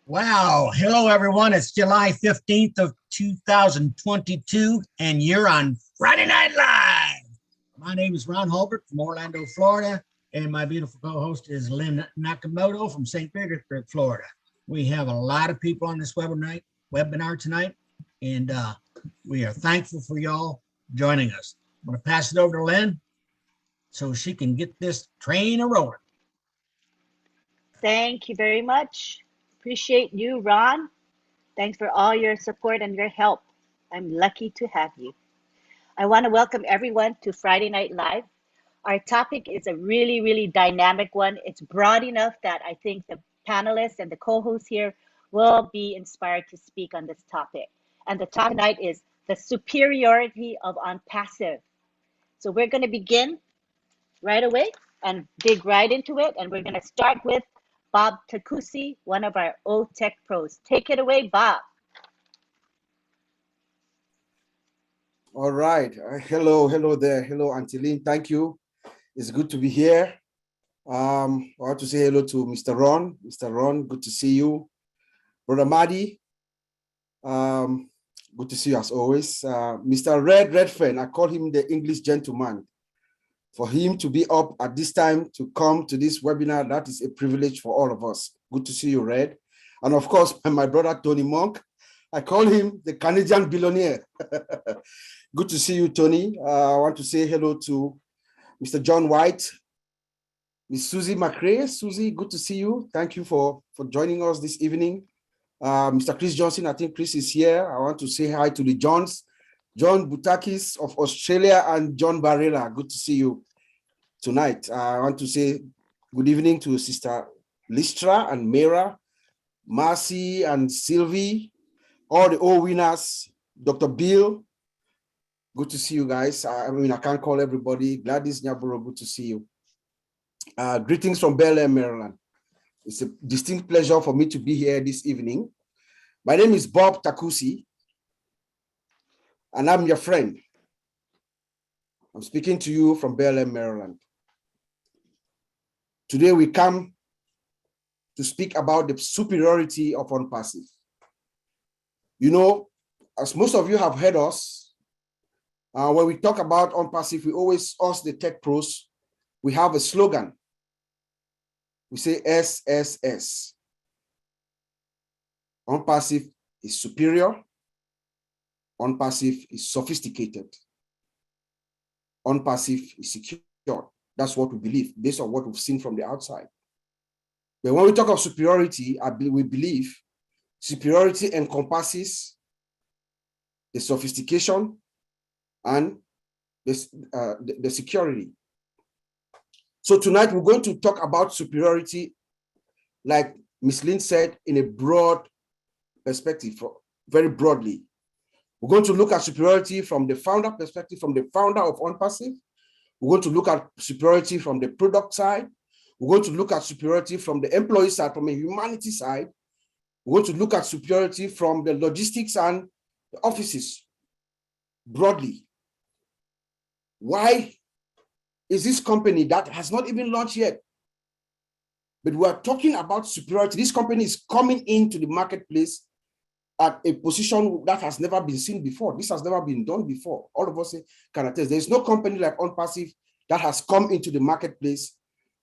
Wow. Hello, everyone. It's July 15th of 2022, and you're on Friday Night Live. My name is Ron Hulbert from Orlando, Florida, and my beautiful co-host is Lynn Nakamoto from St. Petersburg, Florida. We have a lot of people on this webinar tonight, and we are thankful for y'all joining us. I'm going to pass it over to Lynn so she can get this train a-rolling. Thank you very much. Appreciate you, Ron. Thanks for all your support and your help. I'm lucky to have you. I want to welcome everyone to Friday Night Live. Our topic is a really dynamic one. It's broad enough that I think the panelists and the co-hosts here will be inspired to speak on this topic. And the topic tonight is the superiority of ONPASSIVE. So we're going to begin right away and dig right into it. And we're going to start with Bob Takusi, one of our O-Tech pros. Take it away, Bob. All right. Hello there. Hello, Auntie Lynn. Thank you. It's good to be here. I want to say hello to Mr. Ron. Mr. Ron, good to see you. Brother Madi, good to see you as always. Mr. Redfern, I call him the English gentleman. For him to be up at this time to come to this webinar, that is a privilege for all of us. Good to see you, Red. And of course, my brother, Tony Monk, I call him the Canadian billionaire. Good to see you, Tony. I want to say hello to Mr. John White, Miss Susie McRae. Susie, good to see you. Thank you for joining us this evening. Mr. Chris Johnson, I think Chris is here. I want to say hi to the Johns. John Butakis of Australia and John Barrera. Good to see you tonight. I want to say good evening to Sister Listra and Mera, Marcy and Sylvie, all the old winners, Dr. Bill. Good to see you guys. I mean, I can't call everybody. Gladys Nyaburo, good to see you. Greetings from Bel Air, Maryland. It's a distinct pleasure for me to be here this evening. My name is Bob Takusi, and I'm your friend. I'm speaking to you from Bel Air, Maryland. Today we come to speak about the superiority of ONPASSIVE. You know, as most of you have heard us, when we talk about ONPASSIVE, we always ask the tech pros, we have a slogan. We say SSS. ONPASSIVE is superior. ONPASSIVE is sophisticated. ONPASSIVE is secure. That's what we believe, based on what we've seen from the outside. But when we talk of superiority, we believe superiority encompasses the sophistication and the security. So tonight we're going to talk about superiority, like Ms. Lynn said, in a broad perspective, very broadly. We're going to look at superiority from the founder perspective, from the founder of ONPASSIVE. We're going to look at superiority from the product side. We're going to look at superiority from the employee side, from a humanity side. We're going to look at superiority from the logistics and the offices broadly. Why is this company that has not even launched yet? But we are talking about superiority. This company is coming into the marketplace at a position that has never been seen before. This has never been done before. All of us can attest. There is no company like ONPASSIVE that has come into the marketplace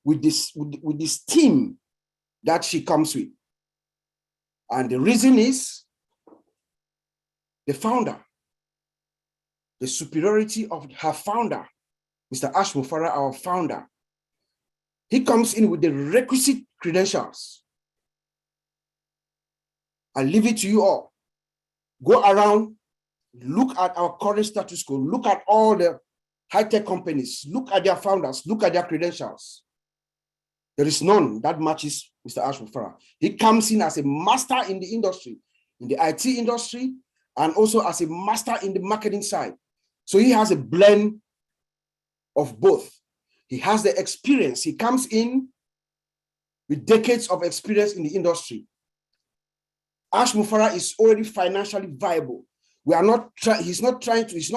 with this team that she comes with. And the reason is the founder, the superiority of her founder, Mr. Ash Mufara, our founder. He comes in with the requisite credentials. I leave it to you all. Go around, look at our current status quo, look at all the high-tech companies, look at their founders, look at their credentials. There is none that matches Mr. Ash Mufara. He comes in as a master in the industry, in the IT industry, and also as a master in the marketing side. So he has a blend of both. He has the experience. He comes in with decades of experience in the industry. Ash Mufara is already financially viable. He's not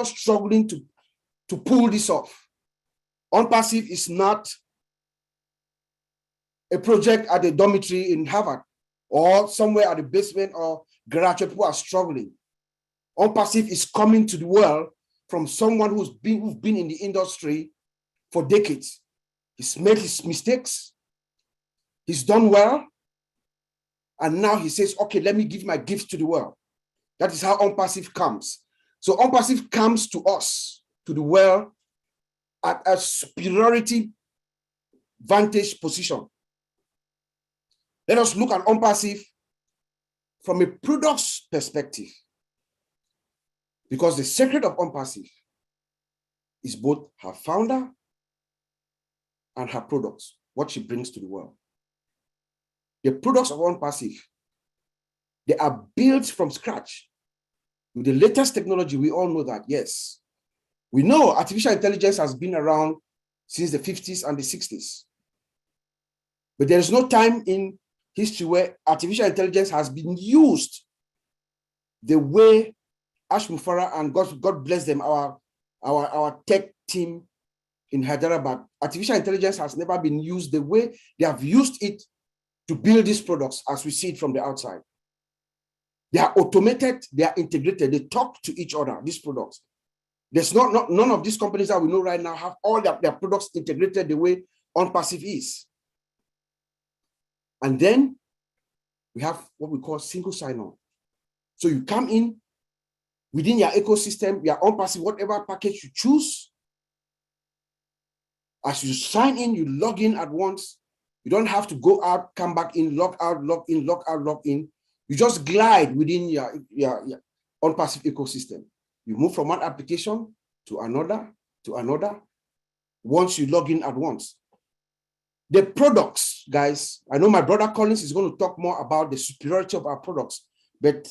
struggling to pull this off. ONPASSIVE is not a project at a dormitory in Harvard. or somewhere at the basement or garage where people are struggling. ONPASSIVE is coming to the world from someone who's been in the industry for decades. He's made his mistakes. He's done well. And now he says, okay, let me give my gifts to the world. That is how ONPASSIVE comes. So ONPASSIVE comes to us, to the world, at a superiority vantage position. Let us look at ONPASSIVE from a product's perspective. Because the secret of ONPASSIVE is both her founder and her products, what she brings to the world. The products of ONPASSIVE, they are built from scratch. With the latest technology, we all know that, yes. We know artificial intelligence has been around since the 50s and the 60s. But there is no time in history where artificial intelligence has been used the way Ash Mufareh and God bless them, our tech team in Hyderabad. Artificial intelligence has never been used the way they have used it to build these products as we see it from the outside. They are automated, they are integrated, they talk to each other, these products. There's none of these companies that we know right now have all their products integrated the way ONPASSIVE is. And then we have what we call single sign-on. So you come in within your ecosystem, your ONPASSIVE, whatever package you choose. As you sign in, you log in at once. You don't have to go out, come back in, log out, log in, log out, log in. You just glide within your ONPASSIVE ecosystem. You move from one application to another, once you log in at once. The products, guys, I know my brother Collins is going to talk more about the superiority of our products, but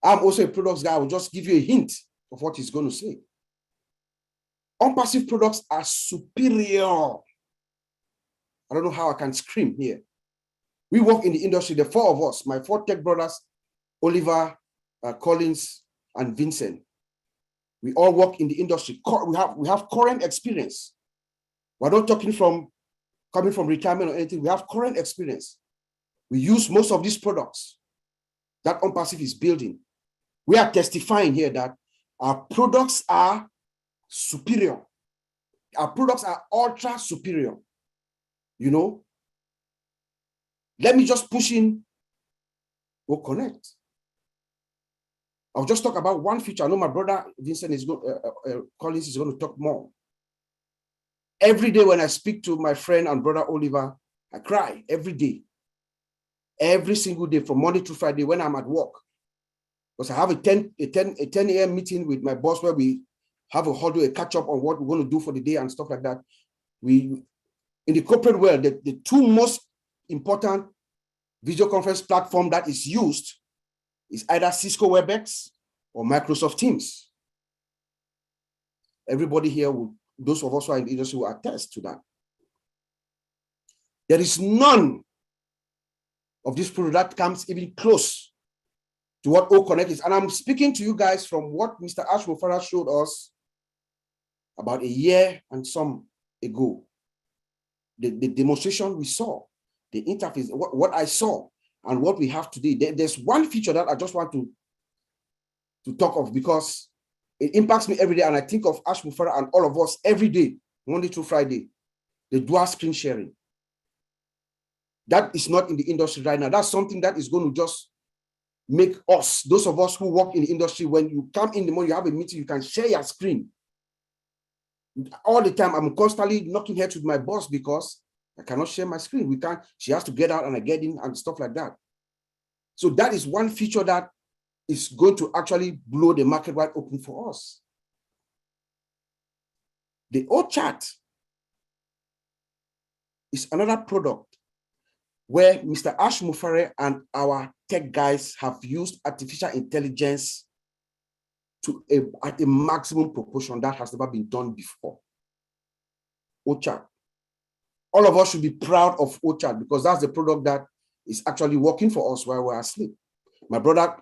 I'm also a products guy. I will just give you a hint of what he's going to say. ONPASSIVE products are superior. I don't know how I can scream here. We work in the industry, the four of us, my four tech brothers, Oliver, Collins, and Vincent. We all work in the industry. We have current experience. We're not talking from coming from retirement or anything. We have current experience. We use most of these products that ONPASSIVE is building. We are testifying here that our products are superior. Our products are ultra superior. You know, let me just push in OConnect. I'll just talk about one feature. I know my brother Vincent is Collins is going to talk more. Every day when I speak to my friend and brother Oliver, I cry every day. Every single day from Monday to Friday when I'm at work. Because I have a 10 a.m. meeting with my boss where we have a huddle, a catch up on what we're going to do for the day and stuff like that. In the corporate world, the two most important video conference platform that is used is either Cisco WebEx or Microsoft Teams. Everybody here, those of us who are in the industry will attest to that. There is none of this product that comes even close to what OConnect is. And I'm speaking to you guys from what Mr. Ash Mufareh showed us about a year and some ago. The demonstration we saw, the interface, what I saw, and what we have today. There's one feature that I just want to talk of because it impacts me every day, and I think of Ash Mufareh and all of us every day, Monday through Friday, the dual screen sharing. That is not in the industry right now. That's something that is going to just make us, those of us who work in the industry, when you come in the morning, you have a meeting, you can share your screen. All the time, I'm constantly knocking heads with my boss because I cannot share my screen. We can't, she has to get out and I get in and stuff like that. So that is one feature that is going to actually blow the market wide open for us. The O-Chat is another product where Mr. Ash Mufareh and our tech guys have used artificial intelligence at a maximum proportion that has never been done before. O-Chat. All of us should be proud of O-Chat because that's the product that is actually working for us while we're asleep. My brother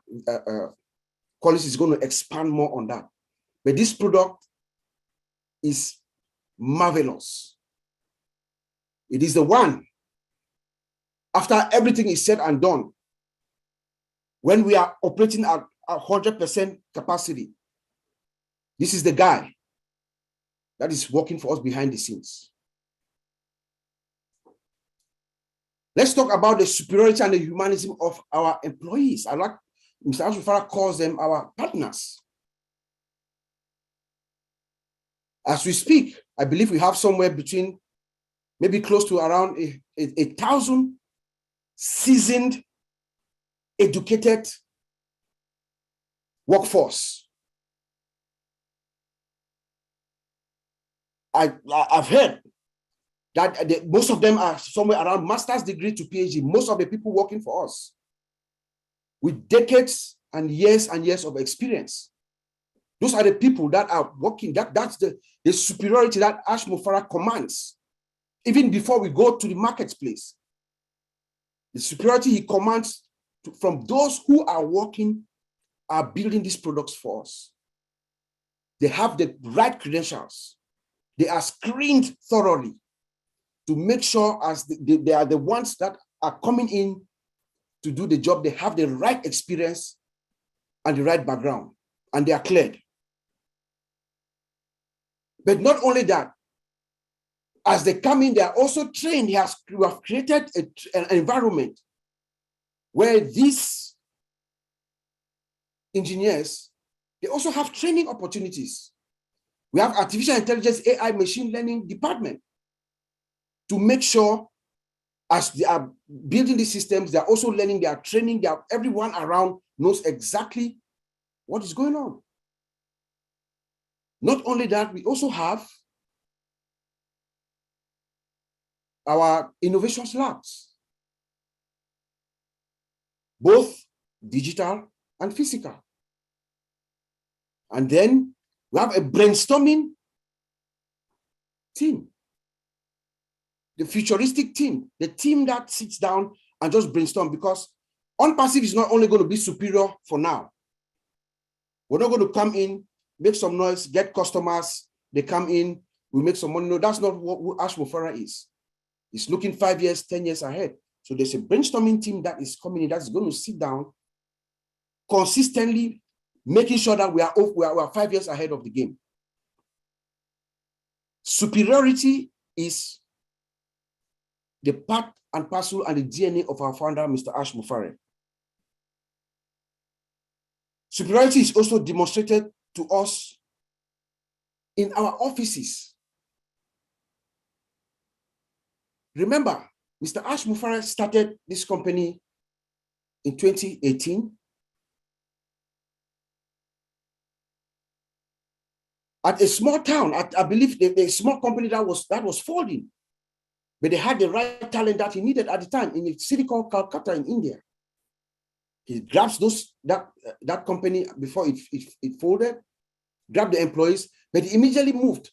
Collins is going to expand more on that. But this product is marvelous. It is the one, after everything is said and done, when we are operating at 100% capacity. This is the guy that is working for us behind the scenes. Let's talk about the superiority and the humanism of our employees. I like Mr. Ashmufara calls them our partners. As we speak, I believe we have somewhere between maybe close to around 1,000 seasoned, educated workforce. I've heard that most of them are somewhere around master's degree to PhD. Most of the people working for us with decades and years of experience. Those are the people that are working. That's the superiority that Ashmufara commands. Even before we go to the marketplace, the superiority he commands from those who are working, are building these products for us. They have the right credentials. They are screened thoroughly to make sure as they are the ones that are coming in to do the job. They have the right experience and the right background, and they are cleared. But not only that, as they come in, they are also trained. We have created an environment where these engineers, they also have training opportunities. We have artificial intelligence, AI, machine learning department to make sure as they are building these systems, they are also learning, they are training, everyone around knows exactly what is going on. Not only that, we also have our innovations labs, both digital and physical. And then we have a brainstorming team, the futuristic team, the team that sits down and just brainstorm, because ONPASSIVE is not only going to be superior for now. We're not going to come in, make some noise, get customers, they come in, we make some money. No, that's not what Ashmufara is. It's looking 5 years, 10 years ahead. So there's a brainstorming team that is coming in, that's going to sit down consistently, making sure that we are 5 years ahead of the game. Superiority is the part and parcel and the DNA of our founder, Mr. Ashmufara. Superiority is also demonstrated to us in our offices. Remember, Mr. Ashmufara started this company in 2018. At a small town, I believe a small company that was folding, but they had the right talent that he needed at the time in a city called Calcutta in India. He grabs that company before it folded, grabbed the employees, but he immediately moved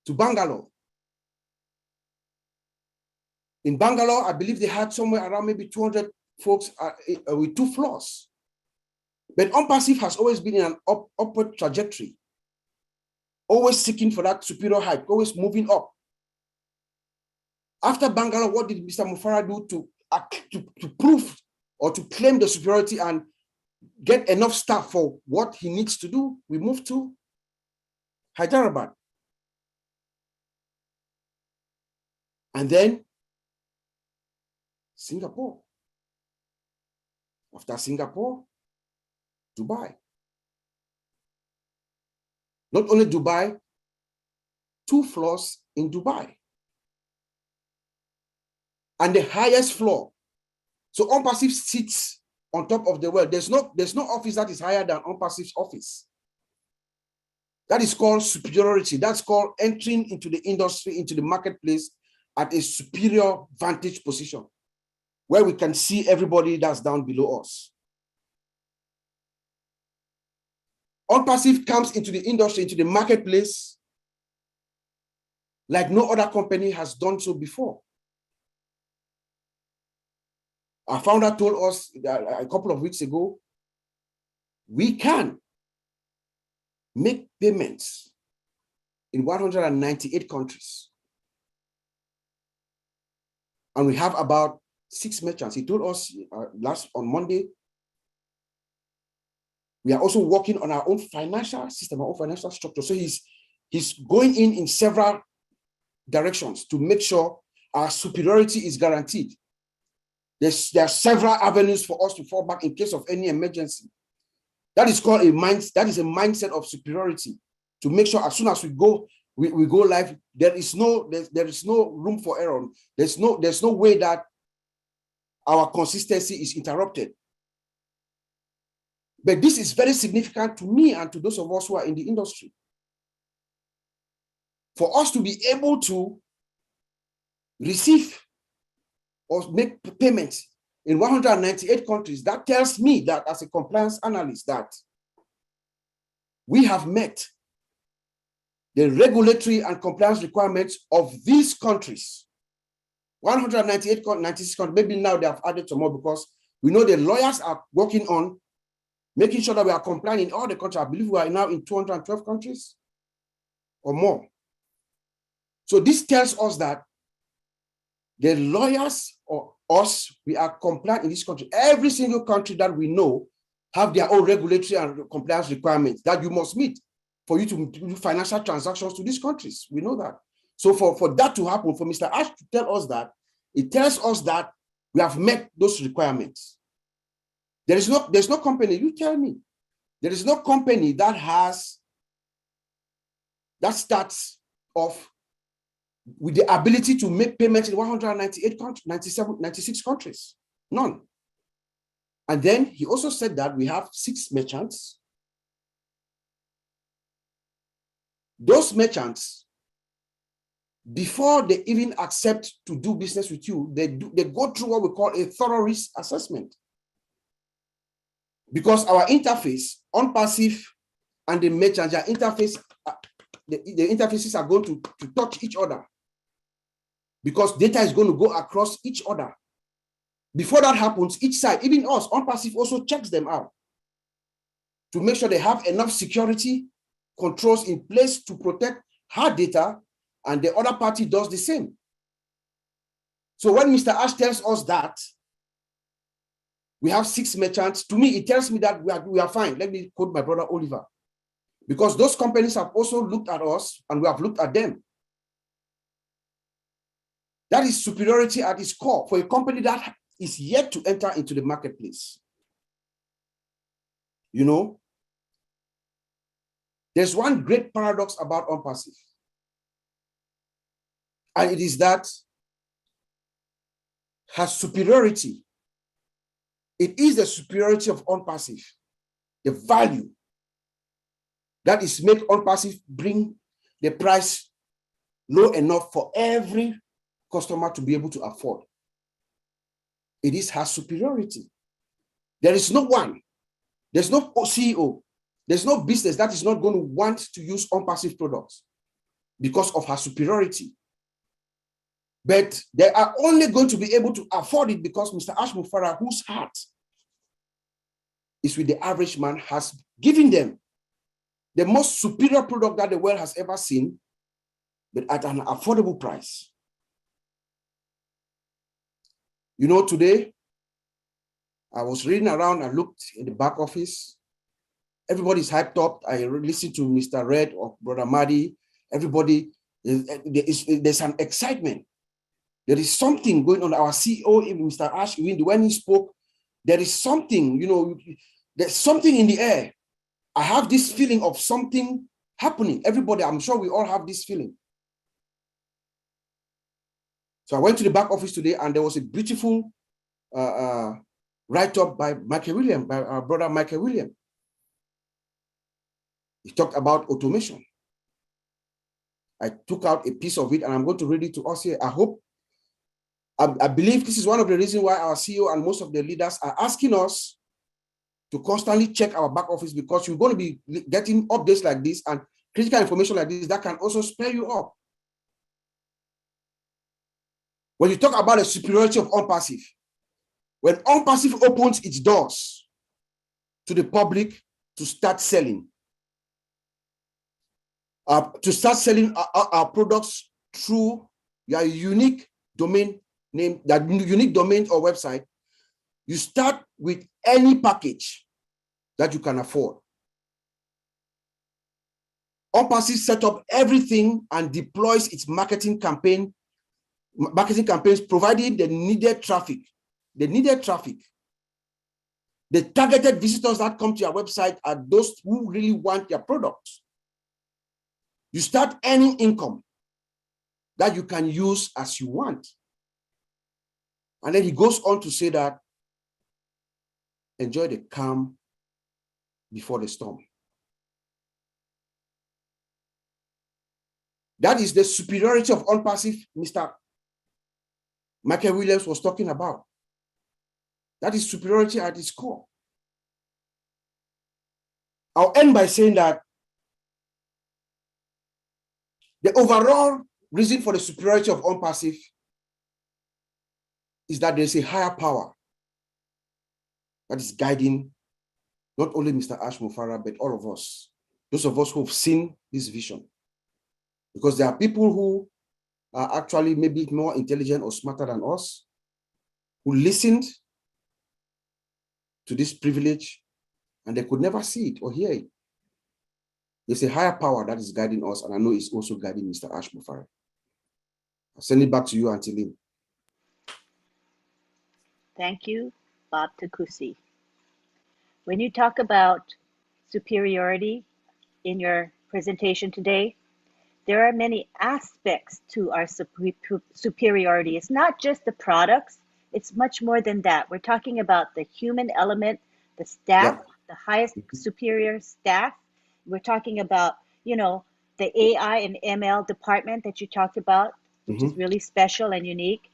to Bangalore. In Bangalore, I believe they had somewhere around maybe 200 folks with 2 floors. But ONPASSIVE has always been in an upward trajectory, always seeking for that superior height, always moving up. After Bangalore, what did Mr. Mufara do to prove or to claim the superiority and get enough staff for what he needs to do? We moved to Hyderabad. And then Singapore. After Singapore, Dubai. Not only Dubai, 2 floors in Dubai. And the highest floor. So ONPASSIVE sits on top of the world. There's no office that is higher than ONPASSIVE's office. That is called superiority. That's called entering into the industry, into the marketplace at a superior vantage position, where we can see everybody that's down below us. ONPASSIVE comes into the industry, into the marketplace, like no other company has done so before. Our founder told us a couple of weeks ago, we can make payments in 198 countries. And we have about 6 merchants. He told us on Monday We are also working on our own financial system, our own financial structure. So he's going in several directions to make sure our superiority is guaranteed. There are several avenues for us to fall back in case of any emergency. That is called a mindset of superiority, to make sure as soon as we go live, there is no room for error. There's no way that our consistency is interrupted. But this is very significant to me and to those of us who are in the industry. For us to be able to receive or make payments in 198 countries, that tells me that as a compliance analyst that we have met the regulatory and compliance requirements of these countries. 198, 96 countries, maybe now they have added some more because we know the lawyers are working on making sure that we are complying in all the countries. I believe we are now in 212 countries or more. So this tells us that the lawyers or us, we are compliant in this country. Every single country that we know have their own regulatory and compliance requirements that you must meet for you to do financial transactions to these countries. We know that. So for that to happen, for Mr. Ash to tell us that, it tells us that we have met those requirements. There's no company, you tell me, there is no company that starts off with the ability to make payments in 198 countries, 96 countries. None. And then he also said that we have 6 merchants. Those merchants, before they even accept to do business with you, they go through what we call a thorough risk assessment. Because our interface, ONPASSIVE and the merchant, their interface, the interfaces are going to touch each other because data is going to go across each other. Before that happens, each side, even us, ONPASSIVE also checks them out to make sure they have enough security controls in place to protect her data, and the other party does the same. So when Mr. Ash tells us that we have 6 merchants, to me, it tells me that we are fine. Let me quote my brother Oliver. Because those companies have also looked at us and we have looked at them. That is superiority at its core for a company that is yet to enter into the marketplace. You know, there's one great paradox about ONPASSIVE. And it is that her superiority, it is the superiority of ONPASSIVE, the value that is make ONPASSIVE bring the price low enough for every customer to be able to afford. It is her superiority. There is no one, there's no CEO, there's no business that is not going to want to use ONPASSIVE products because of her superiority. But they are only going to be able to afford it because Mr. Ash Mufarah, whose heart is with the average man, has given them the most superior product that the world has ever seen, but at an affordable price. You know, today, I was reading around, I looked in the back office. Everybody's hyped up. I listened to Mr. Red or Brother Madi. Everybody, there's an excitement. There is something going on. Our CEO, even Mr. Ash, when he spoke, there is something, you know, there's something in the air. I have this feeling of something happening. Everybody, I'm sure we all have this feeling. So I went to the back office today and there was a beautiful write-up by Michael William, by our brother Michael William. He talked about automation. I took out a piece of it and I'm going to read it to us here. I believe this is one of the reasons why our CEO and most of the leaders are asking us to constantly check our back office, because you're going to be getting updates like this and critical information like this that can also spare you up. When you talk about the superiority of ONPASSIVE, when ONPASSIVE opens its doors to the public to start selling our products through your unique domain name, that unique domain or website, you start with any package that you can afford. ONPASSIVE set up everything and deploys its marketing campaigns, providing the needed traffic. The targeted visitors that come to your website are those who really want your products. You start earning income that you can use as you want. And then he goes on to say that enjoy the calm before the storm. That is the superiority of ONPASSIVE Mr. Michael Williams was talking about. That is superiority at its core. I'll end by saying that the overall reason for the superiority of ONPASSIVE is that there's a higher power that is guiding not only Mr. Ash Mufara, but all of us, those of us who have seen this vision. Because there are people who are actually maybe more intelligent or smarter than us, who listened to this privilege and they could never see it or hear it. There's a higher power that is guiding us, and I know it's also guiding Mr. Ash Mufara. I'll send it back to you, Auntie Lynn. Thank you, Bob Takusi. When you talk about superiority in your presentation today, there are many aspects to our superiority. It's not just the products, it's much more than that. We're talking about the human element, the staff, the highest superior staff. We're talking about, you know, the AI and ML department that you talked about, which is really special and unique.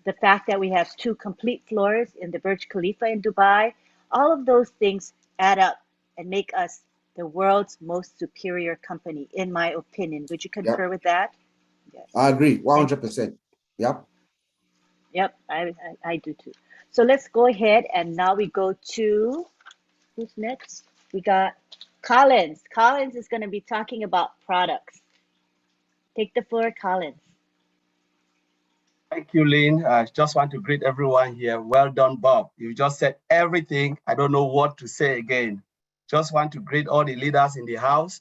The fact that we have 2 complete floors in the Burj Khalifa in Dubai, all of those things add up and make us the world's most superior company, in my opinion. Would you concur with that? Yes. I agree, 100%. Yep. Yep, I do too. So let's go ahead and now we go to, who's next? We got Collins. Collins is going to be talking about products. Take the floor, Collins. Thank you, Lynn. I just want to greet everyone here. Well done, Bob. You just said everything. I don't know what to say again. Just want to greet all the leaders in the house.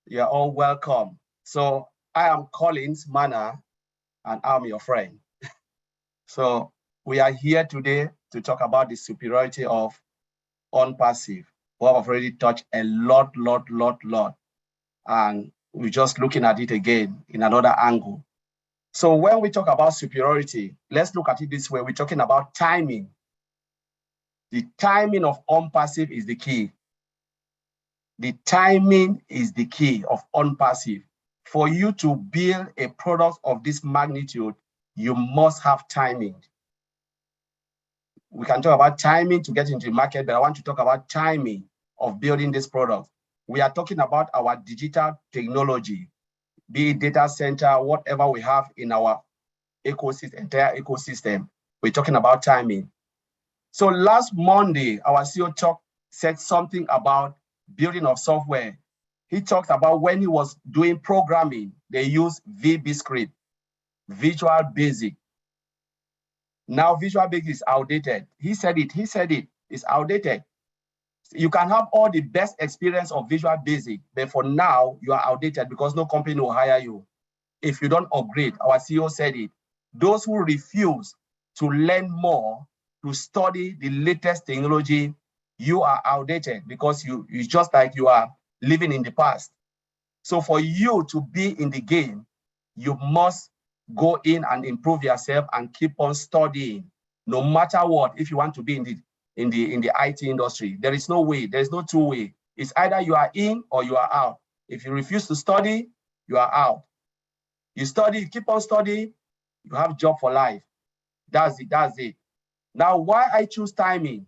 You're all welcome. So I am Collins Manna, and I'm your friend. So we are here today to talk about the superiority of ONPASSIVE. We have already touched a lot. And we're just looking at it again in another angle. So when we talk about superiority, let's look at it this way. We're talking about timing. The timing of ONPASSIVE is the key. The timing is the key of ONPASSIVE. For you to build a product of this magnitude, you must have timing. We can talk about timing to get into the market, but I want to talk about timing of building this product. We are talking about our digital technology, be it data center, whatever we have in our ecosystem, entire ecosystem. We're talking about timing. So last Monday, our CEO said something about building of software. He talked about when he was doing programming, they use VB script, Visual Basic. Now Visual Basic is outdated. He said it, it's outdated. You can have all the best experience of Visual Basic, but for now, you are outdated because no company will hire you if you don't upgrade. Our CEO said it. Those who refuse to learn more, to study the latest technology, you are outdated because it's just like you are living in the past. So for you to be in the game, you must go in and improve yourself and keep on studying, no matter what. If you want to be in the IT industry, there is no way, there's no two-way. It's either you are in or you are out. If you refuse to study, you are out. You study, you keep on studying, you have a job for life. That's it. Now, why I choose timing?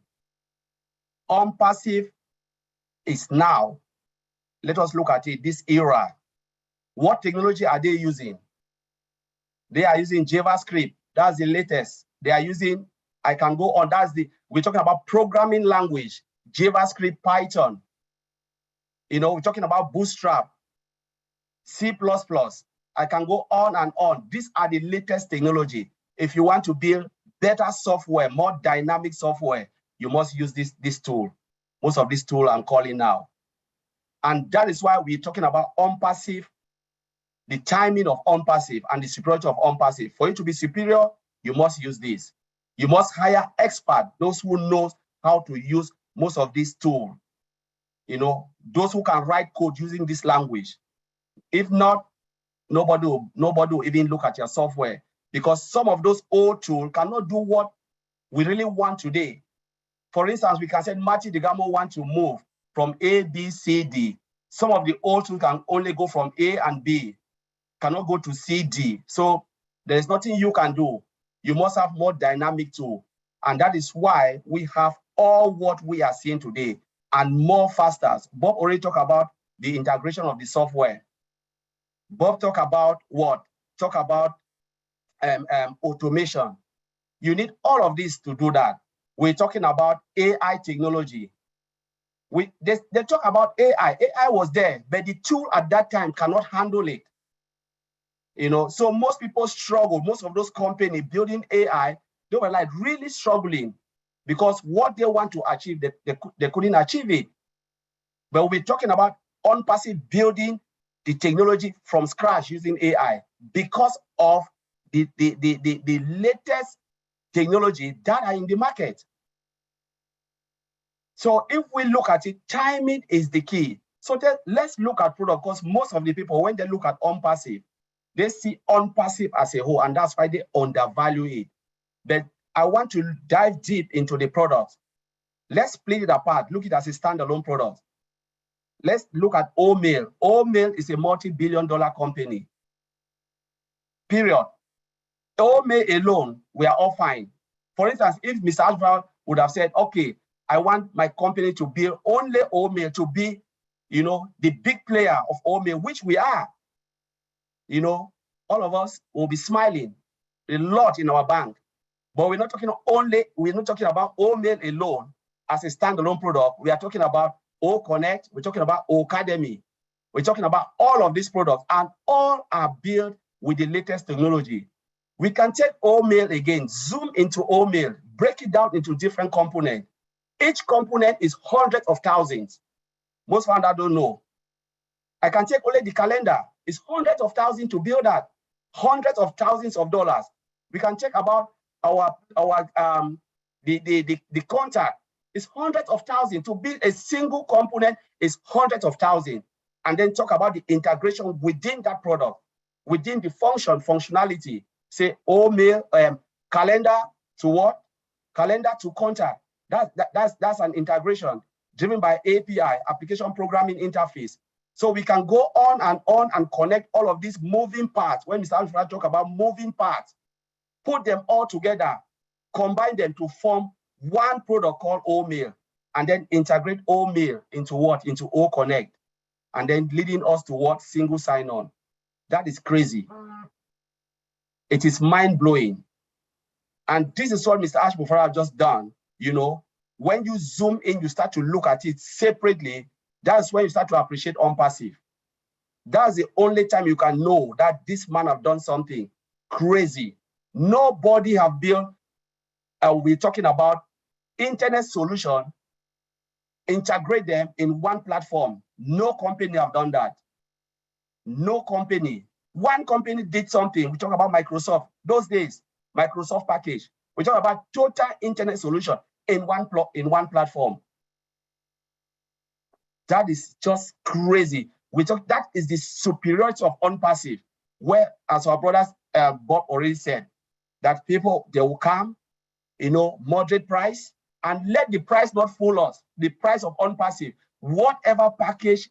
ONPASSIVE is now. Let us look at it, this era. What technology are they using? They are using JavaScript. That's the latest. They are using, I can go on, we're talking about programming language, JavaScript, Python. You know, we're talking about Bootstrap, C++. I can go on and on. These are the latest technology. If you want to build better software, more dynamic software, you must use this tool. most of these tools I'm calling now. And that is why we're talking about ONPASSIVE, the timing of ONPASSIVE and the superiority of ONPASSIVE. For you to be superior, you must use this. You must hire experts, those who know how to use most of these tools. You know, those who can write code using this language. If not, nobody will even look at your software, because some of those old tools cannot do what we really want today. For instance, we can say Marty Digamo wants to move from A, B, C, D. Some of the old tools can only go from A and B, cannot go to C, D. So there's nothing you can do. You must have more dynamic tool. And that is why we have all what we are seeing today and more faster. Bob already talked about the integration of the software. Bob talked about what? Talk about automation. You need all of this to do that. We're talking about AI technology. They talk about AI. AI was there, but the tool at that time cannot handle it. You know, so most people struggle. Most of those companies building AI, they were like really struggling because what they want to achieve, they couldn't achieve it. But we're talking about ONPASSIVE building the technology from scratch using AI because of the latest technology that are in the market. So if we look at it, timing is the key. So let's look at product, because most of the people, when they look at ONPASSIVE, they see ONPASSIVE as a whole, and that's why they undervalue it. But I want to dive deep into the product. Let's split it apart, look at it as a standalone product. Let's look at OMail. OMail is a multi-billion-dollar company, period. OMail alone, we are all fine. For instance, if Mr. Ashbrown would have said, okay, I want my company to build only OMail to be, you know, the big player of OMail, which we are, you know, all of us will be smiling a lot in our bank. But we're not talking about OMail alone as a standalone product. We are talking about OConnect, we're talking about Academy, we're talking about all of these products, and all are built with the latest technology. We can take OMail again, zoom into OMail, break it down into different components. Each component is hundreds of thousands. Most founders don't know. I can take only the calendar. It's hundreds of thousands to build that. Hundreds of thousands of dollars. We can check about the contact. It's hundreds of thousands. To build a single component is hundreds of thousands. And then talk about the integration within that product, within the functionality. Say, OMail, calendar to what? Calendar to contact. That's an integration driven by API, application programming interface. So we can go on and connect all of these moving parts. When Mr. Alfred talk about moving parts, put them all together, combine them to form one product called OMail, and then integrate OMail into what? Into OConnect, and then leading us to what? Single sign-on. That is crazy. It is mind-blowing. And this is what Mr. Ashbufara have just done. You know, when you zoom in, you start to look at it separately. That's when you start to appreciate ONPASSIVE. That's the only time you can know that this man have done something crazy. Nobody have built, we're talking about internet solution, integrate them in one platform. No company have done that. No company. One company did something. We talk about Microsoft. Those days, Microsoft package. We talk about total internet solution in one platform. That is just crazy. That is the superiority of ONPASSIVE, where, as our brothers Bob already said, that people, they will come, you know, moderate price, and let the price not fool us. The price of ONPASSIVE, whatever package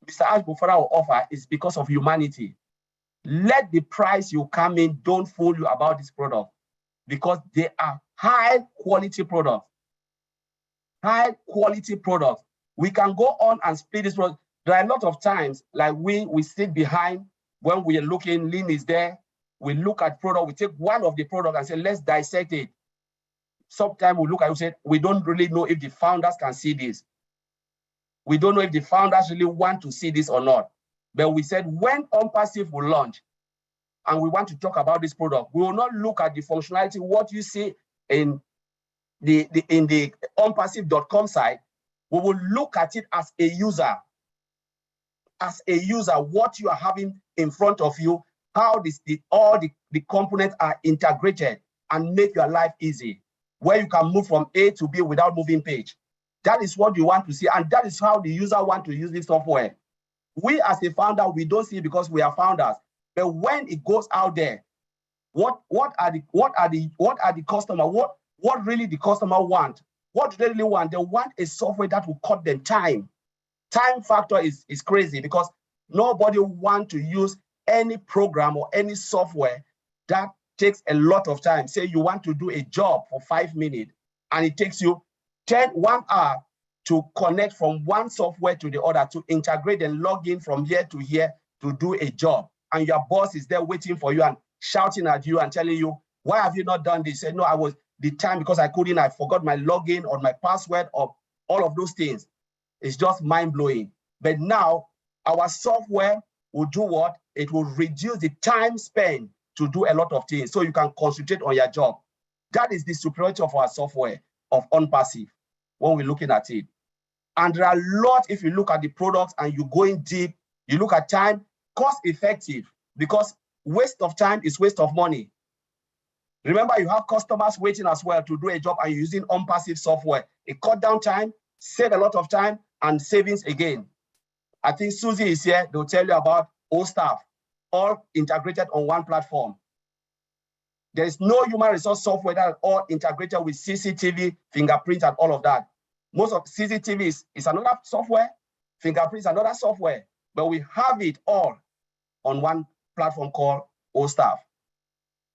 Mr. Ashbufara will offer is because of humanity. Let the price you come in don't fool you about this product, because they are high quality products. High quality products. We can go on and split this product. There are a lot of times, like we sit behind when we are looking, Lynn is there, we look at product, we take one of the product and say, let's dissect it. Sometimes we look at it and say, we don't really know if the founders can see this. We don't know if the founders really want to see this or not. But we said, when ONPASSIVE will launch, and we want to talk about this product, we will not look at the functionality, what you see in the ONPASSIVE.com site. We will look at it as a user. As a user, what you are having in front of you, how all the components are integrated and make your life easy, where you can move from A to B without moving page. That is what you want to see, and that is how the user want to use this software. We as a founder, we don't see it because we are founders. But when it goes out there, what are the customer? What really the customer want? What do they really want? They want a software that will cut them time. Time factor is crazy because nobody want to use any program or any software that takes a lot of time. Say you want to do a job for 5 minutes and it takes you 1 hour to connect from one software to the other, to integrate and log in from here to here to do a job. And your boss is there waiting for you and shouting at you and telling you, why have you not done this? Say, no, I was the time because I forgot my login or my password or all of those things. It's just mind-blowing. But now our software will do what? It will reduce the time spent to do a lot of things so you can concentrate on your job. That is the superiority of our software of ONPASSIVE when we're looking at it. And there are a lot, if you look at the products and you go in deep, you look at time, cost effective, because waste of time is waste of money. Remember, you have customers waiting as well to do a job and you're using ONPASSIVE software. It cut down time, save a lot of time, and savings again. I think Susie is here. They'll tell you about OStaff, all integrated on one platform. There is no human resource software that are all integrated with CCTV, fingerprint, and all of that. Most of CCTV is another software, fingerprints another software, but we have it all on one platform called OStaff.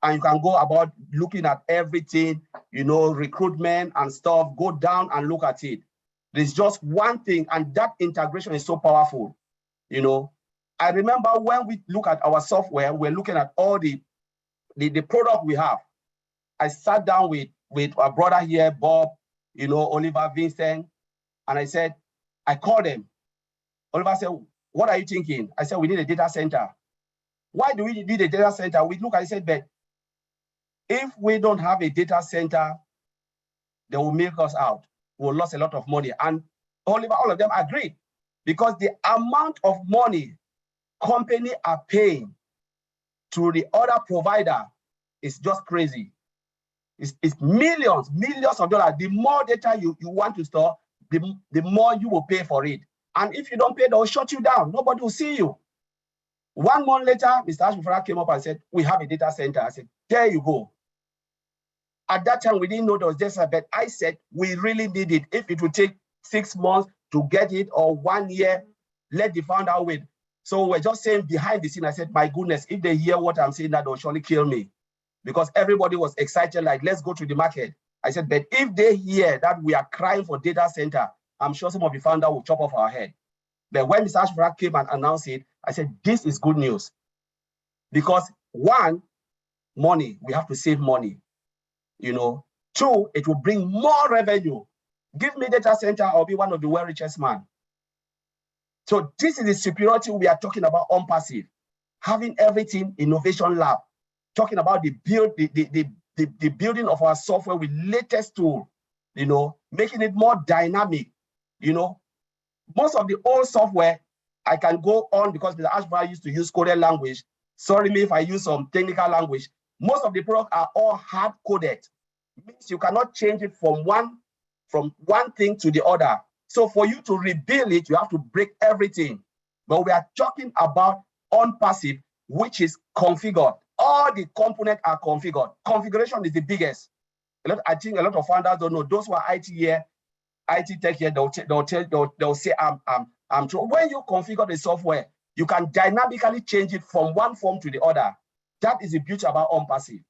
And you can go about looking at everything, you know, recruitment and stuff, go down and look at it. There's just one thing, and that integration is so powerful. You know, I remember when we look at our software, we're looking at all the product we have. I sat down with our brother here, Bob, you know, Oliver, Vincent, and I called them. Oliver said, what are you thinking? I said, we need a data center. Why do we need a data center? We look at it and said, but if we don't have a data center, they will milk us out. We'll lose a lot of money. And Oliver, all of them agreed, because the amount of money companies are paying to the other provider is just crazy. It's millions of dollars. The more data you want to store, the more you will pay for it. And if you don't pay, they'll shut you down. Nobody will see you. 1 month later, Mr. Ashmufara came up and said, we have a data center. I said, there you go. At that time, we didn't know there was data center, but I said, we really need it. If it would take 6 months to get it or 1 year, let the founder wait. So we're just saying behind the scene, I said, my goodness, if they hear what I'm saying, that they'll surely kill me. Because everybody was excited, like, let's go to the market. I said, but if they hear that we are crying for data center, I'm sure some of the founders will chop off our head. But when Mr. Ashmufara came and announced it, I said, this is good news. Because 1, money, we have to save money. You know, 2, it will bring more revenue. Give me data center, I'll be one of the richest man. So this is the superiority we are talking about on ONPASSIVE. Having everything innovation lab, talking about the building of our software with latest tool, you know, making it more dynamic. You know, most of the old software, I can go on because Mr. Ashmufara used to use coded language. Sorry me if I use some technical language. Most of the products are all hard coded. It means you cannot change it from one thing to the other. So for you to rebuild it, you have to break everything. But we are talking about ONPASSIVE, which is configured. All the components are configured. Configuration is the biggest. I think a lot of founders don't know. Those who are IT here, IT tech here, they'll say, I'm true. When you configure the software, you can dynamically change it from one form to the other. That is the beauty about ONPASSIVE.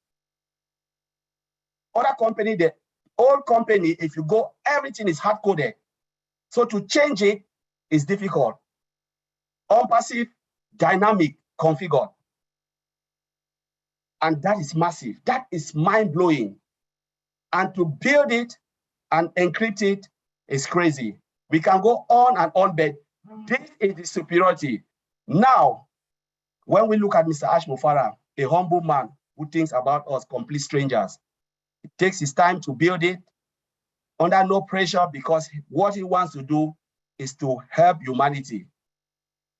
Other company, the old company, if you go, everything is hard-coded. So to change it is difficult. ONPASSIVE, dynamic, configured. And that is massive. That is mind-blowing. And to build it and encrypt it is crazy. We can go on and on, but this is the superiority. Now, when we look at Mr. Ashmufara, a humble man who thinks about us, complete strangers, it takes his time to build it. under no pressure, because what he wants to do is to help humanity.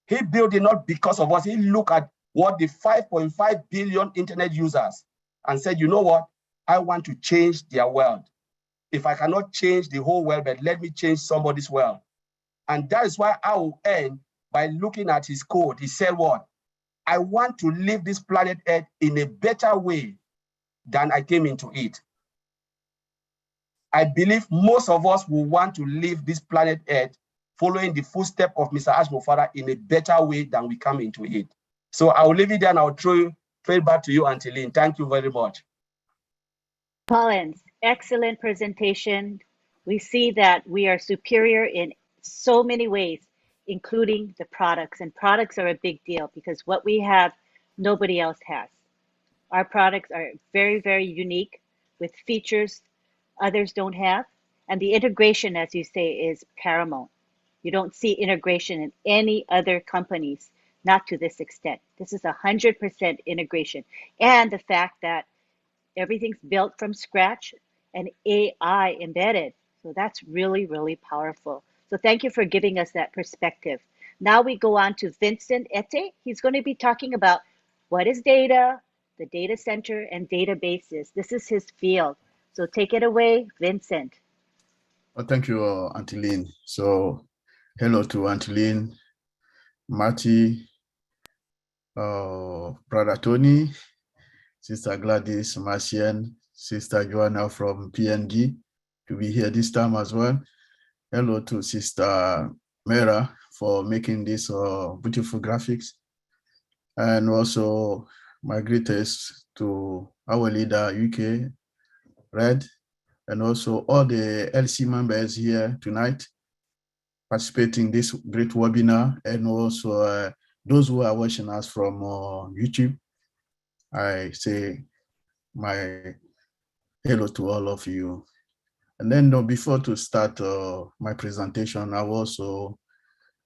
He built it not because of us. He looked at what the 5.5 billion internet users and said, you know what? I want to change their world. If I cannot change the whole world, but let me change somebody's world. And that is why I will end by looking at his code. He said what? I want to leave this planet Earth in a better way than I came into it. I believe most of us will want to leave this planet Earth following the footsteps of Mr. Ashmofara in a better way than we come into it. So I will leave it there and I'll throw it back to you, Auntie Lynn. Thank you very much. Collins, excellent presentation. We see that we are superior in so many ways, including the products. And products are a big deal because what we have, nobody else has. Our products are very, very unique with features others don't have. And the integration, as you say, is paramount. You don't see integration in any other companies, not to this extent. This is 100% integration. And the fact that everything's built from scratch and AI embedded. So that's really, really powerful. So thank you for giving us that perspective. Now we go on to Vincent Ete. He's going to be talking about what is data, the data center, and databases. This is his field. So take it away, Vincent. Well, thank you, Auntie Lynn. So hello to Auntie Lynn, Marty, Brother Tony, Sister Gladys, Marcian, Sister Joanna from PNG to be here this time as well. Hello to Sister Mera for making these beautiful graphics. And also my greetest to our leader, UK, Red, and also all the LC members here tonight participating in this great webinar, and also those who are watching us from YouTube. I say my hello to all of you. And then before to start my presentation, I also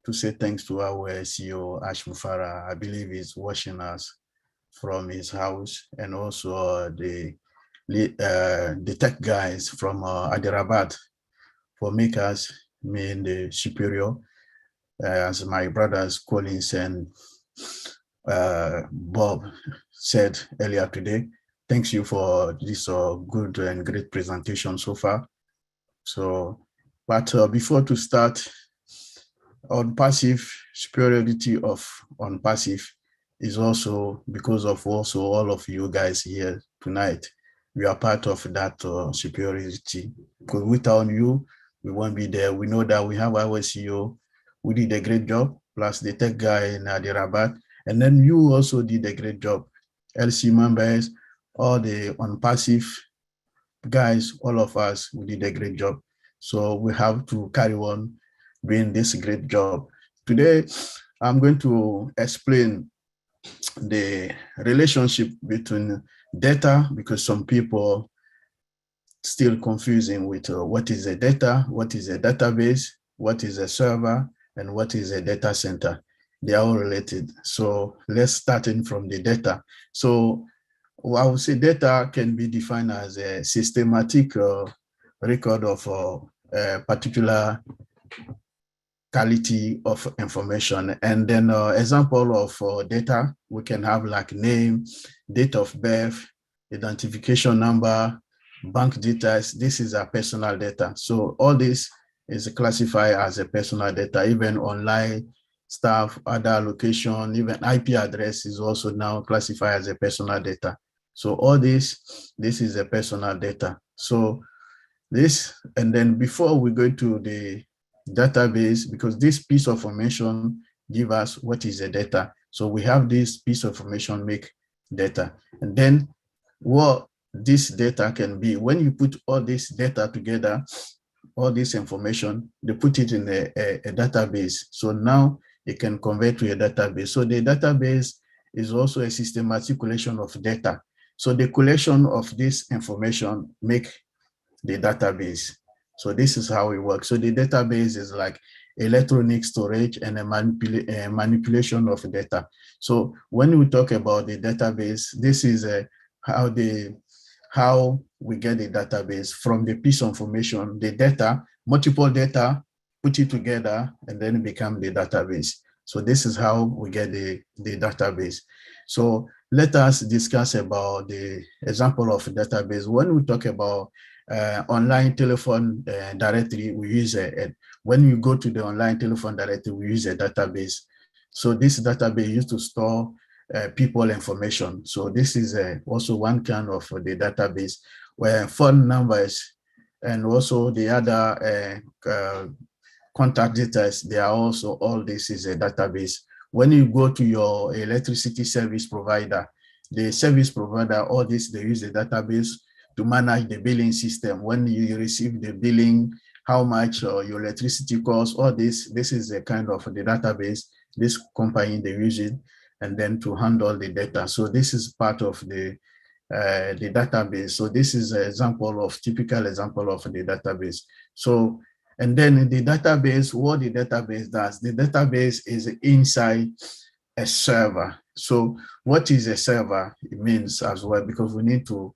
to say thanks to our CEO, Ashmofara. I believe he's watching us from his house, and also the tech guys from Hyderabad for make us mean the superior, as my brothers Collins and Bob said earlier today. Thanks you for this good and great presentation so far. So, but before to start, ONPASSIVE, superiority of ONPASSIVE is also because of also all of you guys here tonight. We are part of that superiority, because without you, we won't be there. We know that we have our CEO who did a great job, plus the tech guy in Hyderabad, and then you also did a great job. LC members, all the ONPASSIVE guys, all of us, we did a great job. So we have to carry on doing this great job. Today, I'm going to explain the relationship between data, because some people still confusing with what is a data, what is a database, what is a server, and what is a data center. They are all related. So let's start in from the data. So I would say data can be defined as a systematic record of a particular quality of information. And then example of data, we can have like name, date of birth, identification number, bank details. This is a personal data. So all this is classified as a personal data, even online stuff, other location, even IP address is also now classified as a personal data. So all this is a personal data. So this, and then before we go to the database, because this piece of information give us what is the data. So we have this piece of information make data. And then what this data can be, when you put all this data together, all this information, they put it in a database. So now it can convert to a database. So the database is also a systematic collection of data. So the collection of this information make the database. So this is how it works. So the database is like electronic storage and a manipulation of data. So when we talk about the database, this is how we get the database from the piece of information, the data, multiple data, put it together, and then become the database. So this is how we get the database. So let us discuss about the example of database. When we talk about online telephone directory, we use when you go to the online telephone directory, we use a database. So this database used to store people information. So this is also one kind of the database where phone numbers and also the other contact details, they are also, all this is a database. When you go to your electricity service provider, the service provider, all this, they use the database to manage the billing system. When you receive the billing, how much your electricity costs, all this is a kind of the database, this company, they use it, and then to handle the data. So this is part of the database. So this is an example of, typical example of the database. So, and then in the database, what the database does, the database is inside a server. So what is a server? It means as well, because we need to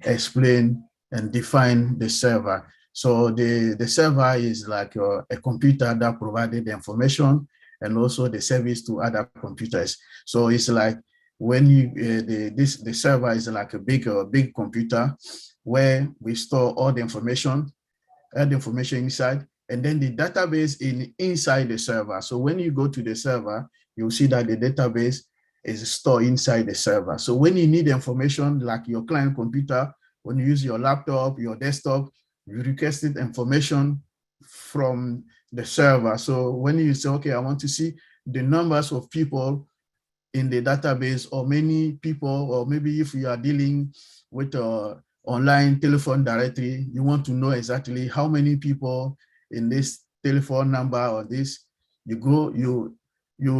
explain and define the server. So the server is like a computer that provided the information and also the service to other computers. So it's like when you the server is like a big computer where we store all the information inside, and then the database inside the server. So when you go to the server, you'll see that the database is stored inside the server. So when you need information like your client computer, when you use your laptop, your desktop, you requested information from the server. So when you say, okay, I want to see the numbers of people in the database, or many people, or maybe if you are dealing with online telephone directory, you want to know exactly how many people in this telephone number or this, you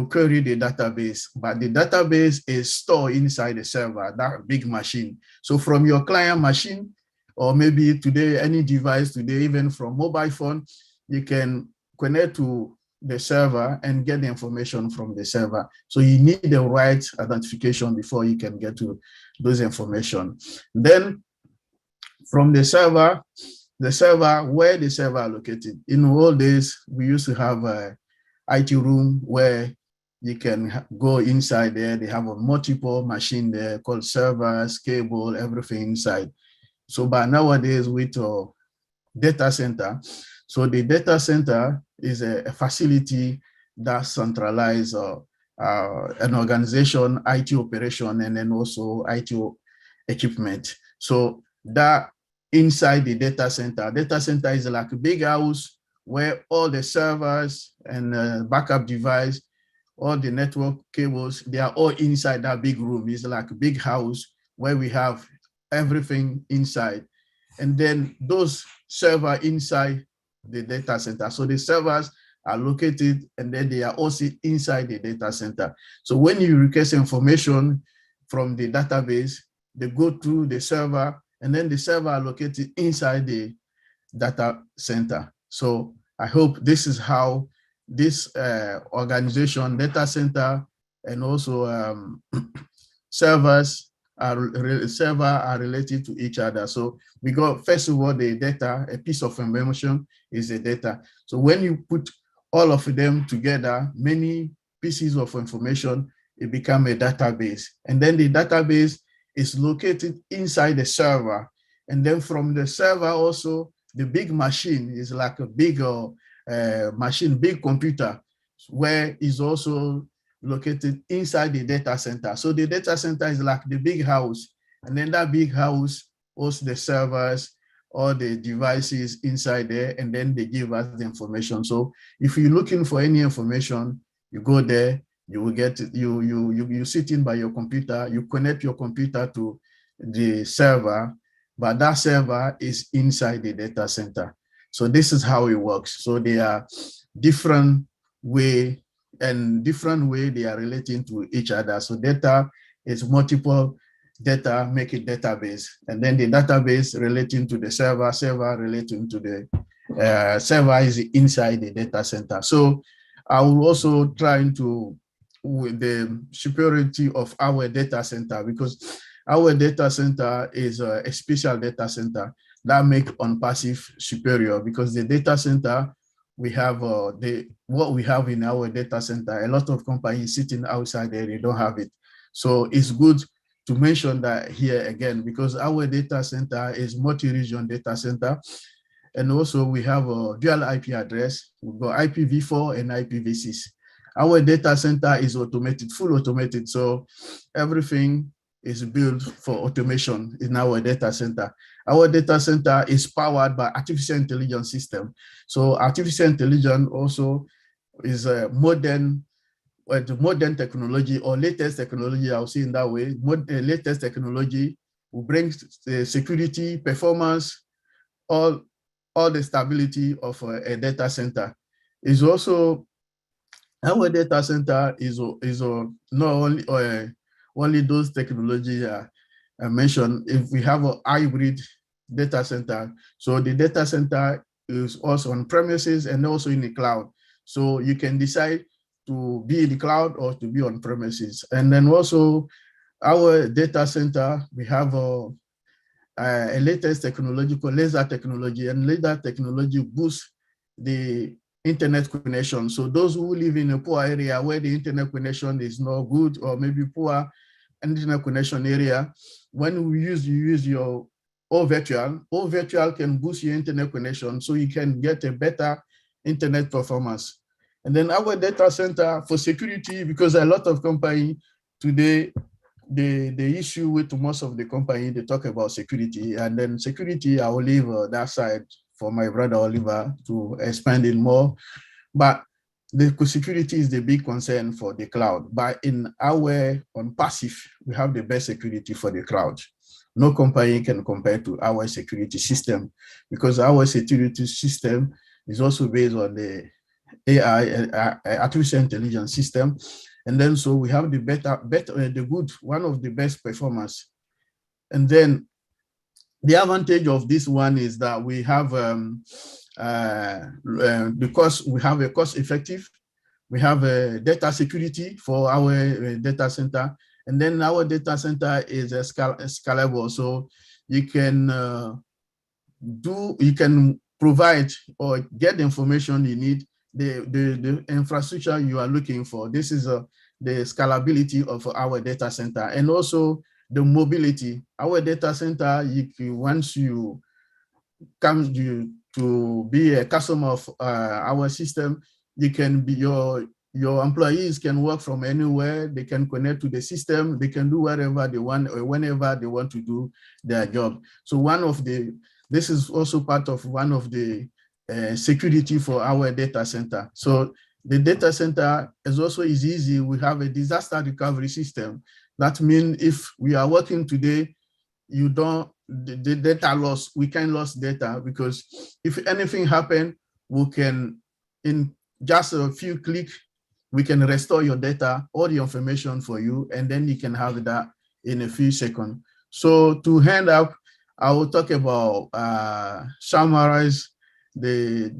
query the database, but the database is stored inside the server, that big machine. So from your client machine, or maybe today, any device today, even from mobile phone, you can connect to the server and get the information from the server. So you need the right identification before you can get to those information. Then from the server, where the server are located. In all days, we used to have a IT room where you can go inside there. They have a multiple machine there called servers, cable, everything inside. So but nowadays with data center, so the data center is a facility that centralizes an organization, IT operation, and then also IT equipment. So that inside the data center is like a big house where all the servers and backup device, all the network cables, they are all inside that big room. It's like a big house where we have everything inside. And then those servers inside the data center. So the servers are located and then they are also inside the data center. So when you request information from the database, they go to the server, and then the server are located inside the data center. So I hope this is how this organization, data center, and also servers are related to each other. So we got, first of all, the data, a piece of information is the data. So when you put all of them together, many pieces of information, it becomes a database. And then the database is located inside the server. And then from the server also, the big machine is like a big machine, big computer, where is also located inside the data center. So the data center is like the big house, and then that big house hosts the servers, all the devices inside there, and then they give us the information. So if you're looking for any information, you go there, you will get it. You sit in by your computer, you connect your computer to the server, but that server is inside the data center. So this is how it works. So they are different way they are relating to each other. So data is multiple data, make it database. And then the database relating to the server relating to the server is inside the data center. So I will also try to with the superiority of our data center, because Our data center is a special data center that make ONPASSIVE superior, because the data center we have, what we have in our data center, a lot of companies sitting outside there, they don't have it. So it's good to mention that here again, because our data center is multi-region data center. And also we have a dual IP address. We've got IPv4 and IPv6. Our data center is automated, full automated. So everything is built for automation in our data center. Our data center is powered by artificial intelligence system. So artificial intelligence also is a modern technology, or latest technology, I'll say in that way. Latest technology will bring the security, performance, all the stability of a data center. Is also, our data center is not only those technology I mentioned. If we have a hybrid data center, so the data center is also on premises and also in the cloud. So you can decide to be in the cloud or to be on premises. And then also our data center, we have a latest technology called laser technology, and laser technology boosts the internet connection. So those who live in a poor area where the internet connection is not good, or maybe poor internet connection area, when you use your virtual can boost your internet connection, so you can get a better internet performance. And then our data center for security, because a lot of companies today, the issue with most of the company, they talk about security, and then security, I will leave that side for my brother Oliver to expand in more. But the security is the big concern for the cloud. But in our ONPASSIVE, we have the best security for the cloud. No company can compare to our security system, because our security system is also based on the AI, artificial intelligence system. And then so we have the one of the best performance. And then the advantage of this one is that we have, because we have a cost effective, we have a data security for our data center. And then our data center is scalable. So you can provide or get the information you need, the infrastructure you are looking for. This is the scalability of our data center, and also the mobility. Our data center, once you come to be a customer of our system, you can be your employees can work from anywhere. They can connect to the system. They can do whatever they want or whenever they want to do their job. So this is also part of one of the security for our data center. So the data center is easy. We have a disaster recovery system. That means if we are working today, the data loss, we can lose data, because if anything happen, we can, in just a few clicks, we can restore your data, all the information for you, and then you can have that in a few seconds. So to hand up, I will talk about summarize the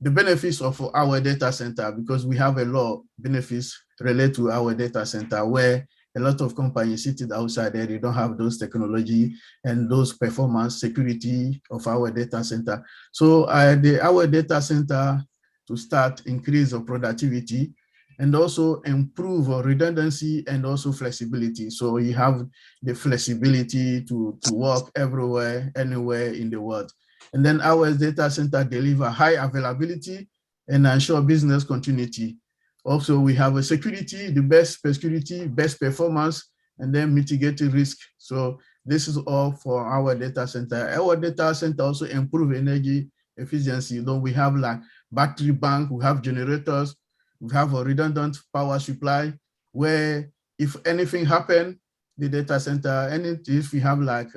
benefits of our data center, because we have a lot of benefits related to our data center, where a lot of companies sitting outside there, they don't have those technology and those performance security of our data center. So our data center, to start, increase our productivity and also improve our redundancy and also flexibility. So you have the flexibility to work everywhere, anywhere in the world. And then our data center deliver high availability and ensure business continuity. Also, we have a security, the best security, best performance, and then mitigating risk. So this is all for our data center. Our data center also improve energy efficiency. We have like battery bank, we have generators, we have a redundant power supply, where if anything happen, the data center, and if we have like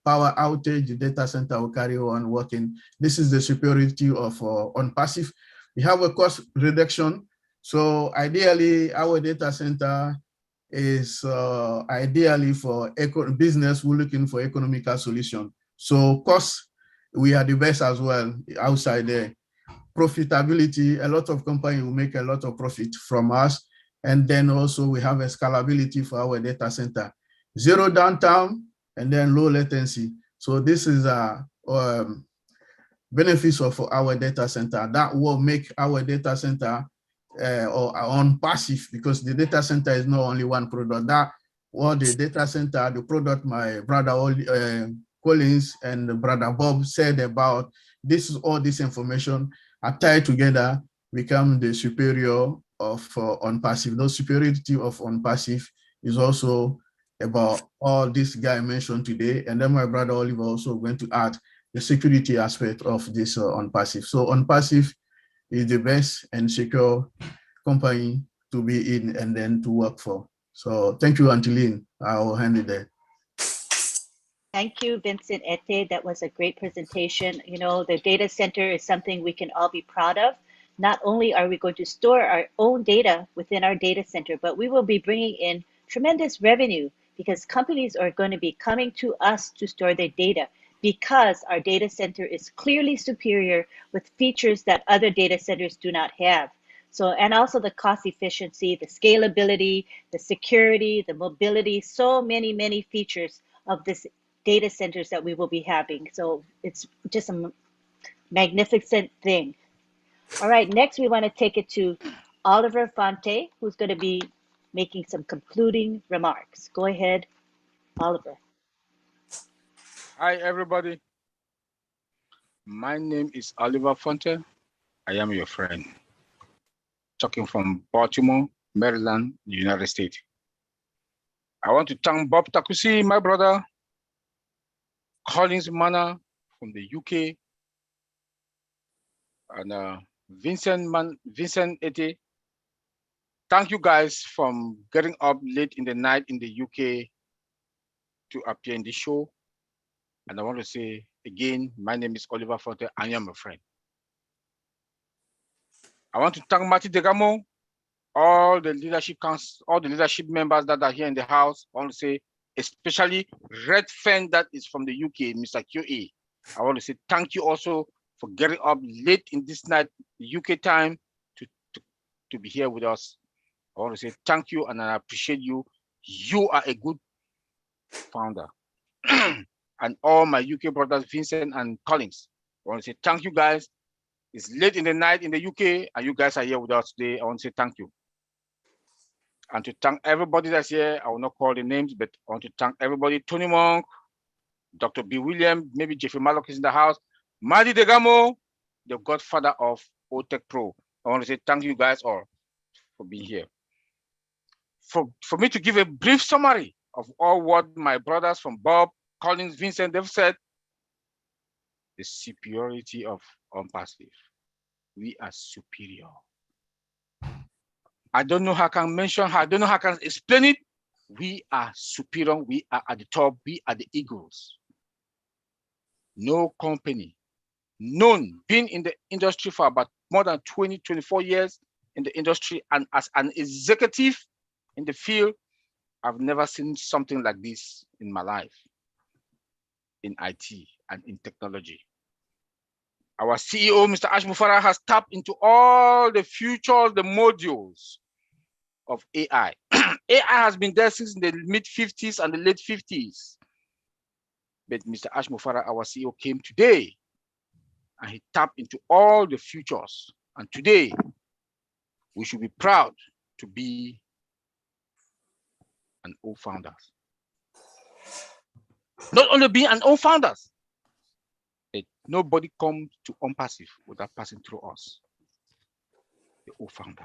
power outage, the data center will carry on working. This is the superiority of ONPASSIVE. We have a cost reduction. So ideally, our data center is ideally for business who are looking for economical solution. So cost, we are the best as well outside there. Profitability, a lot of companies will make a lot of profit from us. And then also we have a scalability for our data center. Zero downtime and then low latency. So this is a benefits of our data center that will make our data center or on passive, because the data center is not only one product. That what the data center, the product my brother Collins and brother Bob said about this, is all this information are tied together, become the superior of ONPASSIVE. The superiority of ONPASSIVE is also about all this guy mentioned today. And then my brother Oliver also going to add the security aspect of this ONPASSIVE. So ONPASSIVE is the best and secure company to be in and then to work for. So thank you, Angeline. I will hand it there. Thank you, Vincent Ete. That was a great presentation. You know, the data center is something we can all be proud of. Not only are we going to store our own data within our data center, but we will be bringing in tremendous revenue because companies are going to be coming to us to store their data because our data center is clearly superior with features that other data centers do not have. So, and also the cost efficiency, the scalability, the security, the mobility, so many features of this data centers that we will be having. So it's just a magnificent thing. All right, next we want to take it to Oliver Fonte, who's going to be making some concluding remarks. Go ahead, Oliver. Hi, everybody. My name is Oliver Fonte. I am your friend, talking from Baltimore, Maryland, United States. I want to thank Bob Takusi, my brother, Collins Mana from the UK, and Vincent Ete. Thank you guys for getting up late in the night in the UK to appear in this show. And I want to say again, my name is Oliver Fonte. I am a friend. I want to thank Marty Degamo, all the leadership council, all the leadership members that are here in the house. I want to say, especially Red Fan that is from the UK, Mr. QA. I want to say thank you also for getting up late in this night, UK time, to be here with us. I want to say thank you and I appreciate you. You are a good founder. And all my UK brothers, Vincent and Collins. I want to say thank you guys. It's late in the night in the UK and you guys are here with us today. I want to say thank you. And to thank everybody that's here, I will not call the names, but I want to thank everybody. Tony Monk, Dr. B. William, maybe Jeffrey Mallock is in the house. Madi Degamo, the godfather of OTech Pro. I want to say thank you guys all for being here. For me to give a brief summary of all what my brothers from Bob, Collins, Vincent, they've said, the superiority of ONPASSIVE. We are superior. I don't know how I can mention, I don't know how I can explain it. We are superior, we are at the top, we are the eagles. No company, none, been in the industry for about more than 20, 24 years in the industry, and as an executive in the field, I've never seen something like this in my life, in IT and in technology. Our CEO, Mr. Ash Mufarah, has tapped into all the futures, the modules of AI. AI has been there since the mid-50s and the late 50s. But Mr. Ash Mufarah, our CEO, came today and he tapped into all the futures. And today, we should be proud to be an O-founder. Not only being an O-founder, nobody comes to ONPASSIVE without passing through us, the O-founder.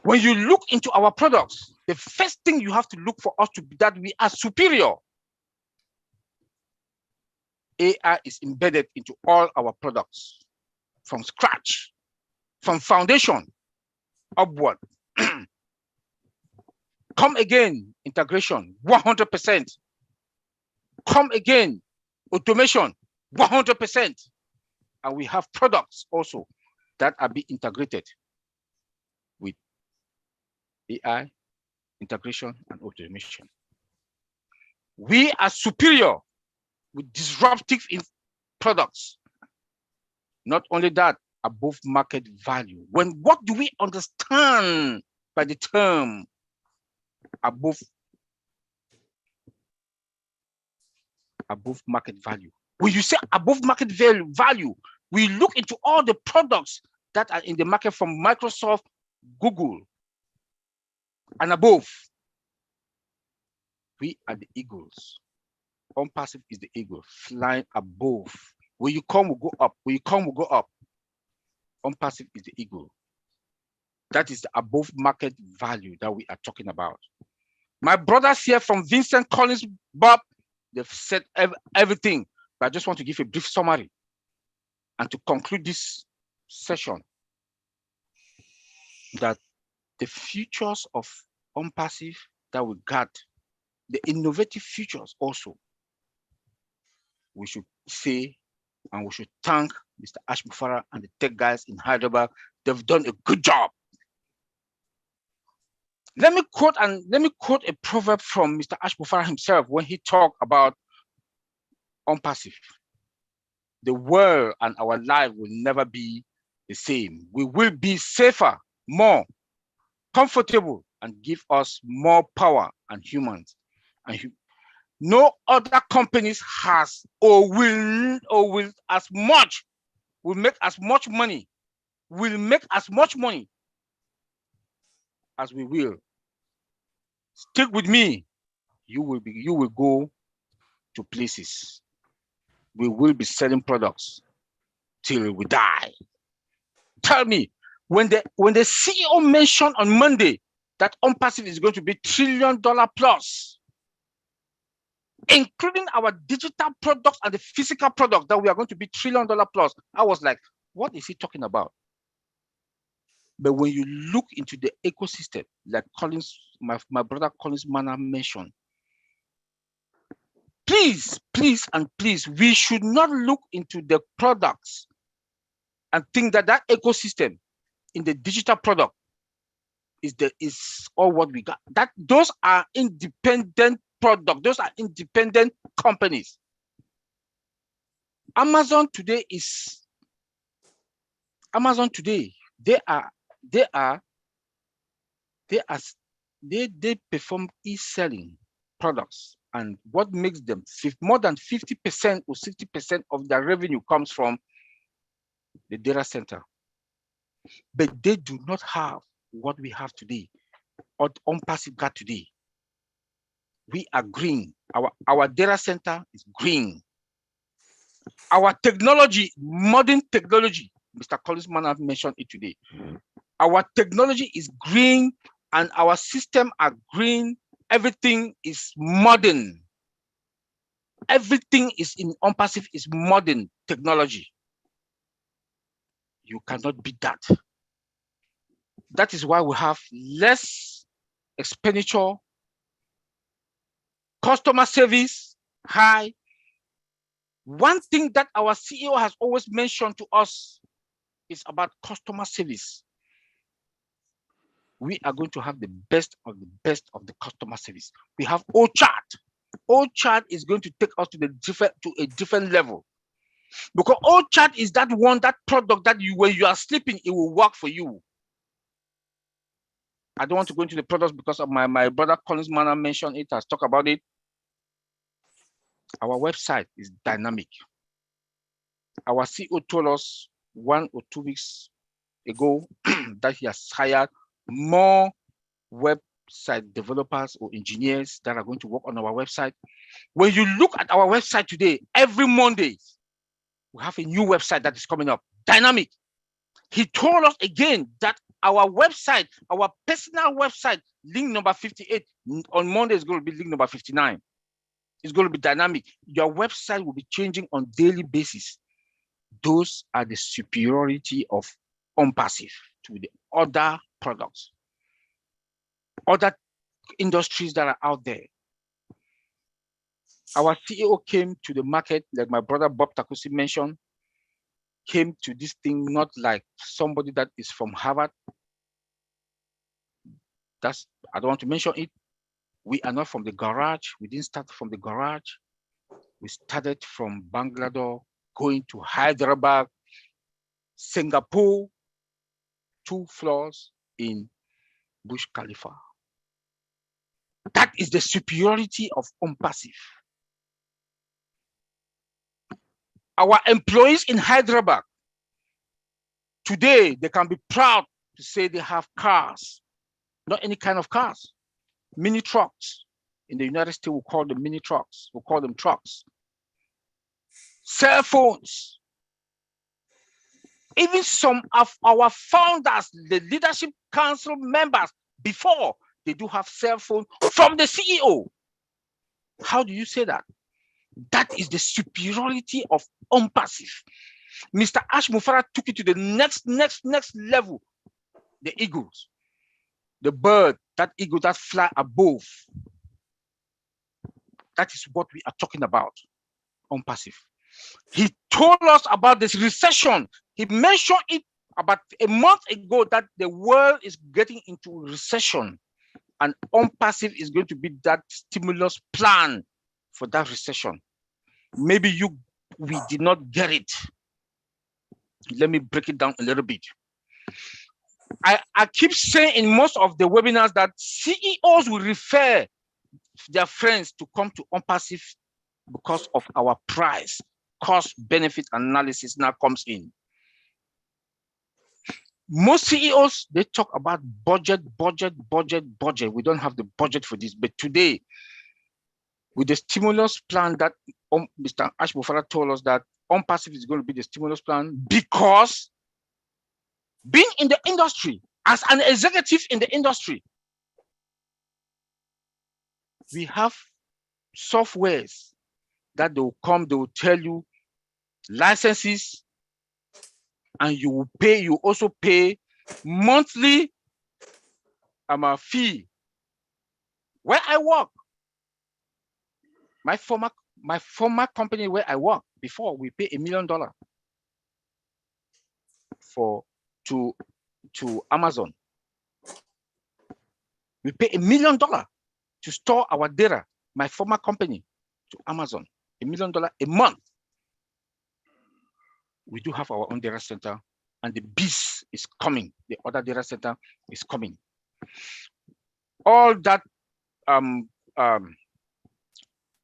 When you look into our products, the first thing you have to look for us to be that we are superior. AI is embedded into all our products from scratch, from foundation upward. Come again, integration, 100%. Come again, automation, 100%. And we have products also that are being integrated with AI, integration, and automation. We are superior with disruptive products. Not only that, above market value. What do we understand by the term above market value. When you say above market value, we look into all the products that are in the market from Microsoft, Google, and above. We are the eagles. ONPASSIVE is the eagle flying above. When you come, we go up. When you come, we go up. ONPASSIVE is the eagle. That is the above market value that we are talking about. My brothers here from Vincent Collins, Bob, they've said everything, but I just want to give a brief summary. And to conclude this session, that the futures of ONPASSIVE that we got, the innovative futures also, we should say, and we should thank Mr. Ash Mufara and the tech guys in Hyderabad. They've done a good job. Let me quote a proverb from Mr. Ash Mufara himself when he talked about ONPASSIVE. The world and our life will never be the same. We will be safer, more comfortable, and give us more power and humans. And no other companies has or will make as much money as we will. Stick with me. You will go to places. We will be selling products till we die. Tell me, when the CEO mentioned on Monday that ONPASSIVE is going to be $1 trillion plus, including our digital products and the physical product that we are going to be $1 trillion plus, I was like, what is he talking about? But when you look into the ecosystem, like Collins, my brother Collins Manor mentioned, please, we should not look into the products and think that that ecosystem in the digital product is all what we got. Those are independent products. Those are independent companies. Amazon today, they perform e-selling products, and what makes them more than 50% or 60% of their revenue comes from the data center. But they do not have what we have today, or ONPASSIVE got today. We are green. Our data center is green. Our technology, modern technology, Mr. Collins Manor mentioned it today. Our technology is green and our system are green. Everything is modern. Everything is in ONPASSIVE is modern technology. You cannot beat that. That is why we have less expenditure, customer service high. One thing that our CEO has always mentioned to us is about customer service. We are going to have the best of the customer service. We have OChat. OChat is going to take us to a different level, because OChat is that product that when you are sleeping, it will work for you. I don't want to go into the products because of my brother Collins Manor mentioned it, has talked about it. Our website is dynamic. Our CEO told us 1 or 2 weeks ago that he has hired more website developers or engineers that are going to work on our website. When you look at our website today, every Monday, we have a new website that is coming up, dynamic. He told us again that our website, our personal website, link number 58, on Monday is going to be link number 59. It's going to be dynamic. Your website will be changing on a daily basis. Those are the superiority of ONPASSIVE to the other products, other industries that are out there. Our CEO came to the market, like my brother Bob Takusi mentioned, came to this thing not like somebody that is from Harvard. I don't want to mention it. We are not from the garage. We didn't start from the garage. We started from Bangladesh, going to Hyderabad, Singapore, 2 floors in Bush Khalifa. That is the superiority of ONPASSIVE. Our employees in Hyderabad, today, they can be proud to say they have cars, not any kind of cars, mini trucks. In the United States, we call them mini trucks, we call them trucks. Cell phones. Even some of our founders, the leadership council members, before, they do have cell phone from the CEO. How do you say that? That is the superiority of ONPASSIVE. Mr. Ash Mufara took it to the next level. The eagles, the bird, that eagle that fly above. That is what we are talking about, ONPASSIVE. He told us about this recession. He mentioned it about a month ago that the world is getting into recession, and ONPASSIVE is going to be that stimulus plan for that recession. Maybe we did not get it. Let me break it down a little bit. I keep saying in most of the webinars that CEOs will refer their friends to come to ONPASSIVE because of our price. Cost benefit analysis now comes in. Most CEOs, they talk about budget. We don't have the budget for this. But today, with the stimulus plan that Mr. Ash Mufara told us that ONPASSIVE is going to be the stimulus plan, because being in the industry, as an executive in the industry, we have softwares that they will come, they will tell you licenses, and you will pay, you also pay monthly fee. Where I work, my former company where I worked before, we pay $1 million to Amazon. We pay $1 million to store our data, my former company, to Amazon. $1 million a month. We do have our own data center, and the beast is coming. The other data center is coming. All that,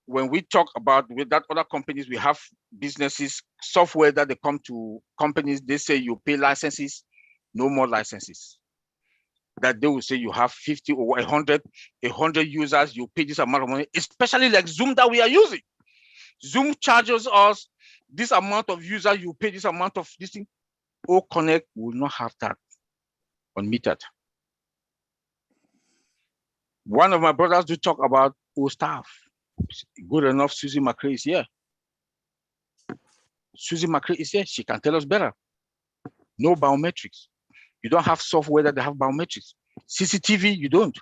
when we talk about with that other companies, we have businesses, software that they come to companies, they say you pay licenses, no more licenses. That they will say you have 50 or 100 users, you pay this amount of money, especially like Zoom that we are using. Zoom charges us this amount of users, you pay this amount of this thing. O Connect will not have that unmetered. One of my brothers do talk about O staff. Good enough, Susie McRae is here. Susie McRae is here, she can tell us better. No biometrics. You don't have software that they have biometrics. CCTV, you don't.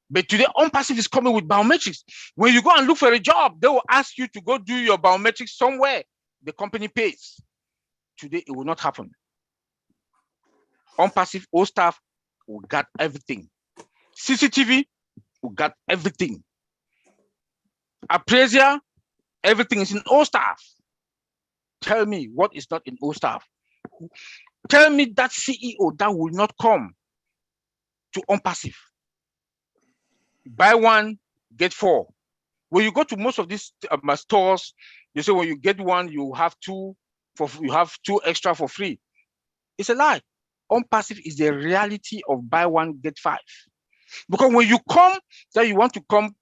But today, ONPASSIVE is coming with biometrics. When you go and look for a job, they will ask you to go do your biometrics somewhere. The company pays. Today, it will not happen. ONPASSIVE, O staff, we got everything. CCTV, we got everything. Appraiser, everything is in O staff. Tell me what is not in O staff. Tell me that CEO that will not come to ONPASSIVE. Buy one, get four. When you go to most of these stores, they say when you get one, you have two extra for free. It's a lie. ONPASSIVE is the reality of buy one, get five. Because when you come, that you want to come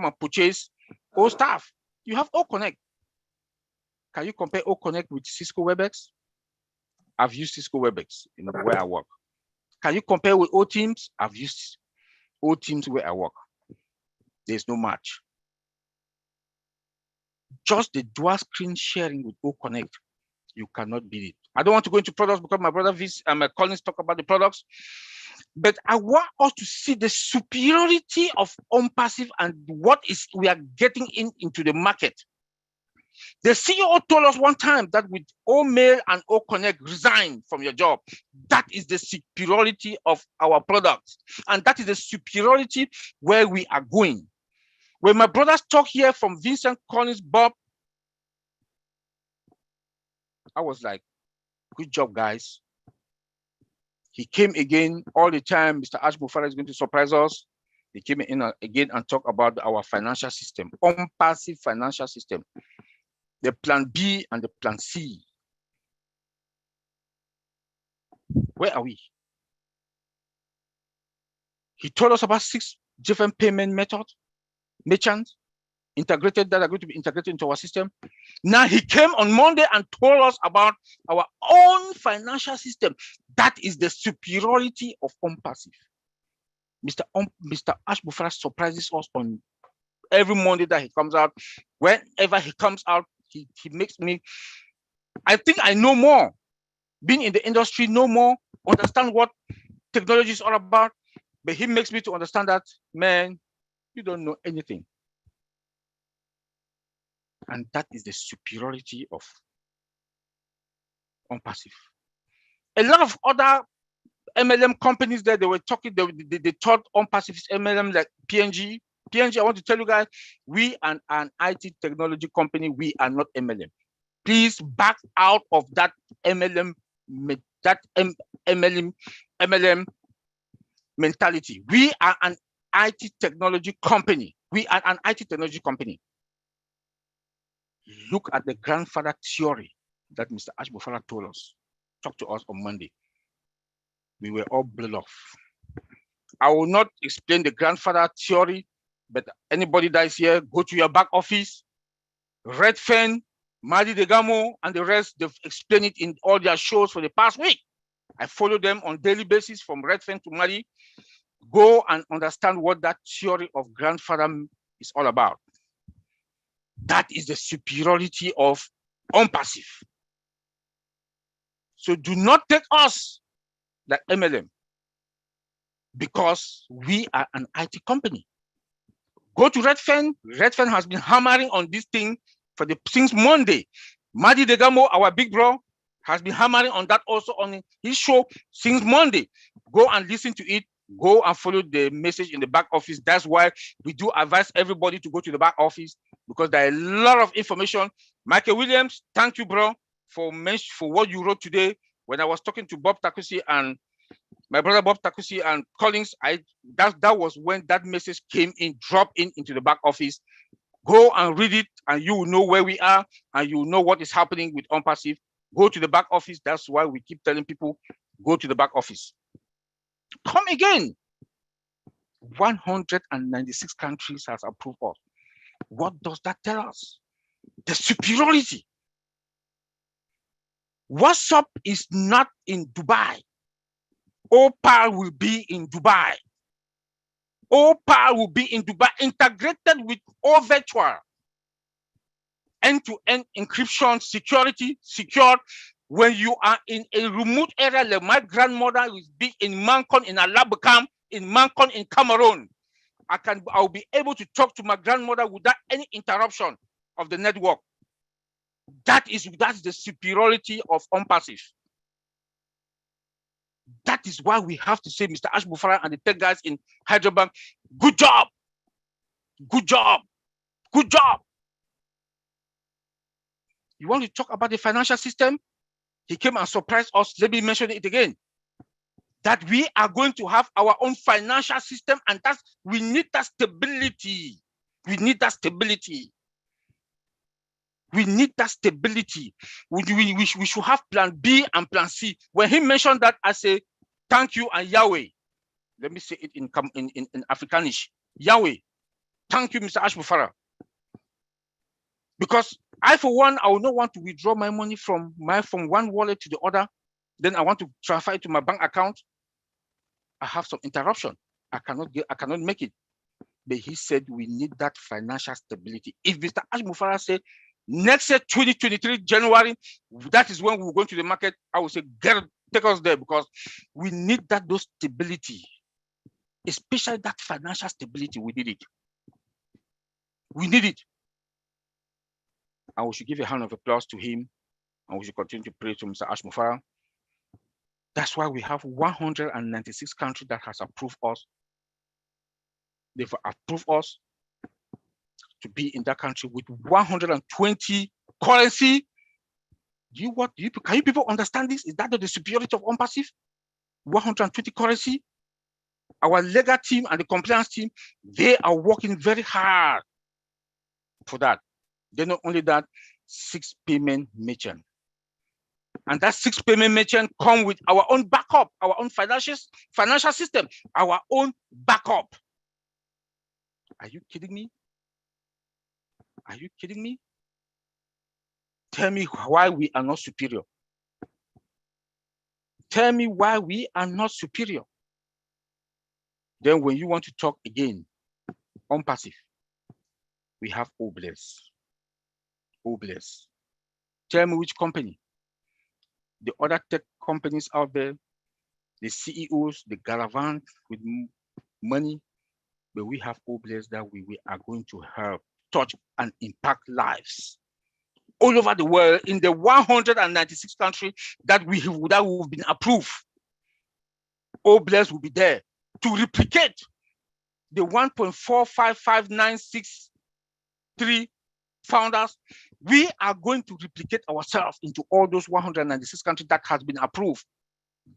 and purchase O staff, you have O Connect. Can you compare O Connect with Cisco WebEx? I've used Cisco WebEx where I work. Can you compare with O Teams? I've used O Teams where I work. There's no match. Just the dual screen sharing with O Connect, you cannot beat it. I don't want to go into products because my brother Collins talk about the products, but I want us to see the superiority of ONPASSIVE and what we are getting into the market. The CEO told us one time that with O-Mail and O-Connect, resign from your job. That is the superiority of our products. And that is the superiority where we are going. When my brothers talk here from Vincent Collins, Bob, I was like, good job, guys. He came again all the time. Mr. Ash Bufara is going to surprise us. He came in again and talk about our financial system, ONPASSIVE financial system, the plan B and the plan C. Where are we? He told us about 6 different payment methods, merchants, integrated that are going to be integrated into our system. Now he came on Monday and told us about our own financial system. That is the superiority of ONPASSIVE. Mr. Ash Bufara surprises us on every Monday that he comes out. Whenever he comes out, he makes me, I think I know more. Being in the industry, know more, understand what technology is all about. But he makes me to understand that, man, you don't know anything. And that is the superiority of ONPASSIVE. A lot of other MLM companies there, they were talking, they thought ONPASSIVE is MLM like PNG. PNG, I want to tell you guys, we are an IT technology company. We are not MLM. Please back out of that MLM mentality. We are an IT technology company. We are an IT technology company. Look at the grandfather theory that Mr. Ash Bufara told us, talked to us on Monday. We were all blown off. I will not explain the grandfather theory, but anybody that is here, go to your back office. Redfern, Madi Degamo, and the rest, they've explained it in all their shows for the past week. I follow them on daily basis from Redfern to Madi. Go and understand what that theory of grandfather is all about. That is the superiority of ONPASSIVE. So do not take us like MLM, because we are an IT company. Go to Redfern. Redfern has been hammering on this thing since Monday. Madi Degamo, our big bro, has been hammering on that also on his show since Monday. Go and listen to it. Go and follow the message in the back office. That's why we do advise everybody to go to the back office, because there are a lot of information. Michael Williams, thank you, bro, for what you wrote today. When I was talking to Bob Takusi and my brother Bob Takusi and Collins, that was when that message came in, dropped into the back office. Go and read it, and you will know where we are, and you will know what is happening with ONPASSIVE. Go to the back office. That's why we keep telling people, go to the back office. Come again. 196 countries has approved us. What does that tell us? The superiority. WhatsApp is not in Dubai. OPAL will be in Dubai. OPAL will be in Dubai, integrated with all virtual. End-to-end encryption, security, secured. When you are in a remote area, like my grandmother will be in Mancon, in Alabakam, in Mancon, in Cameroon. I'll be able to talk to my grandmother without any interruption of the network. That's the superiority of ONPASSIVE. That is why we have to say, Mr. Ash Bufara and the tech guys in Hyderabad, good job, good job, good job. You want to talk about the financial system? He came and surprised us. Let me mention it again. That we are going to have our own financial system, and we need that stability. We need that stability. We need that stability. We should have plan B and plan C. When he mentioned that, I say, thank you and Yahweh. Let me say it in Afrikaanish. Yahweh. Thank you, Mr. Ash Bufara. Because I, for one, I will not want to withdraw my money from one wallet to the other. Then I want to transfer it to my bank account. I have some interruption. I cannot make it. But he said we need that financial stability. If Mr. Ash Bufara said next year, 2023, January, that is when we're going to the market, I would say, take us there, because we need those stability, especially that financial stability. We need it. We need it. And we should give a hand of applause to him, and we should continue to pray to Mr. Ash Bufara. That's why we have 196 countries that has approved us. They've approved us to be in that country with 120 currency. Can you people understand this? Is that the superiority of ONPASSIVE? 120 currency. Our legal team and the compliance team, they are working very hard for that. Then not only that, 6 payment merchant. And that 6 payment merchant come with our own backup, our own financial system, our own backup. Are you kidding me? Are you kidding me? Tell me why we are not superior. Tell me why we are not superior. Then when you want to talk again, ONPASSIVE, we have OBLES. OBLES. Tell me which company. The other tech companies out there, the CEOs, the gallivant with money, but we have OBLES that we are going to help touch and impact lives all over the world in the 196 countries that we've been approved. OBLES will be there to replicate the 1.455963 founders. We are going to replicate ourselves into all those 196 countries that has been approved.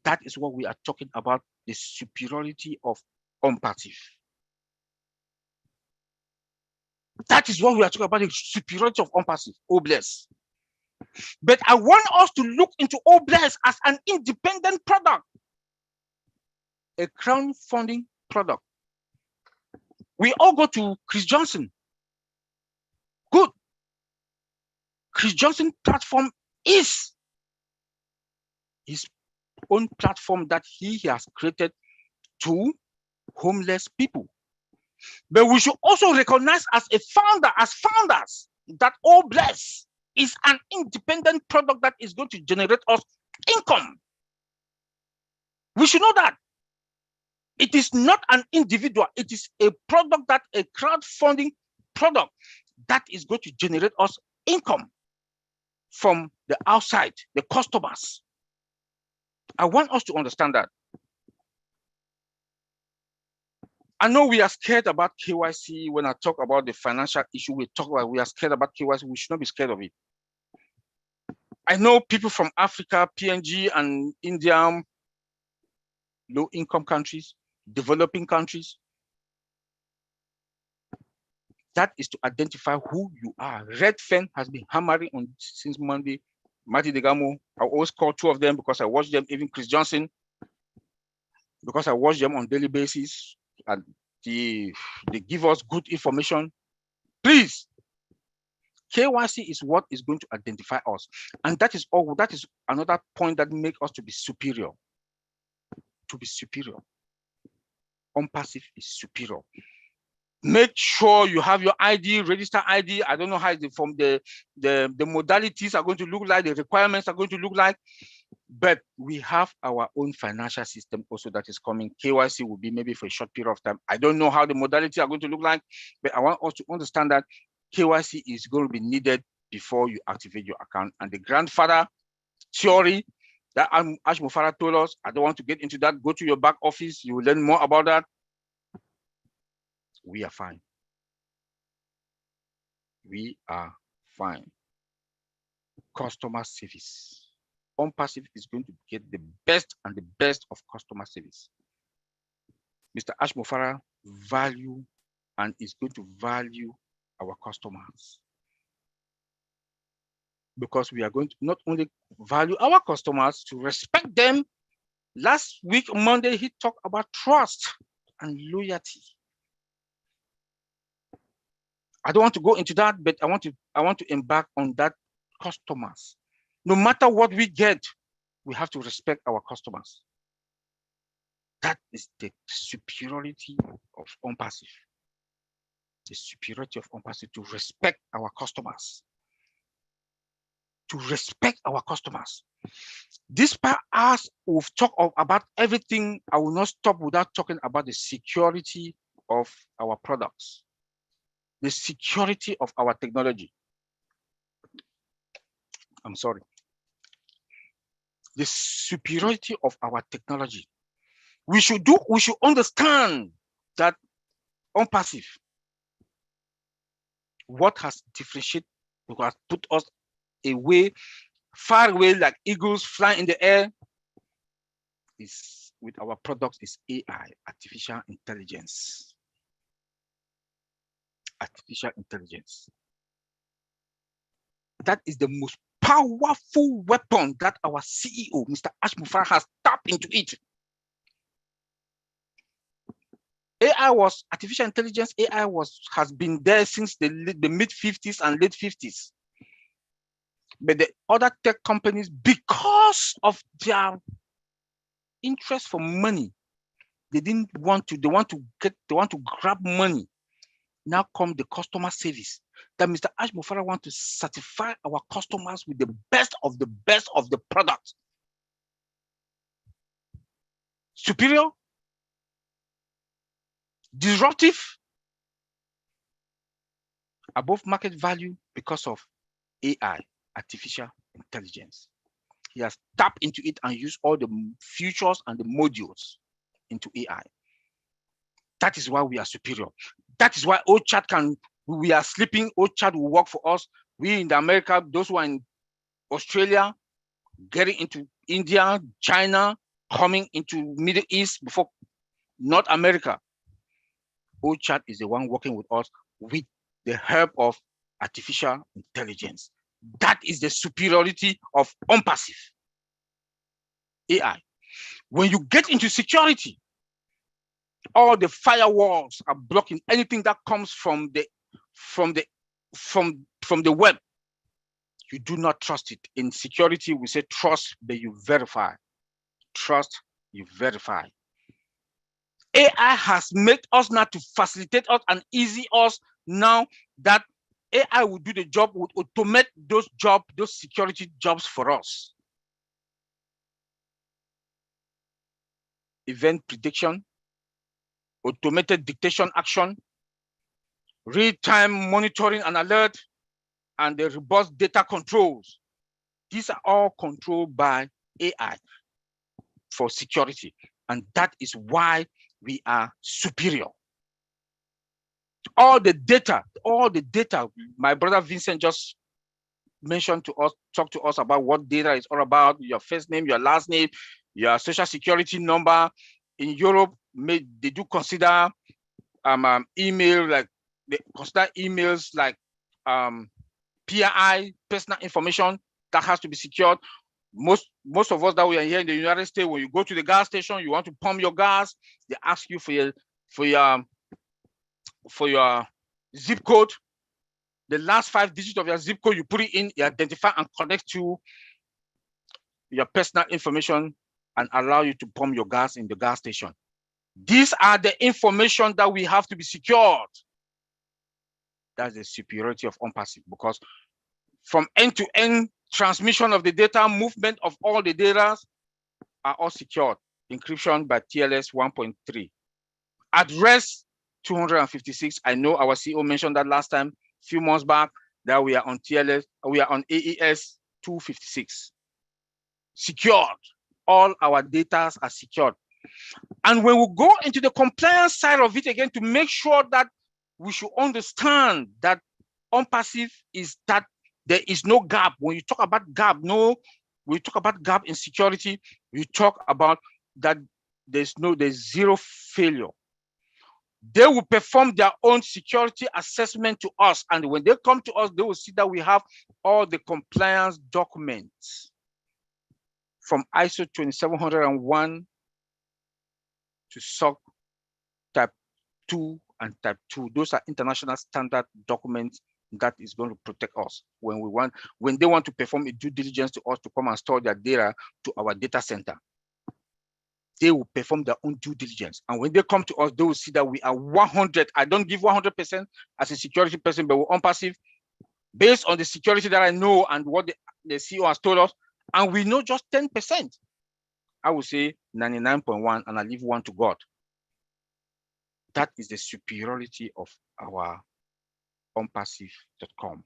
That is what we are talking about, the superiority of ONPASSIVE. That is what we are talking about, the superiority of ONPASSIVE, OBLES. But I want us to look into OBLES as an independent product, a crowdfunding product. We all go to Chris Johnson. Good. Chris Johnson platform is his own platform that he has created to homeless people. But we should also recognize as founders, that OBLES is an independent product that is going to generate us income. We should know that. It is not an individual, it is a product, that a crowdfunding product that is going to generate us income from the outside, the customers. I want us to understand that. I know we are scared about KYC. When I talk about the financial issue, we are scared about KYC. We should not be scared of it. I know people from Africa, PNG and India, low-income countries, developing countries. That is to identify who you are. Redfern has been hammering on since Monday. Marty Degamo, I always call 2 of them because I watch them, even Chris Johnson, because I watch them on a daily basis. And they give us good information. Please, KYC is what is going to identify us. And that is all. That is another point that makes us to be superior. To be superior. ONPASSIVE is superior. Make sure you have your ID, register ID. I don't know how from the modalities are going to look like, the requirements are going to look like. But we have our own financial system also that is coming. KYC will be maybe for a short period of time. I don't know how the modalities are going to look like, but I want us to understand that KYC is going to be needed before you activate your account. And the grandfather theory that Ash Mufara told us, I don't want to get into that. Go to your back office. You will learn more about that. We are fine. We are fine. Customer service. ONPASSIVE is going to get the best and the best of customer service. Mr. Ash Mufara value and is going to value our customers. Because we are going to not only value our customers, to respect them. Last week, Monday, he talked about trust and loyalty. I don't want to go into that, but I want to embark on that customers. No matter what we get, we have to respect our customers. That is the superiority of ONPASSIVE. The superiority of ONPASSIVE, to respect our customers. To respect our customers. This part, as we've talked about everything, I will not stop without talking about the security of our products. The security of our technology. I'm sorry. The superiority of our technology. We should understand that ONPASSIVE, what has differentiated, has put us away, far away like eagles flying in the air, is with our products is AI, artificial intelligence. Artificial intelligence. That is the most powerful weapon that our CEO, Mr. Ashmufara, has tapped into it. Artificial intelligence, has been there since the mid-50s and late 50s. But the other tech companies, because of their interest for money, they want to grab money. Now come the customer service. That Mr. Ashmufara wants to certify our customers with the best of the product. Superior, disruptive, above market value because of AI, artificial intelligence. He has tapped into it and used all the features and the modules into AI. That is why we are superior. That is why we are sleeping, OChat will work for us. We in America, those who are in Australia, getting into India, China, coming into Middle East before North America. OChat is the one working with us with the help of artificial intelligence. That is the superiority of ONPASSIVE AI. When you get into security, all the firewalls are blocking anything that comes from the web. You do not trust it. In security, we say trust, but you verify. Trust, you verify. AI has made us now to facilitate us and easy us now that AI will do the job, will automate those security jobs for us. Event prediction, automated dictation action, real-time monitoring and alert, and the robust data controls. These are all controlled by AI for security. And that is why we are superior. All the data, my brother Vincent just mentioned to us, talked to us about what data is all about, your first name, your last name, your social security number. In Europe, they do consider email, like they consider emails like PII, personal information, that has to be secured. Most of us that we are here in the United States, when you go to the gas station, you want to pump your gas, they ask you for your zip code. The last 5 digits of your zip code, you put it in, you identify and connect to your personal information and allow you to pump your gas in the gas station. These are the information that we have to be secured. That's the superiority of ONPASSIVE, because from end-to-end transmission of the data, movement of all the data are all secured. Encryption by TLS 1.3. At rest 256. I know our CEO mentioned that last time, a few months back, that we are on TLS, we are on AES 256. Secured. All our data are secured. And when we go into the compliance side of it again, to make sure that we should understand that ONPASSIVE is that there is no gap. When you talk about gap, we talk about gap in security, we talk about that there's zero failure. They will perform their own security assessment to us. And when they come to us, they will see that we have all the compliance documents from ISO 27001 to SOC type 2 and type 2. Those are international standard documents that is going to protect us when they want to perform a due diligence to us to come and store their data to our data center. They will perform their own due diligence. And when they come to us, they will see that we are 100. I don't give 100% as a security person, but we're ONPASSIVE based on the security that I know and what the CEO has told us. And we know just 10%. I would say 99.1, and I leave 1 to God. That is the superiority of our ONPASSIVE.com.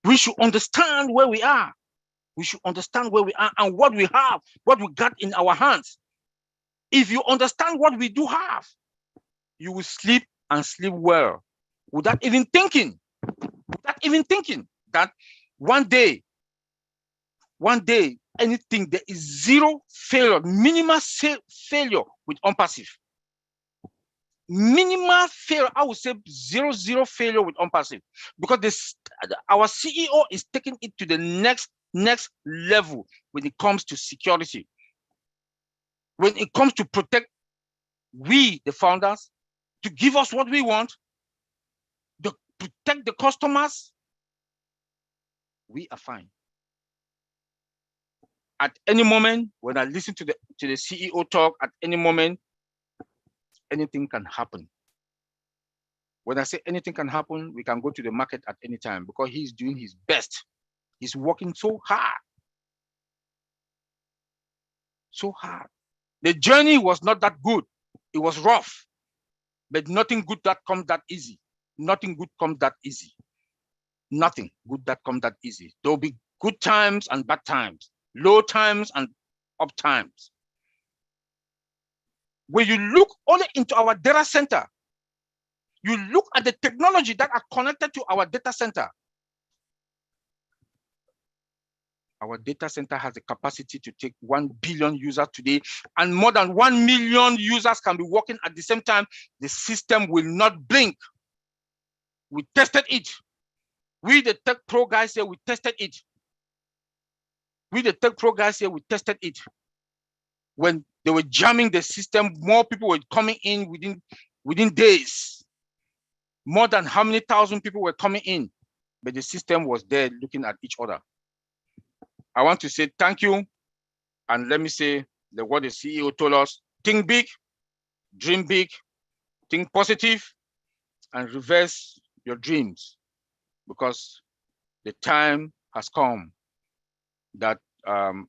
We should understand where we are. We should understand where we are and what we have, what we got in our hands. If you understand what we do have, you will sleep and sleep well without even thinking that one day anything, there is zero failure, minimal failure with ONPASSIVE. Minimal failure, I would say zero failure with ONPASSIVE, because our CEO is taking it to the next level when it comes to security. When it comes to protect we, the founders, to give us what we want, to protect the customers, we are fine. At any moment, when I listen to the CEO talk, at any moment, anything can happen. When I say anything can happen, we can go to the market at any time because he's doing his best. He's working so hard. So hard. The journey was not that good. It was rough, but nothing good that comes that easy. Nothing good comes that easy. Nothing good that comes that easy. There will be good times and bad times, low times and up times. When you look only into our data center, you look at the technology that are connected to our data center. Our data center has the capacity to take 1 billion users today, and more than 1 million users can be working at the same time. The system will not blink. We tested it. We, the Tech Pro guys here, we tested it. We, the Tech Pro guys here, we tested it. When they were jamming the system, more people were coming in within days. More than how many thousand people were coming in, but the system was there looking at each other. I want to say thank you, and let me say what the CEO told us: think big, dream big, think positive, and reverse your dreams, because the time has come that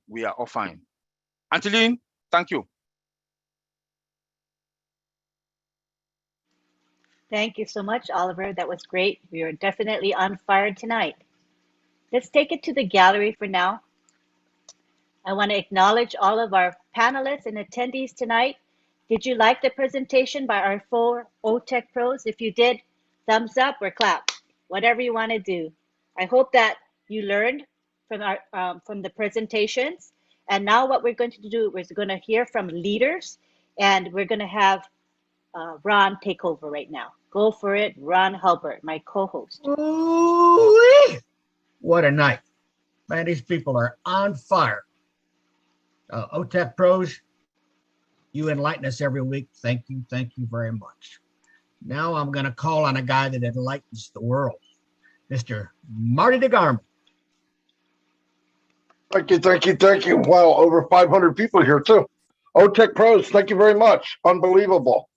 we are all fine. Angeline, thank you. Thank you so much, Oliver. That was great. We are definitely on fire tonight. Let's take it to the gallery for now. I want to acknowledge all of our panelists and attendees tonight. Did you like the presentation by our 4 OTech pros? If you did, thumbs up or clap, whatever you want to do. I hope that you learned from the presentations. And now what we're going to do is we're going to hear from leaders, and we're going to have Ron take over right now. Go for it, Ron Hulbert, my co-host. Ooh-wee. What a night. Man, these people are on fire. OTech pros, you enlighten us every week. Thank you very much. Now I'm going to call on a guy that enlightens the world, Mr. Marty DeGarmo. Thank you. Wow, over 500 people here too. OTech pros, thank you very much. Unbelievable.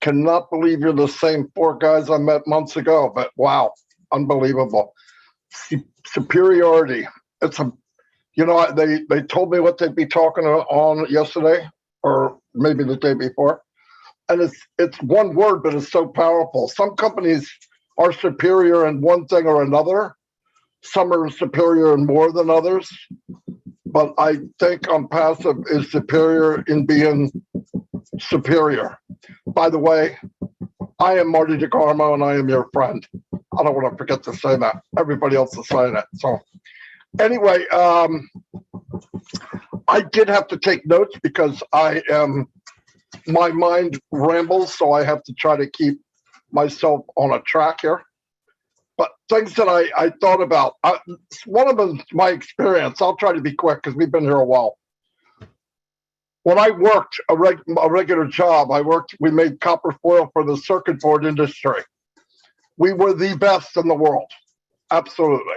Cannot believe you're the same 4 guys I met months ago, but wow, unbelievable. Superiority. It's a, they told me what they'd be talking on yesterday, or maybe the day before, and it's one word, but it's so powerful. Some companies are superior in one thing or another. Some are superior in more than others, but I think ONPASSIVE is superior in being superior. By the way, I am Marty DeGarmo, and I am your friend. I don't want to forget to say that. Everybody else is saying it. So anyway, I did have to take notes because my mind rambles, so I have to try to keep myself on a track here. But things that I thought about, one of them is my experience. I'll try to be quick because we've been here a while. When I worked a regular job, we made copper foil for the circuit board industry. We were the best in the world, absolutely.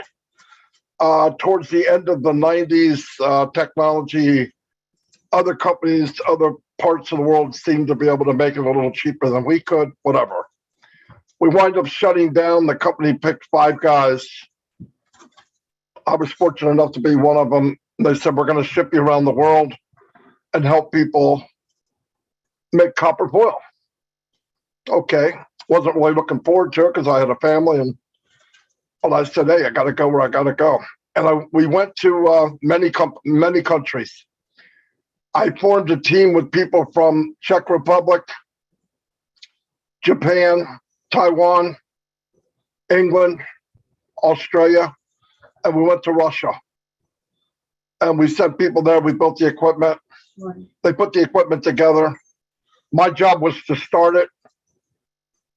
Towards the end of the 90s, technology, other companies, other parts of the world seemed to be able to make it a little cheaper than we could, whatever. We wind up shutting down. The company picked 5 guys. I was fortunate enough to be one of them. They said, we're going to ship you around the world and help people make copper foil. Okay. Wasn't really looking forward to it because I had a family, but I said, hey, I got to go where I got to go. And we went to many countries. I formed a team with people from Czech Republic, Japan, Taiwan, England, Australia, and we went to Russia. and we sent people there. We built the equipment. They put the equipment together. My job was to start it,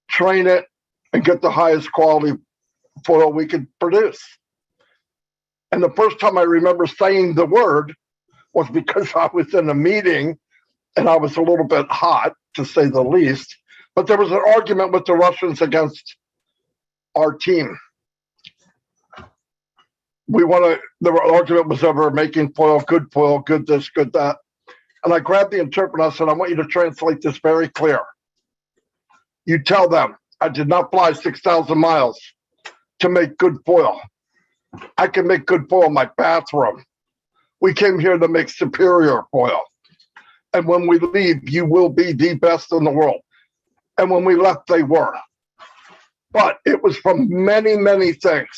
train it, and get the highest quality foil we could produce. And the first time I remember saying the word was because I was in a meeting and I was a little bit hot, to say the least. But there was an argument with the Russians against our team. The argument was over making foil, good this, good that. And I grabbed the interpreter and I said, I want you to translate this very clear. You tell them I did not fly 6,000 miles to make good foil. I can make good foil in my bathroom. We came here to make superior foil. And when we leave, you will be the best in the world. And when we left, they were. But it was from many, many things.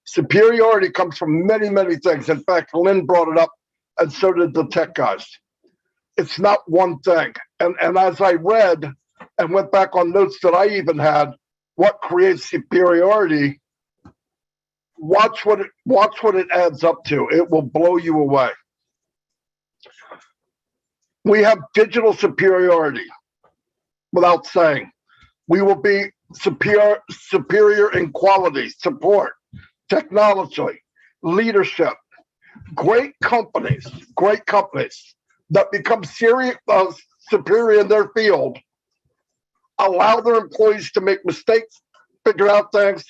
Superiority comes from many, many things. In fact, Lynn brought it up, and so did the tech guys. It's not one thing. And as I read and went back on notes that I even had, what creates superiority, watch what it adds up to. It will blow you away. We have digital superiority, without saying. We will be superior in quality, support, technology, leadership. Great companies that become superior in their field allow their employees to make mistakes, figure out things,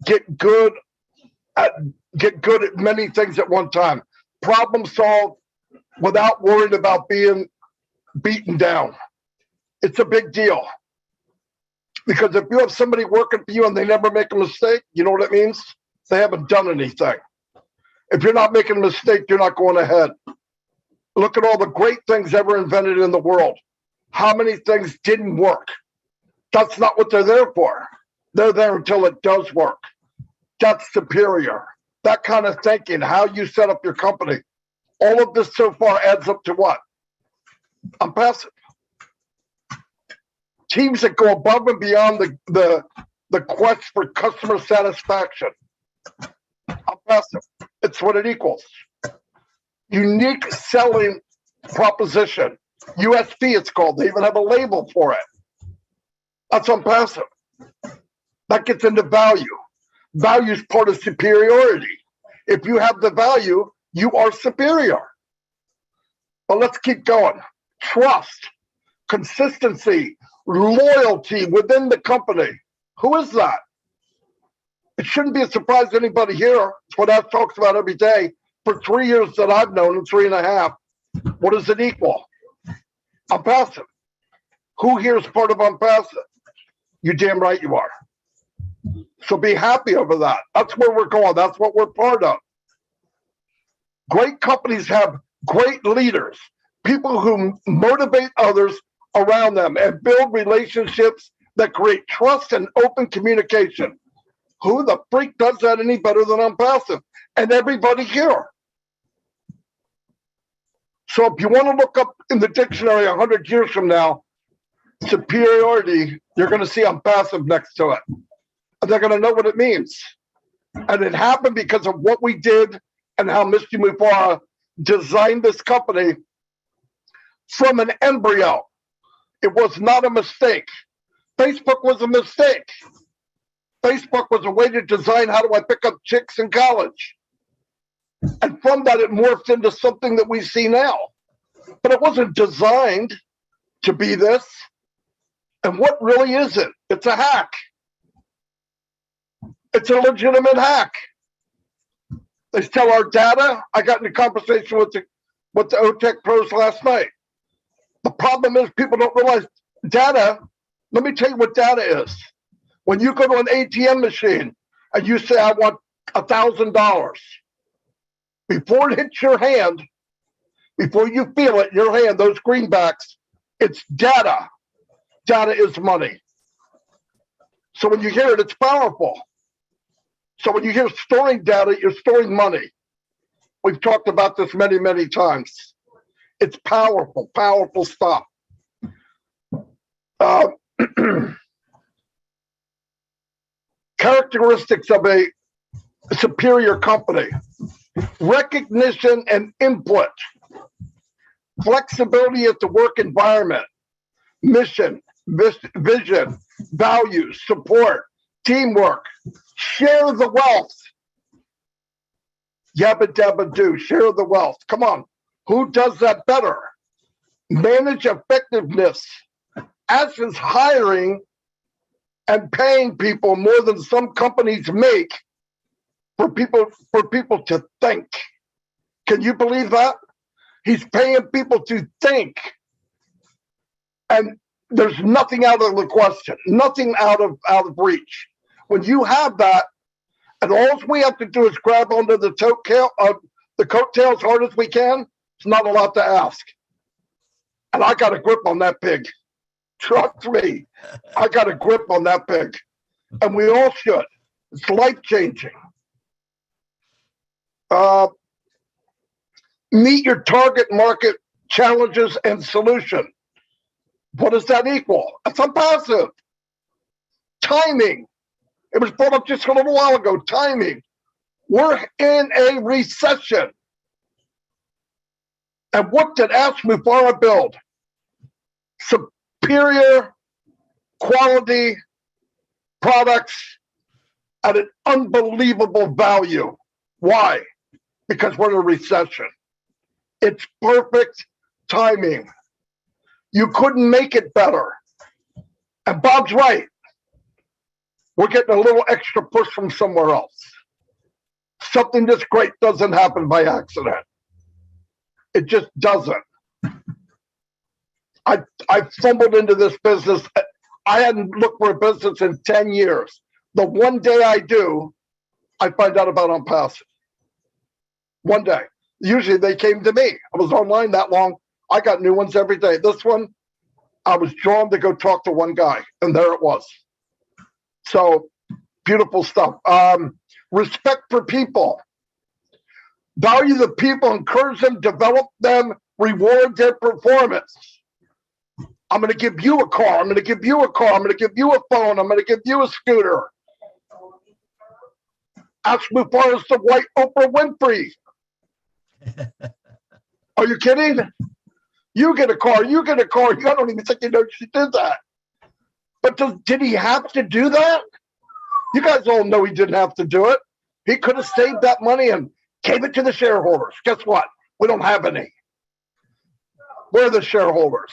get good at many things at one time, problem solve without worrying about being beaten down. It's a big deal. Because if you have somebody working for you and they never make a mistake, you know what it means? They haven't done anything. If you're not making a mistake, you're not going ahead. Look at all the great things ever invented in the world. How many things didn't work? That's not what they're there for. They're there until it does work. That's superior. That kind of thinking, how you set up your company. All of this so far adds up to what? ONPASSIVE. Teams that go above and beyond the quest for customer satisfaction. ONPASSIVE. It's what it equals. Unique selling proposition. USP it's called. They even have a label for it. That's ONPASSIVE. That gets into value. Value is part of superiority. If you have the value, you are superior. But let's keep going. Trust, consistency, loyalty within the company. Who is that? It shouldn't be a surprise to anybody here. It's what I've talked about every day for 3 years that I've known, and 3.5. What does it equal? ONPASSIVE. Who here is part of ONPASSIVE? You damn right you are. So be happy over that. That's where we're going. That's what we're part of. Great companies have great leaders, people who motivate others around them and build relationships that create trust and open communication. Who the freak does that any better than ONPASSIVE? And everybody here. So if you want to look up in the dictionary 100 years from now, superiority, you're going to see ONPASSIVE next to it. And they're going to know what it means. And it happened because of what we did and how Mr. Mufara designed this company from an embryo. It was not a mistake. Facebook was a mistake. Facebook was a way to design how do I pick up chicks in college. And from that, it morphed into something that we see now. But it wasn't designed to be this. And what really is it? It's a hack. It's a legitimate hack. They sell our data. I got in a conversation with the OTEC pros last night. The problem is people don't realize data. Let me tell you what data is. When you go to an ATM machine and you say, I want $1,000, before it hits your hand, before you feel it in your hand, those greenbacks, it's data. Data is money. So when you hear it, it's powerful. So when you hear storing data, you're storing money. We've talked about this many, many times. It's powerful, powerful stuff. Characteristics of a superior company. recognition and input, flexibility at the work environment, mission, vision, values, support, teamwork, share the wealth. Yabba dabba do, share the wealth. Come on, who does that better? Manage effectiveness, as is hiring and paying people more than some companies make for people to think. Can you believe that? He's paying people to think. And there's nothing out of the question, nothing out of reach. When you have that, and all we have to do is grab onto the coattail as hard as we can, it's not a lot to ask. And I got a grip on that pig. Trust me, I got a grip on that pig. And we all should. It's life-changing. Meet your target market challenges and solution. What does that equal? It's ONPASSIVE. Timing. It was brought up just a little while ago. Timing. We're in a recession. And what did Ask Mufara build? Superior quality products at an unbelievable value. Why? Because we're in a recession. It's perfect timing. You couldn't make it better. And Bob's right. We're getting a little extra push from somewhere else. Something this great doesn't happen by accident. It just doesn't. I fumbled into this business. I hadn't looked for a business in 10 years. The one day I do, I find out about ONPASSIVE. One day. Usually they came to me. I was online that long. I got new ones every day. This one, I was drawn to go talk to one guy, and there it was. So, beautiful stuff. Respect for people. Value the people, encourage them, develop them, reward their performance. I'm going to give you a car. I'm going to give you a car. I'm going to give you a phone. I'm going to give you a scooter. Ask Mufara is the white Oprah Winfrey. Are you kidding? You get a car. You get a car. I don't even think you know she did that. But did he have to do that? You guys all know he didn't have to do it. He could have saved that money and gave it to the shareholders. Guess what? We don't have any. We're the shareholders.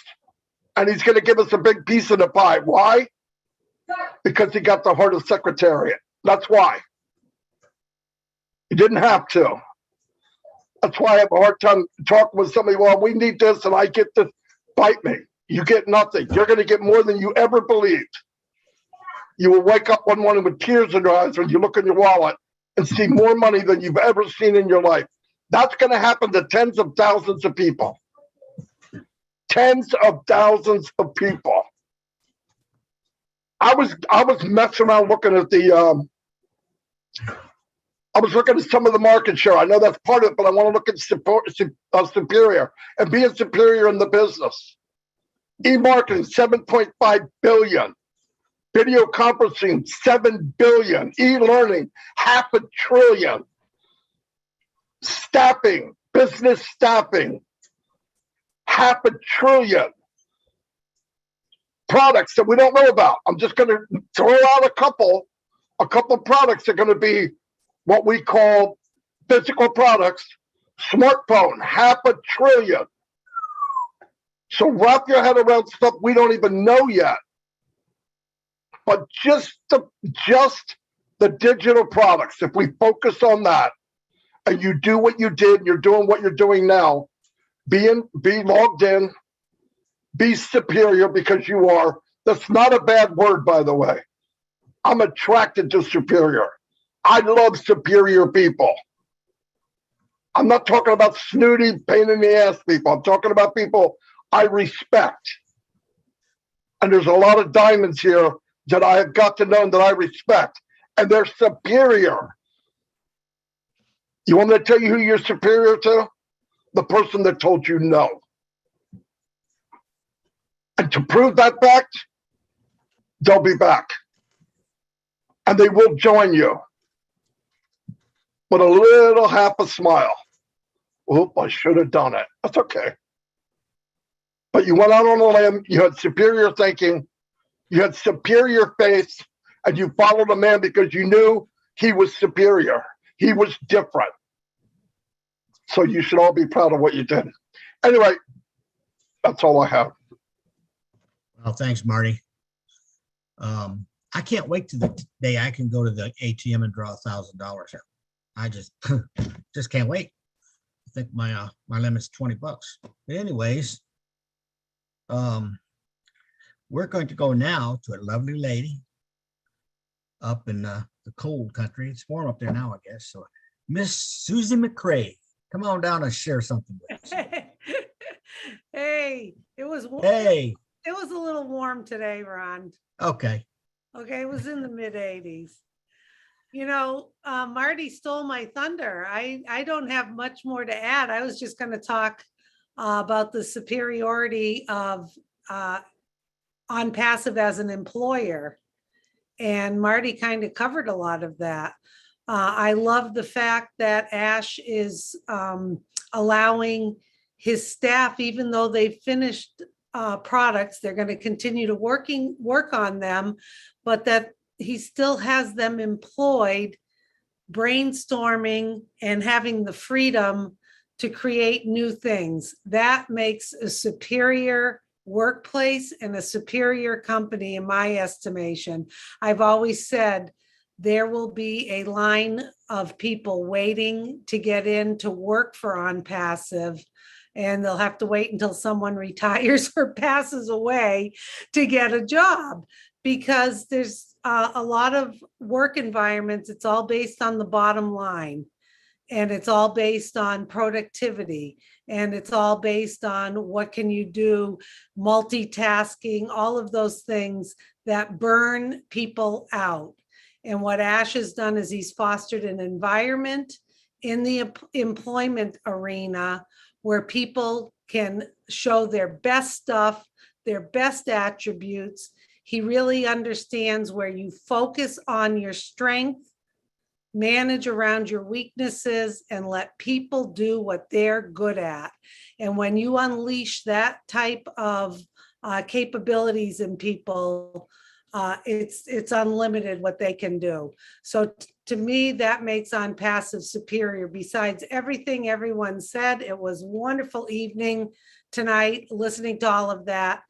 And he's going to give us a big piece of the pie. Why? Because he got the heart of Secretariat. That's why. He didn't have to. That's why I have a hard time talking with somebody. Well, we need this, and I get this. Bite me. You get nothing. You're going to get more than you ever believed. You will wake up one morning with tears in your eyes when you look in your wallet and see more money than you've ever seen in your life. That's going to happen to tens of thousands of people. Tens of thousands of people. I was messing around looking at the. I was looking at some of the market share. I know that's part of it, but I want to look at Superior and being superior in the business. E-marketing, 7.5 billion. Video conferencing, 7 billion. E-learning, 500 billion. Staffing, business staffing, 500 billion. Products that we don't know about. I'm just going to throw out a couple products that are going to be what we call physical products. Smartphone, 500 billion. So wrap your head around stuff we don't even know yet. But just the digital products, if we focus on that, and you do what you did, and you're doing what you're doing now, be logged in, be superior because you are. That's not a bad word, by the way. I'm attracted to superior. I love superior people. I'm not talking about snooty, pain in the ass people. I'm talking about people I respect. And there's a lot of diamonds here that I have got to know and that I respect. And they're superior. You want me to tell you who you're superior to? The person that told you no. And to prove that fact, they'll be back. And they will join you. with a little half a smile. Oop, I should have done it. That's okay. But you went out on a limb, you had superior thinking, you had superior faith, and you followed a man because you knew he was superior. He was different. So you should all be proud of what you did. Anyway, that's all I have. Well, thanks, Marty. I can't wait to the day I can go to the ATM and draw $1,000. I just can't wait. I think my limit's $20. But anyways, we're going to go now to a lovely lady up in the cold country. It's warm up there now, I guess. So Miss Susie McCrae, come on down and share something with us. Hey, it was Hey. It was a little warm today, Ron. Okay. Okay, it was in the mid 80s. You know, Marty stole my thunder. I don't have much more to add. I was just going to talk about the superiority of ONPASSIVE as an employer. And Marty kind of covered a lot of that. I love the fact that Ash is allowing his staff, even though they've finished products, they're going to continue to work on them, but that he still has them employed, brainstorming and having the freedom to create new things. That makes a superior workplace and a superior company, in my estimation. I've always said there will be a line of people waiting to get in to work for ONPASSIVE, and they'll have to wait until someone retires or passes away to get a job, because there's a lot of work environments. It's all based on the bottom line, and it's all based on productivity, and it's all based on what can you do, multitasking, all of those things that burn people out. And what Ash has done is he's fostered an environment in the employment arena where people can show their best stuff, their best attributes. He really understands where you focus on your strength, manage around your weaknesses, and let people do what they're good at. And when you unleash that type of capabilities in people, it's unlimited what they can do. So to me, that makes ONPASSIVE superior. Besides everything everyone said, it was a wonderful evening tonight, listening to all of that.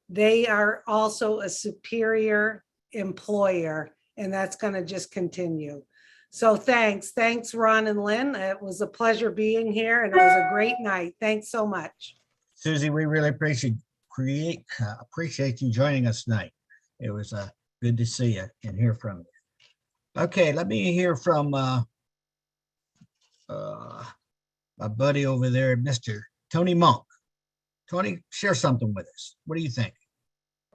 They are also a superior employer, and that's going to just continue. So thanks, Ron and Lynn. It was a pleasure being here, and it was a great night. Thanks so much. Susie, we really appreciate you joining us tonight. It was good to see you and hear from you. Okay, let me hear from my buddy over there, Mr. Tony Monk. Tony, share something with us. What do you think?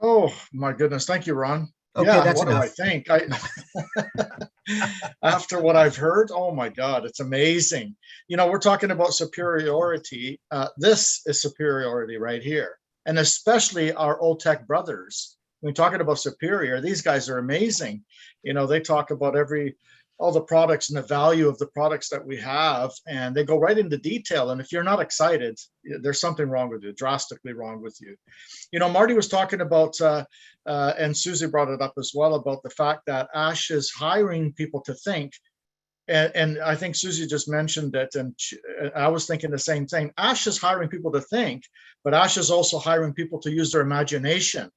Oh, my goodness. Thank you, Ron. Okay, yeah, that's what enough. do I think? After what I've heard, oh my God, it's amazing. You know, we're talking about superiority. This is superiority right here. And especially our old tech brothers. When talking about superior, these guys are amazing. You know, they talk about all the products and the value of the products that we have, and they go right into detail. And if you're not excited, there's something wrong with you, drastically wrong with you. You know, Marty was talking about, and Susie brought it up as well, about the fact that Ash is hiring people to think. And I think Susie just mentioned it, and I was thinking the same thing. Ash is hiring people to think, but Ash is also hiring people to use their imagination,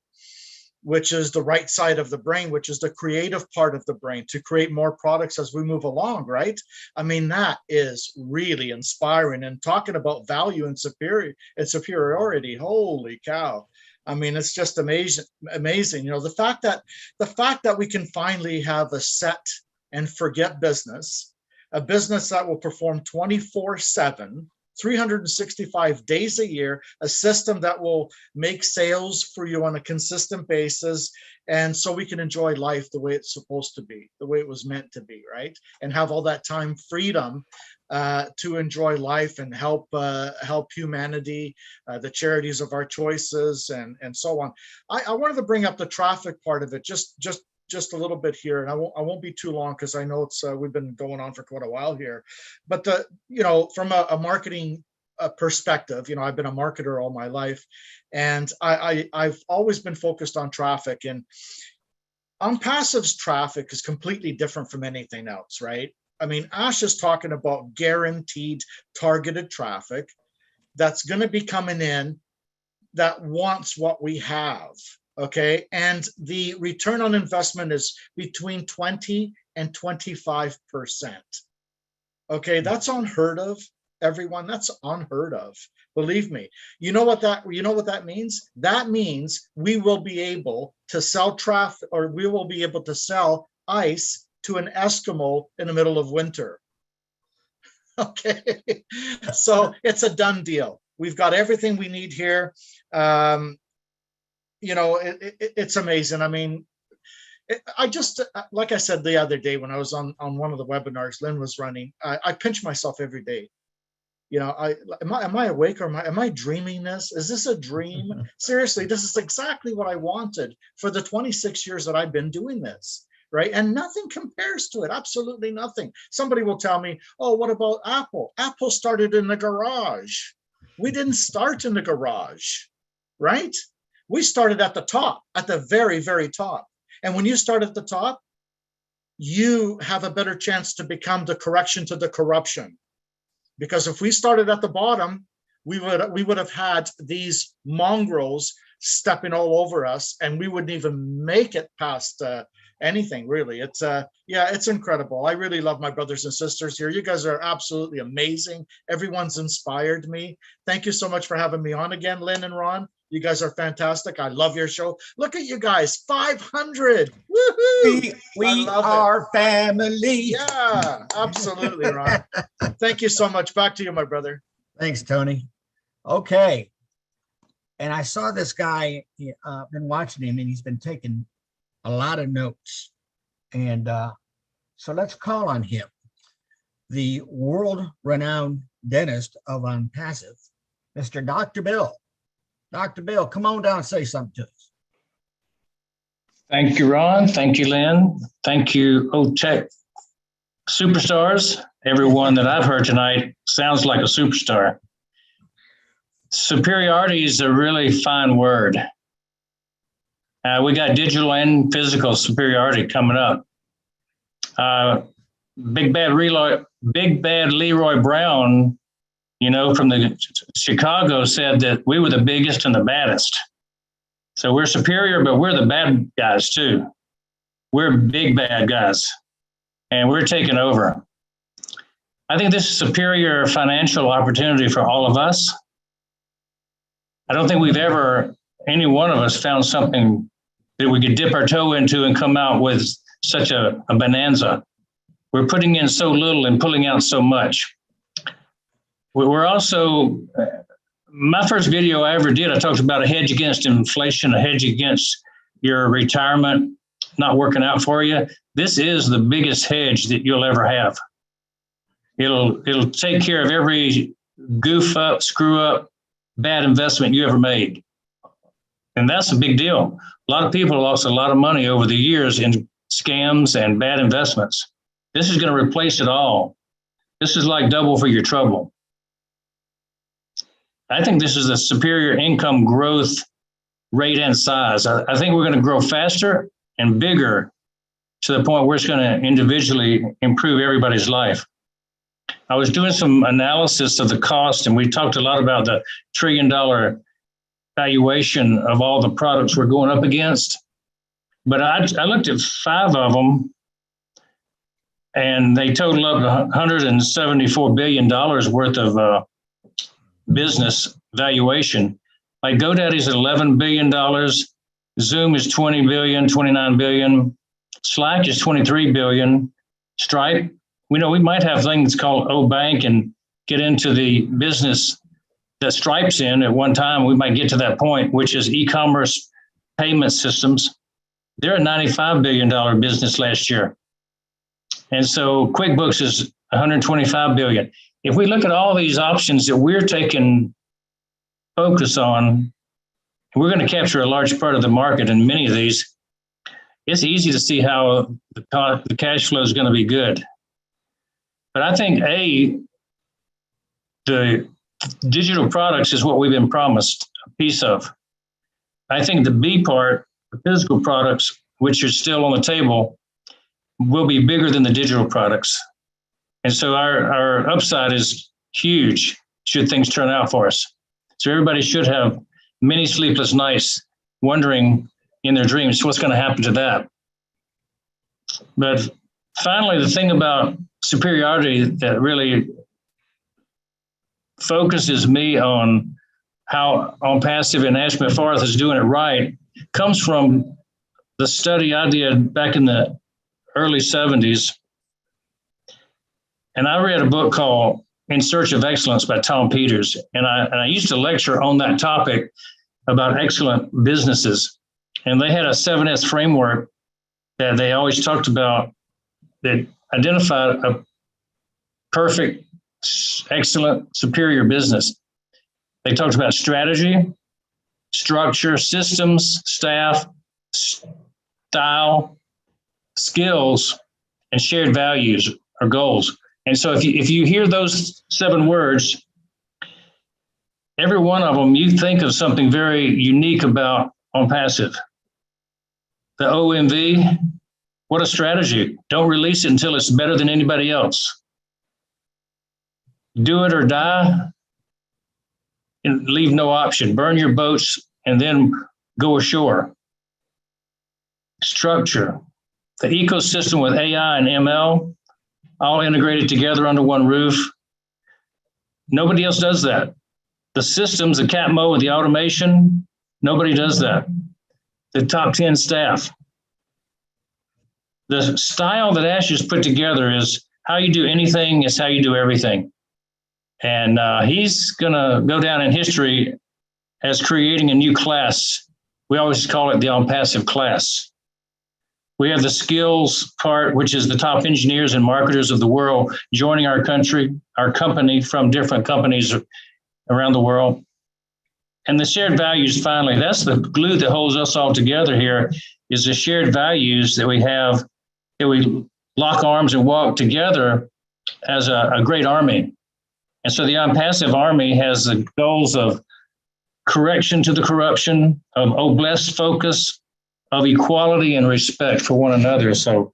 which is the right side of the brain, which is the creative part of the brain, to create more products as we move along, right? I mean, that is really inspiring. And talking about value and superiority, holy cow. I mean, it's just amazing. You know, the fact that we can finally have a set and forget business, a business that will perform 24/7, 365 days a year, a system that will make sales for you on a consistent basis. And so we can enjoy life the way it's supposed to be, the way it was meant to be, right? And have all that time freedom to enjoy life and help humanity, the charities of our choices, and so on. I wanted to bring up the traffic part of it just just a little bit here, and I won't be too long because I know it's we've been going on for quite a while here. But from a marketing perspective, I've been a marketer all my life, and I've always been focused on traffic. And ONPASSIVE's traffic is completely different from anything else, right? I mean, Ash is talking about guaranteed targeted traffic that's going to be coming in that wants what we have, okay? And the return on investment is between 20 and 25%. Okay, that's unheard of, everyone. That's unheard of. Believe me. You know what that means? That means we will be able to sell traffic, or we will be able to sell ice to an Eskimo in the middle of winter. Okay, so it's a done deal. We've got everything we need here. It's amazing. I mean, I just, like I said the other day when I was on one of the webinars Lynn was running, I pinch myself every day. Am I awake, or am I dreaming this? Is this a dream? Seriously, this is exactly what I wanted for the 26 years that I've been doing this, right? And nothing compares to it, absolutely nothing. Somebody will tell me, oh, what about Apple? Apple started in the garage. We didn't start in the garage, right? We started at the top, at the very, very top. And when you start at the top, you have a better chance to become the correction to the corruption. Because if we started at the bottom, we would have had these mongrels stepping all over us, and we wouldn't even make it past anything, really. It's incredible. I really love my brothers and sisters here. You guys are absolutely amazing. Everyone's inspired me. Thank you so much for having me on again, Lynn and Ron. You guys are fantastic. I love your show. Look at you guys, 500. Woohoo! We are family. Yeah, absolutely, Ron. Thank you so much. Back to you, my brother. Thanks, Tony. Okay. And I saw this guy, been watching him, and he's been taking a lot of notes. And so let's call on him, the world-renowned dentist of ONPASSIVE, Mr. Dr. Bill. Dr. Bill, come on down and say something to us. Thank you, Ron. Thank you, Lynn. Thank you, OTech superstars. Everyone that I've heard tonight sounds like a superstar. Superiority is a really fine word. We got digital and physical superiority coming up. Big Bad Leroy Brown, from the Chicago, said that we were the biggest and the baddest. So we're superior, but we're the bad guys too. We're big bad guys, and we're taking over. I think this is a superior financial opportunity for all of us. I don't think we've ever, any one of us, found something that we could dip our toe into and come out with such a bonanza. We're putting in so little and pulling out so much. We're also, my first video I ever did, I talked about a hedge against inflation, a hedge against your retirement not working out for you. This is the biggest hedge that you'll ever have. It'll take care of every goof up, screw up, bad investment you ever made. And that's a big deal. A lot of people lost a lot of money over the years in scams and bad investments. This is going to replace it all. This is like double for your trouble. I think this is a superior income growth rate and size. I think we're going to grow faster and bigger to the point where it's going to individually improve everybody's life. I was doing some analysis of the cost, and we talked a lot about the $1 trillion valuation of all the products we're going up against. But I looked at 5 of them, and they total up $174 billion worth of business valuation. Like GoDaddy's $11 billion, Zoom is $20 billion, $29 billion, Slack is $23 billion, Stripe, we might have things called OBank and get into the business that Stripe's in at one time. We might get to that point, which is e-commerce payment systems. They're a $95 billion business last year. And so QuickBooks is $125 billion. If we look at all these options that we're taking focus on, we're going to capture a large part of the market in many of these. it's easy to see how the cash flow is going to be good. But I think the digital products is what we've been promised a piece of. I think the B part, the physical products, which are still on the table, will be bigger than the digital products. And so our upside is huge should things turn out for us. So everybody should have many sleepless nights wondering in their dreams what's going to happen to that. But finally, the thing about superiority that really focuses me on how ONPASSIVE and Ash Mahfuz is doing it right comes from the study I did back in the early 70s. And I read a book called In Search of Excellence by Tom Peters. And I used to lecture on that topic about excellent businesses. And they had a 7S framework that they always talked about that identified a perfect, excellent, superior business. They talked about strategy, structure, systems, staff, style, skills, and shared values or goals. And so if you hear those 7 words, every one of them, you think of something very unique about ONPASSIVE. The OMV, what a strategy. Don't release it until it's better than anybody else. Do it or die, and leave no option. Burn your boats and then go ashore. Structure, the ecosystem with AI and ML, all integrated together under one roof. Nobody else does that. The systems, the CAPMO, the automation, nobody does that. The top 10 staff. The style that Ash has put together is how you do anything is how you do everything. And he's going to go down in history as creating a new class. We always call it the ONPASSIVE class. We have the skills part, which is the top engineers and marketers of the world joining our company from different companies around the world. And the shared values, finally, that's the glue that holds us all together here, is the shared values that we have, that we lock arms and walk together as a great army. And so the ONPASSIVE Army has the goals of correction to the corruption, of oblast focus, of equality and respect for one another. So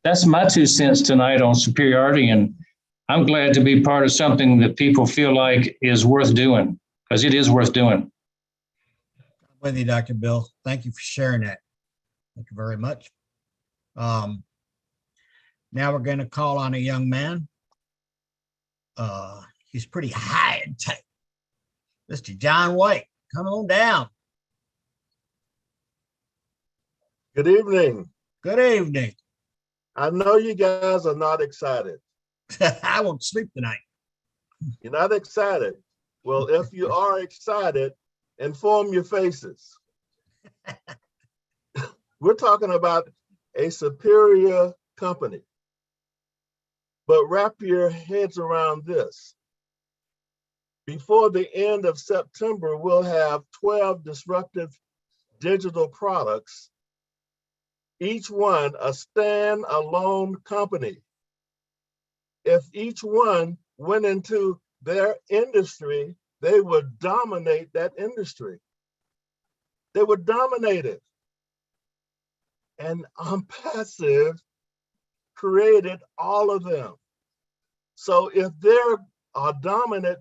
that's my 2 cents tonight on superiority. And I'm glad to be part of something that people feel like is worth doing, because it is worth doing. With you, Dr. Bill. Thank you for sharing that. Thank you very much. Now we're going to call on a young man. He's pretty high and tight. Mr. John White, come on down. Good evening. Good evening. I know you guys are not excited. I won't sleep tonight. You're not excited. Well, if you are excited, inform your faces. We're talking about a superior company. But wrap your heads around this. Before the end of September, we'll have 12 disruptive digital products, each one a stand-alone company. If each one went into their industry, they would dominate that industry. They would dominate it. And ONPASSIVE created all of them. So if they're dominant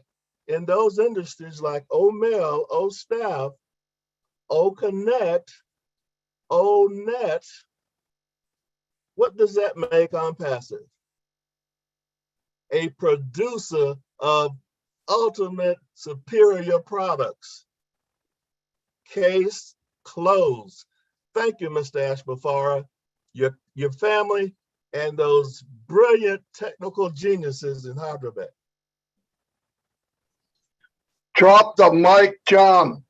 in those industries like OMail, OStaff, OConnect, ONet, what does that make ONPASSIVE? A producer of ultimate superior products. Case closed. Thank you, Mr. Ash Mahfuz, your family, and those brilliant technical geniuses in Hyderabad. Drop the mic, John.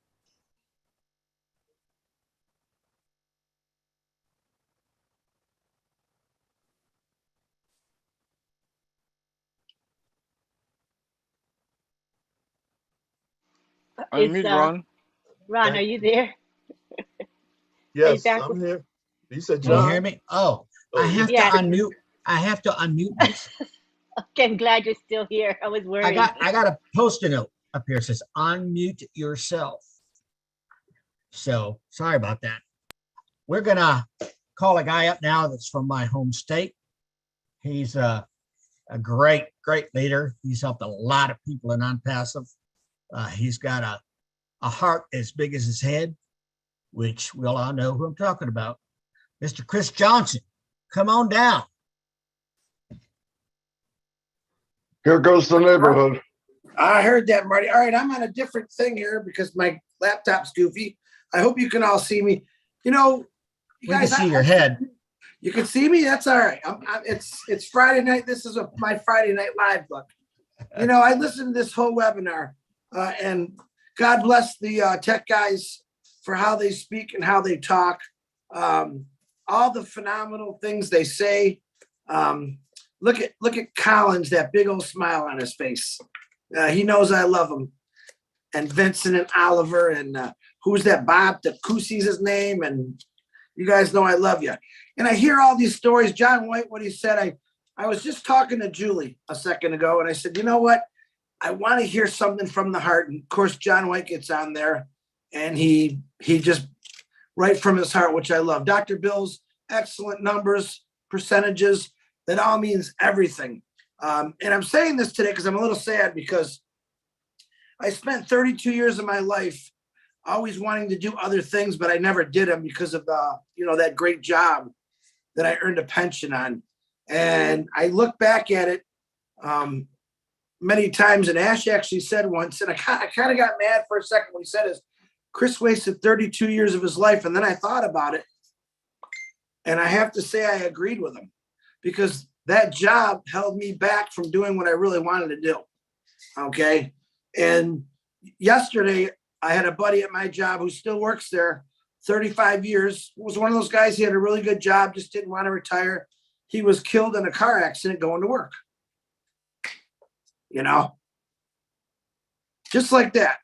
Unmute, Ron. Ron, are you there? Yes, I'm here. You said Can you John? hear me? Oh, I Oh, have Yeah. to unmute. I have to unmute myself. Okay, I'm glad you're still here. I was worried. I got a post-it note up here. It says unmute yourself. So sorry about that. We're gonna call a guy up now that's from my home state. He's a great leader. He's helped a lot of people in ONPASSIVE. He's got a heart as big as his head, which we all know who I'm talking about. Mr. Chris Johnson, come on down. Here goes the neighborhood. I heard that, Marty. All right, I'm on a different thing here because my laptop's goofy. I hope you can all see me. You know, you We can guys, see your head. You can see me. That's all right. It's Friday night. This is my Friday Night Live book. You know, I listened to this whole webinar, and God bless the tech guys for how they speak and how they talk. All the phenomenal things they say. Look at Collins, that big old smile on his face. He knows I love him. And Vincent and Oliver and who's that Bob Takusi's his name, and you guys know I love you. And I hear all these stories. John White, what he said, I was just talking to Julie a second ago, and I said, you know what? I want to hear something from the heart. And of course, John White gets on there, and he just right from his heart, which I love. Dr. Bill's excellent numbers, percentages, that all means everything. And I'm saying this today because I'm a little sad because I spent 32 years of my life always wanting to do other things, but I never did them because of that great job that I earned a pension on. And I look back at it many times, and Ash actually said once, and I kind of got mad for a second when he said is Chris wasted 32 years of his life. And then I thought about it, and I have to say I agreed with him because that job held me back from doing what I really wanted to do. Okay. And yesterday I had a buddy at my job who still works there 35 years, was one of those guys. He had a really good job, just didn't want to retire. He was killed in a car accident going to work. Just like that.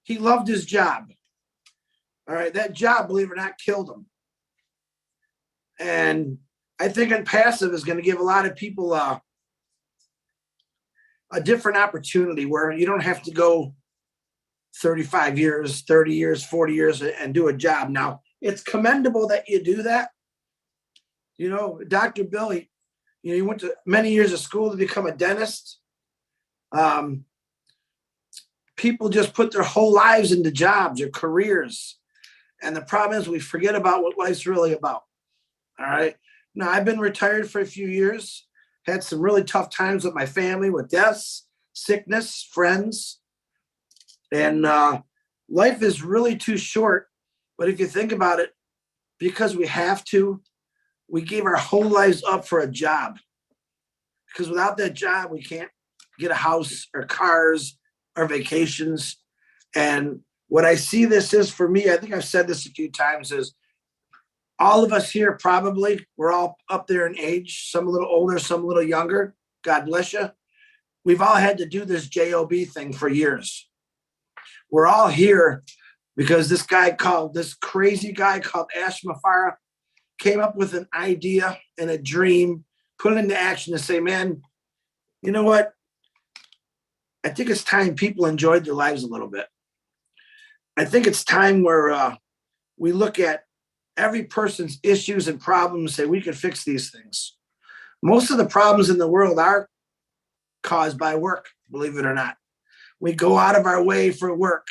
He loved his job. All right. That job, believe it or not, killed him. And I think ONPASSIVE is going to give a lot of people a different opportunity where you don't have to go 35 years, 30 years, 40 years and do a job. Now, it's commendable that you do that. Dr. Bill, he went to many years of school to become a dentist. People just put their whole lives into jobs or careers. And the problem is we forget about what life's really about. All right. Now, I've been retired for a few years, had some really tough times with my family, with deaths, sickness, friends. And life is really too short. But if you think about it, because we have to, we gave our whole lives up for a job. Because without that job, we can't get a house or cars or vacations. And what I see this is for me, I think I've said this a few times, is all of us here probably, we're all up there in age, some a little older, some a little younger. God bless you. We've all had to do this JOB thing for years. We're all here because this crazy guy called Ash Mafara came up with an idea and a dream, put it into action to say, man, you know what? I think it's time people enjoyed their lives a little bit. I think it's time where we look at every person's issues and problems, say we can fix these things. Most of the problems in the world are caused by work, believe it or not. We go out of our way for work.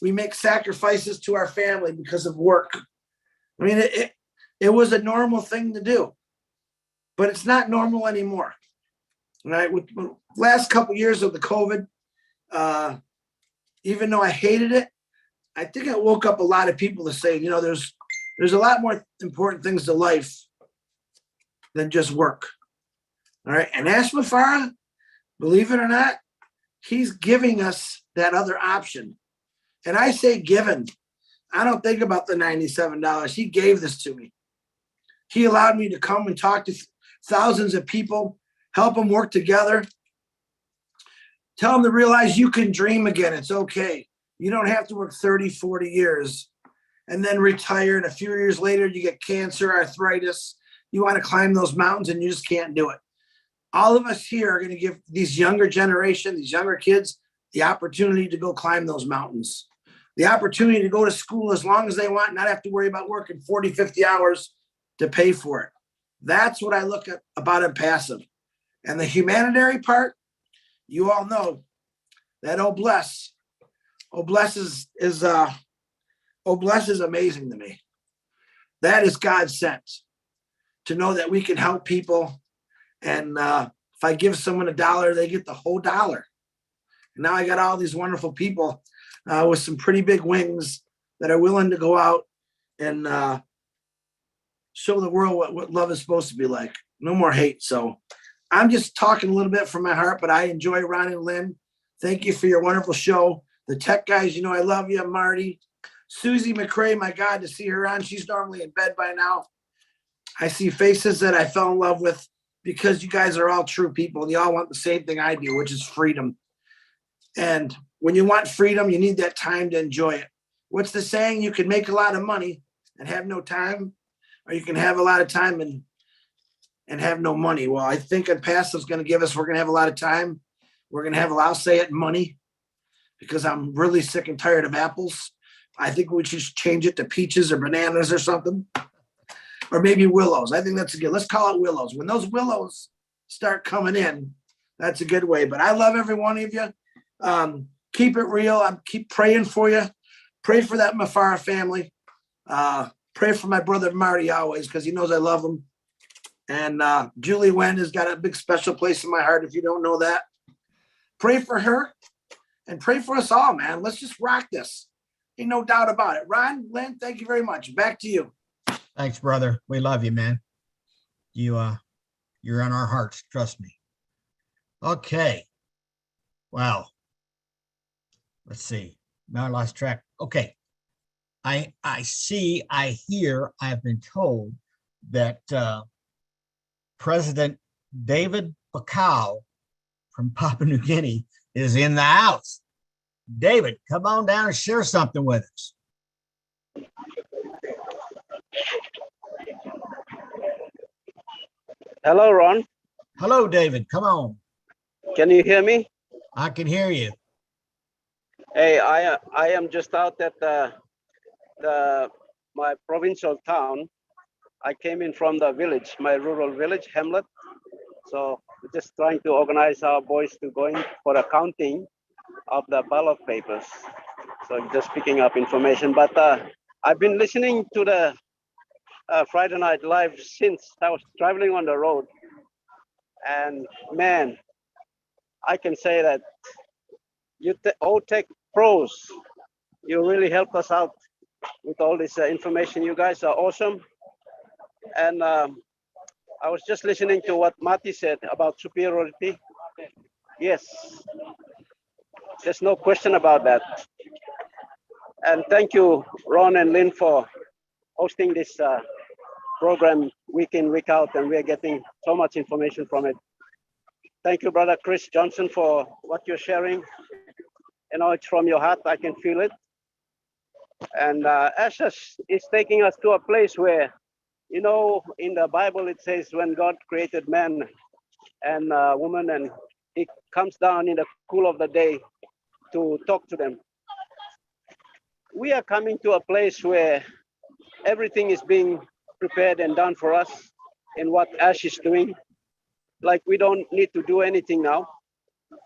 We make sacrifices to our family because of work. I mean, it was a normal thing to do, but it's not normal anymore. Right? With the last couple of years of the COVID, even though I hated it, I think it woke up a lot of people to say, there's a lot more important things to life than just work. All right. And Ash Mafara, believe it or not, he's giving us that other option. And I say given. I don't think about the $97. He gave this to me. He allowed me to come and talk to thousands of people, help them work together, tell them to realize you can dream again. It's okay. You don't have to work 30, 40 years and then retire. And a few years later, you get cancer, arthritis. You want to climb those mountains and you just can't do it. All of us here are going to give these younger generation, these younger kids, the opportunity to go climb those mountains, the opportunity to go to school as long as they want, not have to worry about working 40, 50 hours to pay for it. That's what I look at about ONPASSIVE. And the humanitarian part, you all know that Oh Bless is amazing to me. That is God sent, to know that we can help people. And if I give someone $1, they get the whole dollar. And now I got all these wonderful people with some pretty big wings that are willing to go out and show the world what love is supposed to be like. No more hate. So I'm just talking a little bit from my heart, but I enjoy Ron and Lynn. Thank you for your wonderful show. The tech guys, you know I love you, Marty. Susie McCrae, my God, to see her on. She's normally in bed by now. I see faces that I fell in love with because you guys are all true people and you all want the same thing I do, which is freedom. And when you want freedom, you need that time to enjoy it. What's the saying? You can make a lot of money and have no time, or you can have a lot of time and have no money. Well, I think ONPASSIVE is going to give us, we're going to have a lot of time. We're going to have, I'll say it, money, because I'm really sick and tired of apples. I think we should change it to peaches or bananas or something. Or maybe willows. I think that's a good, let's call it willows. When those willows start coming in, that's a good way. But I love every one of you. Keep it real. I keep praying for you. Pray for that Mafara family. Pray for my brother Marty always, because he knows I love him. And Julie Wen has got a big special place in my heart, if you don't know that. Pray for her and pray for us all, man. Let's just rock this. Ain't no doubt about it. Ron, Lynn, thank you very much. Back to you. Thanks, brother. We love you, man. You're on our hearts. Trust me. Okay. Wow. Let's see. Now I lost track. Okay. I hear, I've been told that President David Bakau from Papua New Guinea is in the house. David, come on down and share something with us. Hello, Ron. Hello, David. Come on. Can you hear me? I can hear you. Hey, I am just out at my provincial town. I came in from the village, my rural village, Hamlet. So we're just trying to organize our boys to going for a counting of the ballot papers. So just picking up information. But I've been listening to the Friday Night Live since I was traveling on the road. And man, I can say that you all tech pros, you really help us out with all this information. You guys are awesome. And I was just listening to what Mati said about superiority. Yes, there's no question about that. And thank you, Ron and Lynn, for hosting this program week in, week out, and we're getting so much information from it. Thank you, Brother Chris Johnson, for what you're sharing. You know, it's from your heart, I can feel it. And Ashes is taking us to a place where, you know, in the Bible, it says when God created man and woman, and he comes down in the cool of the day to talk to them. We are coming to a place where everything is being prepared and done for us in what Ash is doing. Like we don't need to do anything now.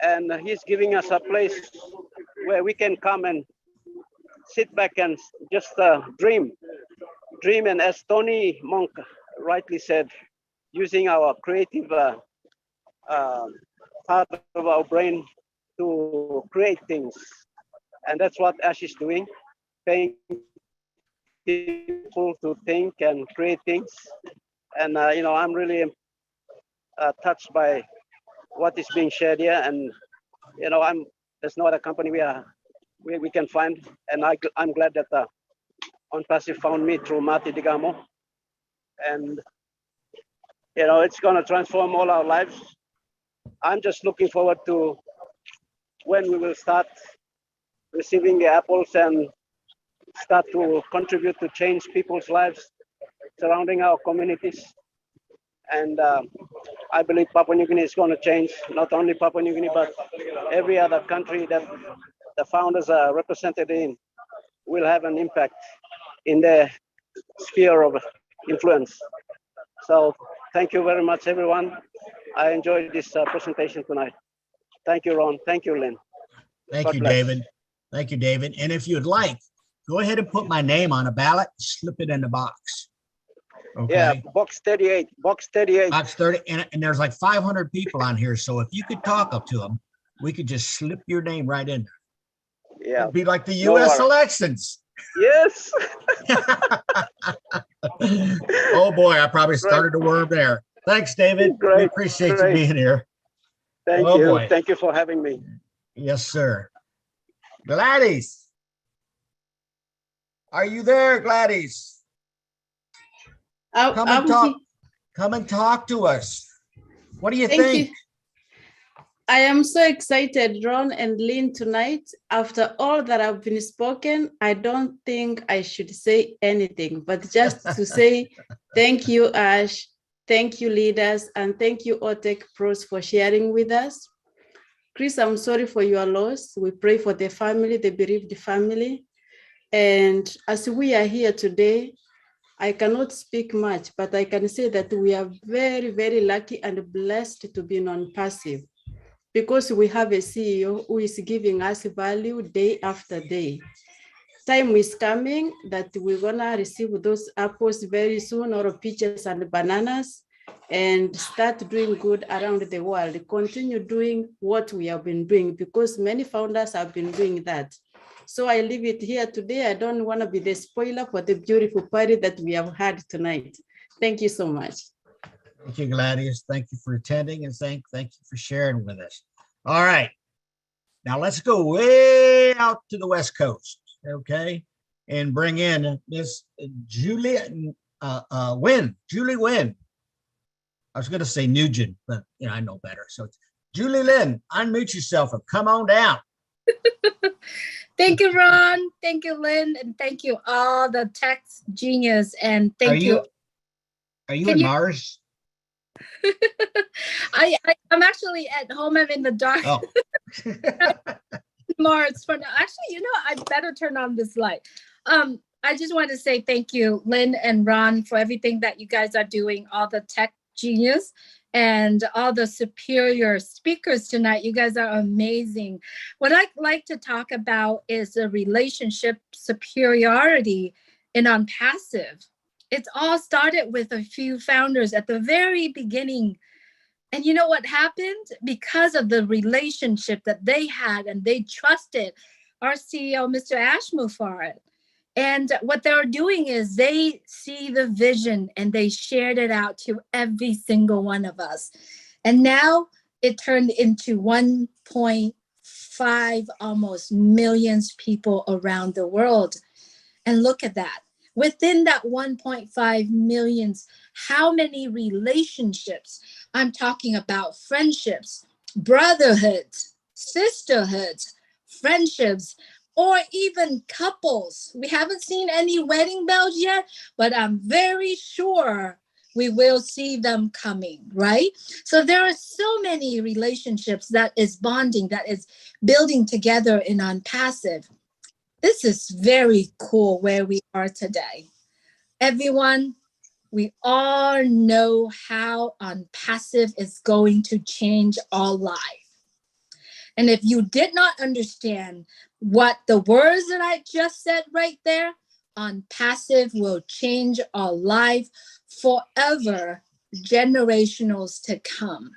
And he's giving us a place where we can come and sit back and just dream. And as Tony Monk rightly said, using our creative part of our brain to create things. And that's what Ash is doing, paying people to think and create things. And, you know, I'm really touched by what is being shared here. And, you know, there's no other company we can find. And I'm glad that ONPASSIVE found me through Marty Digamo. And, you know, it's going to transform all our lives. I'm just looking forward to when we will start receiving the apples and start to contribute to change people's lives surrounding our communities. And I believe Papua New Guinea is going to change, not only Papua New Guinea, but every other country that the founders are represented in will have an impact in their sphere of influence. So thank you very much, everyone. I enjoyed this presentation tonight. Thank you, Ron. Thank you, Lynn. Thank God you, bless. David. Thank you, David. And if you'd like, go ahead and put my name on a ballot, slip it in the box. Okay. Yeah, box 38, box 38. Box 30, and there's like 500 people on here. So if you could talk up to them, we could just slip your name right in there. Yeah. It'd be like the No US worries. elections. Yes. Oh boy, I probably started a worm there. Thanks, David. We Great, appreciate you great. being here. Thank Oh, you. boy. Thank you for having me. Yes, sir. Gladys. Are you there, Gladys? Come and talk. Come and talk to us. What do you think? You. I am so excited, Ron and Lynn, tonight. After all that have been spoken, I don't think I should say anything, but just to say thank you, Ash. Thank you, leaders, and thank you, OTEC Pros, for sharing with us. Chris, I'm sorry for your loss. We pray for the family, the bereaved family. And as we are here today, I cannot speak much, but I can say that we are very, very lucky and blessed to be non-passive, because we have a CEO who is giving us value day after day. Time is coming that we're gonna receive those apples very soon, or peaches and bananas, and start doing good around the world. Continue doing what we have been doing, because many founders have been doing that. So I leave it here today. I don't want to be the spoiler for the beautiful party that we have had tonight. Thank you so much. Thank you, Gladys. Thank you for attending, and thank you for sharing with us. All right. Now let's go way out to the West Coast, okay? And bring in Miss Julie Wynn. Julie Wynn. I was going to say Nugent, but I know better. So it's Julie Lynn, unmute yourself and come on down. Thank you, Ron. Thank you, Lynn. And thank you, all the tech genius. And thank you. Are you in Mars? I'm actually at home. I'm in the dark. Oh. Mars for now. Actually, I better turn on this light. I just want to say thank you, Lynn and Ron, for everything that you guys are doing, all the tech genius and all the superior speakers tonight. You guys are amazing. What I'd like to talk about is the relationship superiority in ONPASSIVE. It's all started with a few founders at the very beginning. And you know what happened? Because of the relationship that they had and they trusted our CEO, Mr. Ashmufar. And what they're doing is they see the vision and they shared it out to every single one of us. And now it turned into 1.5 almost millions people around the world. And look at that. Within that 1.5 millions, how many relationships? I'm talking about friendships, brotherhoods, sisterhoods, friendships, or even couples. We haven't seen any wedding bells yet, but I'm very sure we will see them coming, right? So there are so many relationships that is bonding, that is building together in ONPASSIVE. This is very cool where we are today. Everyone, we all know how ONPASSIVE is going to change our life. And if you did not understand what the words that I just said right there, ONPASSIVE will change our life forever, generationals to come.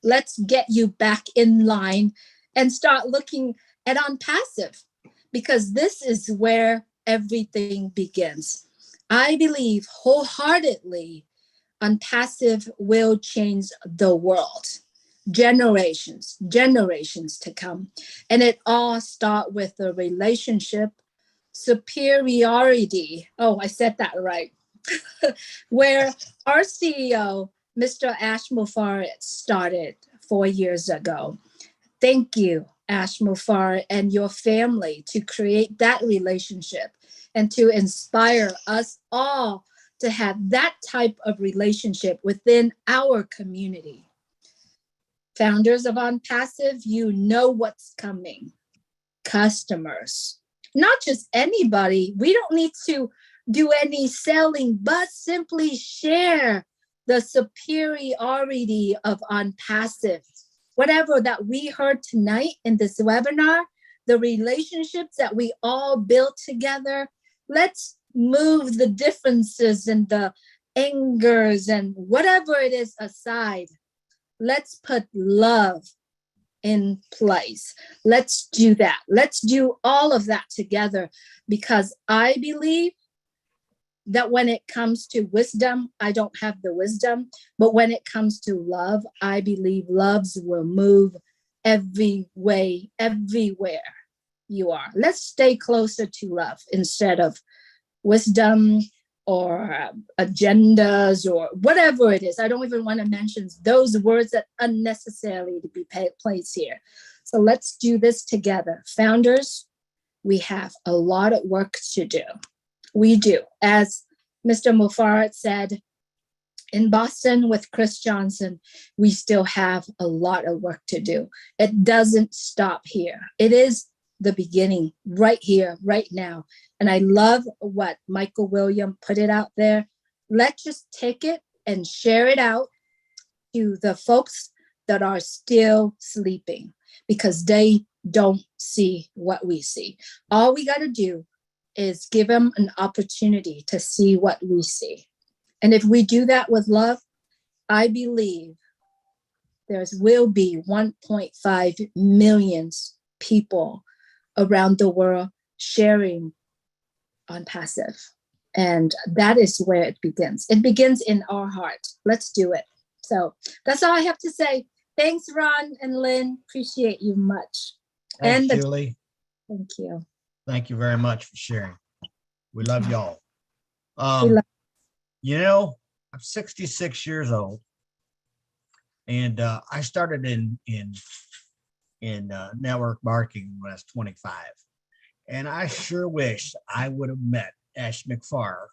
Let's get you back in line and start looking at ONPASSIVE, because this is where everything begins. I believe wholeheartedly ONPASSIVE will change the world. Generations to come. And it all starts with the relationship superiority. Oh, I said that right. Where our CEO, Mr. Ashmufar, started 4 years ago. Thank you, Ashmufar, and your family to create that relationship. and to inspire us all to have that type of relationship within our community. Founders of ONPASSIVE, you know what's coming. Customers, not just anybody. We don't need to do any selling, but simply share the superiority of ONPASSIVE. Whatever that we heard tonight in this webinar, the relationships that we all built together, let's move the differences and the angers and whatever it is aside. Let's put love in place. Let's do that. Let's do all of that together, because I believe that when it comes to wisdom, I don't have the wisdom, but when it comes to love, I believe loves will move every way, everywhere you are. Let's stay closer to love instead of wisdom or agendas or whatever it is. I don't even want to mention those words that unnecessarily to be placed here. So let's do this together. Founders, we have a lot of work to do. We do. As Mr. Mufarad said, in Boston with Chris Johnson, we still have a lot of work to do. It doesn't stop here. It is the beginning right here, right now. And I love what Michael William put it out there. Let's just take it and share it out to the folks that are still sleeping, because they don't see what we see. All we got to do is give them an opportunity to see what we see. And if we do that with love, I believe there will be 1.5 million people around the world sharing ONPASSIVE. And that is where it begins. It begins in our heart. Let's do it. So that's all I have to say. Thanks, Ron and Lynn. Appreciate you much. Thanks, Julie. Thank you. Thank you very much for sharing. We love y'all. You know, I'm 66 years old, and I started in network marketing when I was 25. And I sure wish I would have met Ash McFarr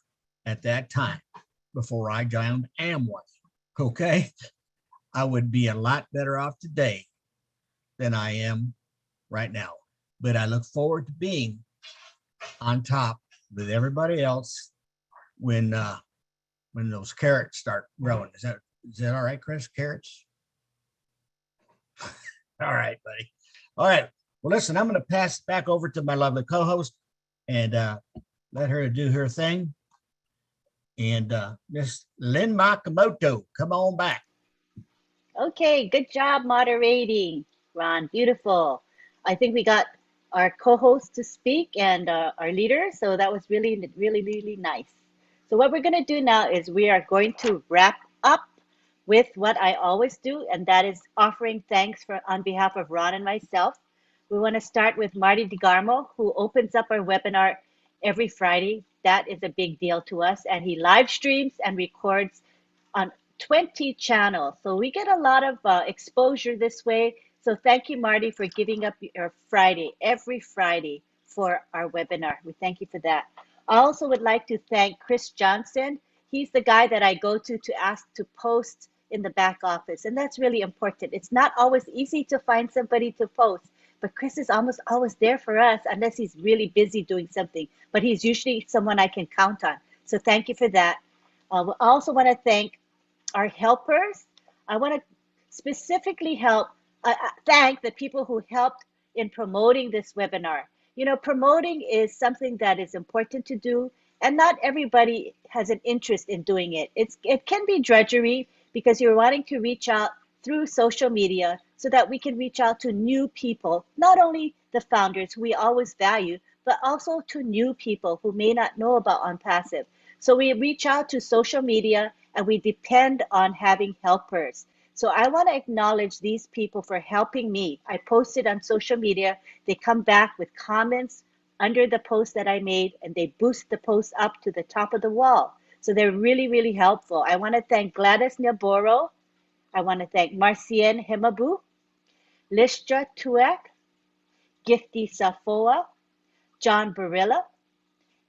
at that time before I joined Amway. Okay, I would be a lot better off today than I am right now. But I look forward to being on top with everybody else when those carrots start growing. Is that all right, Chris? Carrots? All right, buddy. All right. Well, listen, I'm going to pass it back over to my lovely co-host and let her do her thing. And Miss Lynn Makamoto, come on back. Okay, good job moderating, Ron. Beautiful. I think we got our co-host to speak and our leader. So that was really, really, really nice. So what we're going to do now is we are going to wrap up with what I always do, and that is offering thanks on behalf of Ron and myself. We want to start with Marty DeGarmo, who opens up our webinar every Friday. That is a big deal to us. And he live streams and records on 20 channels. So we get a lot of exposure this way. So thank you, Marty, for giving up your Friday, every Friday, for our webinar. We thank you for that. I also would like to thank Chris Johnson. He's the guy that I go to ask to post in the back office. And that's really important. It's not always easy to find somebody to post, but Chris is almost always there for us unless he's really busy doing something. But he's usually someone I can count on. So thank you for that. I also want to thank our helpers. I want to specifically thank the people who helped in promoting this webinar. You know, promoting is something that is important to do, and not everybody has an interest in doing it. It can be drudgery because you're wanting to reach out through social media so that we can reach out to new people, not only the founders who we always value, but also to new people who may not know about ONPASSIVE. So we reach out to social media and we depend on having helpers. So I want to acknowledge these people for helping me. I posted on social media. They come back with comments under the post that I made, and they boost the post up to the top of the wall. So they're really, really helpful. I want to thank Gladys Naboro. I want to thank Marcienne Himabu, Listra Tuek, Gifty Safoa, John Barilla,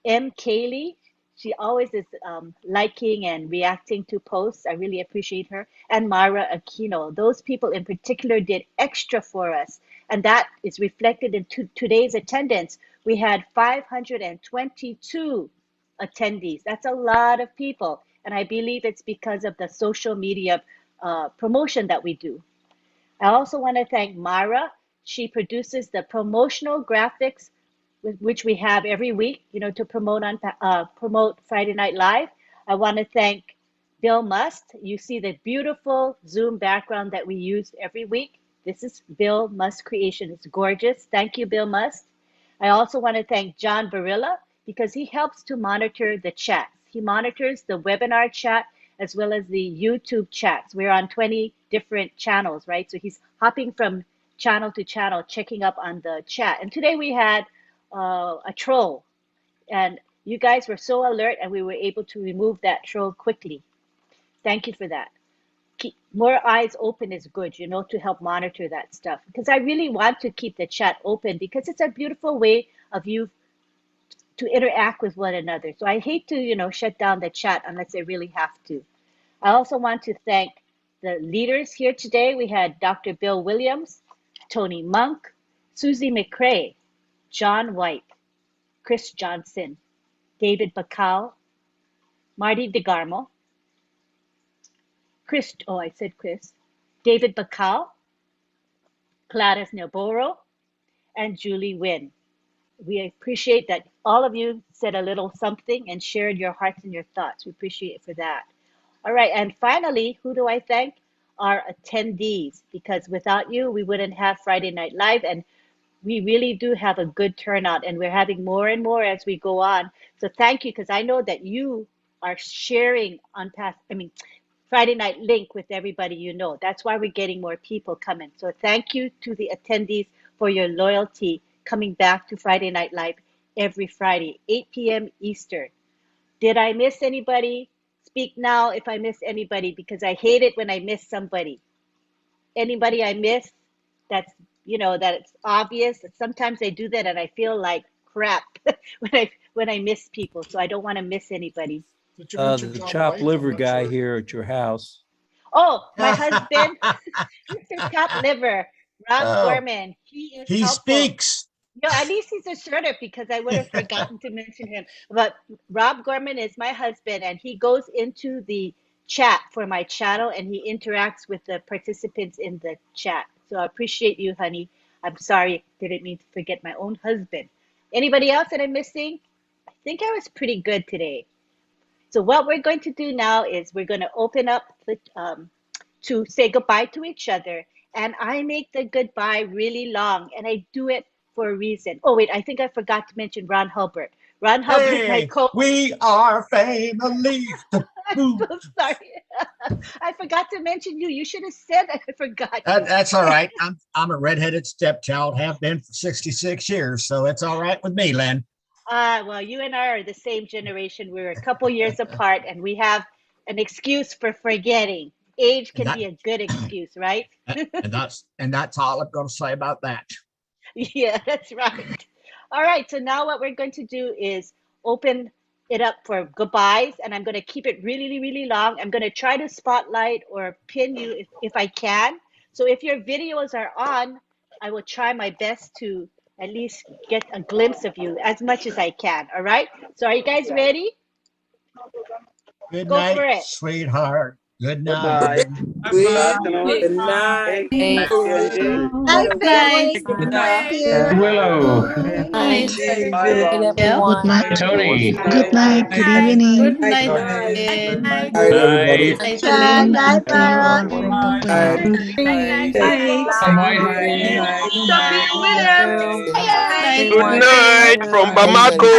M. Kaylee, she always is liking and reacting to posts. I really appreciate her. And Mara Aquino. Those people in particular did extra for us. And that is reflected in today's attendance. We had 522 attendees. That's a lot of people. And I believe it's because of the social media promotion that we do. I also want to thank Mara. She produces the promotional graphics, which we have every week, to promote Friday Night Live. I want to thank Bill Must. You see the beautiful Zoom background that we use every week. This is Bill Must creation. It's gorgeous. Thank you, Bill Must. I also want to thank John Barilla because he helps to monitor the chats. He monitors the webinar chat as well as the YouTube chats. We're on 20 different channels, right? So he's hopping from channel to channel, checking up on the chat. And today we had a troll, and you guys were so alert, and we were able to remove that troll quickly. Thank you for that. Keep more eyes open is good, to help monitor that stuff, because I really want to keep the chat open because it's a beautiful way of you to interact with one another. So I hate to, shut down the chat unless I really have to. I also want to thank the leaders here today. We had Dr. Bill Williams, Tony Monk, Susie McCrae, John White, Chris Johnson, David Bacall, Marty DeGarmo, David Bacall, Gladys Naboro, and Julie Wynn. We appreciate that all of you said a little something and shared your hearts and your thoughts. We appreciate it for that. All right, and finally, who do I thank? Our attendees, because without you, we wouldn't have Friday Night Live, and we really do have a good turnout, and we're having more and more as we go on. So thank you, because I know that you are sharing Friday Night Link with everybody you know. That's why we're getting more people coming. So thank you to the attendees for your loyalty coming back to Friday Night Live every Friday, 8 p.m. Eastern. Did I miss anybody? Speak now if I miss anybody, because I hate it when I miss somebody. Anybody I miss, that's, that it's obvious. Sometimes I do that and I feel like crap when I miss people. So I don't want to miss anybody. The chopped liver guy here at your house. Oh, my husband, Mr. Chopped Liver, Rob Gorman. He helpful. Speaks. At least he's assertive, because I would have forgotten to mention him. But Rob Gorman is my husband, and he goes into the chat for my channel, and he interacts with the participants in the chat. So I appreciate you, honey. I'm sorry, didn't mean to forget my own husband. Anybody else that I'm missing? I think I was pretty good today. So what we're going to do now is we're going to open up to say goodbye to each other. And I make the goodbye really long, and I do it for a reason. Oh, wait, I think I forgot to mention Ron Hulbert. Ron Hulbert, my co-host. We are family. I'm so sorry. I forgot to mention you. You should have said that. I forgot. That's all right. I'm a redheaded stepchild, have been for 66 years, so it's all right with me, Len. Well, you and I are the same generation. We're a couple years apart, and we have an excuse for forgetting. Age can be a good excuse, right? and that's all I'm going to say about that. Yeah, that's right. All right, so now what we're going to do is open it up for goodbyes, and I'm going to keep it really, really long. I'm going to try to spotlight or pin you if I can. So if your videos are on, I will try my best to at least get a glimpse of you as much as I can. All right, so are you guys ready? Good Go night, for it. Sweetheart. Good night. Good afternoon. Good night. Good night, Willow. Good night. Good night, Tony. Good night. Good evening. Good night. Good night, everybody. Good night. Good night from Bamako.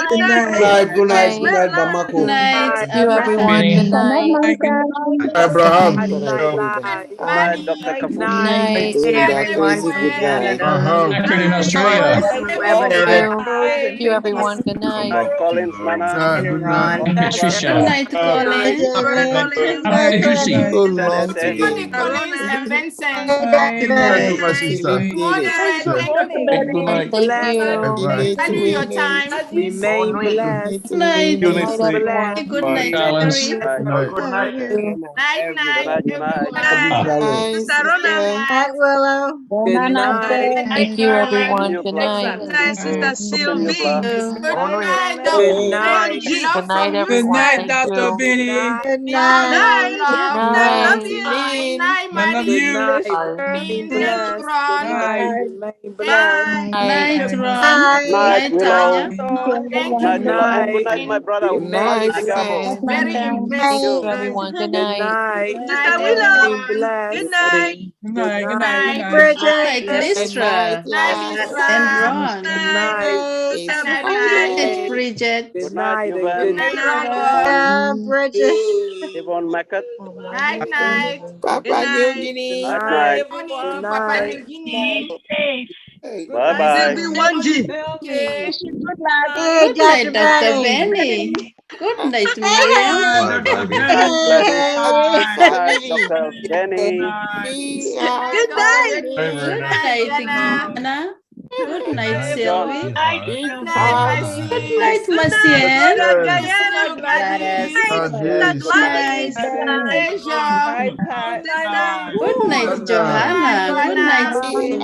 Good night, Bamako. Good night, you, everyone. Good night. Abraham. Good night, Dr. Kapoor. Good night. Good in Australia. Thank you, everyone. Good night. Good night, Collins, Mana. Good night. Trisha. Good night, Colin. Hi, Chrissy. So long today. Collins and Vincent. Thank you, my sister. Good night. Good night. Thank you. Bye-bye. Value your time. Remain blessed. Good night. Good night, everyone. Good night, Collins. Terry. Good night. Night, everyone. Sister Ronald. Night, Willow. Good night. Thank you, everyone. New Good blood. night. Good night, Sister New blood. Sylvie. Good night. Good night, everyone. Thank you. Good Night. night. I love you. Night. I love Good you. night. Bye. Remain blessed. Good night. Remain blessed. Night, Bye. Ron. Bye. Night, Night, Willow. Tanya. Night, Good Willow. And good night. night, my brother. Remain Digamo. blessed. Thank you, everyone. Good Good night. night. Sister Willow. Remain Good blessed. night. Good night. Good Bridget. night, Good Listra. And Ron. Good Good night. night, Bridget. Good Good night, night and Yuvan. good night. Bridget. Yvonne Mackett. Night, night. Good Good night. Night, night. night. Good night. Bye bye. Sylvie Wanji. Hey, Good night, Dr. Dr. Benny. Benny. Good night, Hey, Miriam. hey. God bless. Hey. Good night, Dr. Benny. Good night. Good night, Gina. Good night, John. Sylvie. Good night, Good night, Good night, Macien. Brother Guyana. Gladys. Sister Gladys. Good night, Johanna. Good night, Sylvie. Good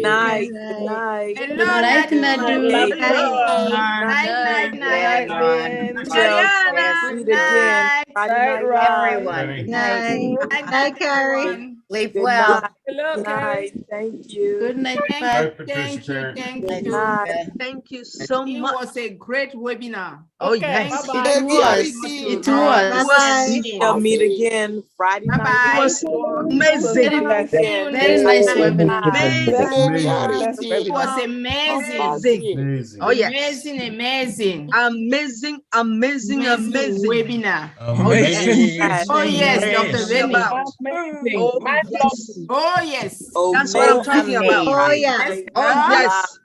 night. Good night. Good night, Nadu. Night, Angel. Mariana. Meet again. Friday night live. Good night. Night, Carrie. Sleep Good well. night. Good night. Thank you. Good night, Pat. Good night. Thank you so much. It was a great webinar. Oh, yes. It was. Bye-bye. We'll meet again Friday night. It was amazing. Very nice webinar. It was amazing. Amazing. Oh, yes. Amazing. Amazing, amazing, amazing. Webinar. Amazing. Oh, yes, Dr. Benny. Oh, yes. Oh, yes. That's what I'm talking about. Oh, yeah. Oh, yes.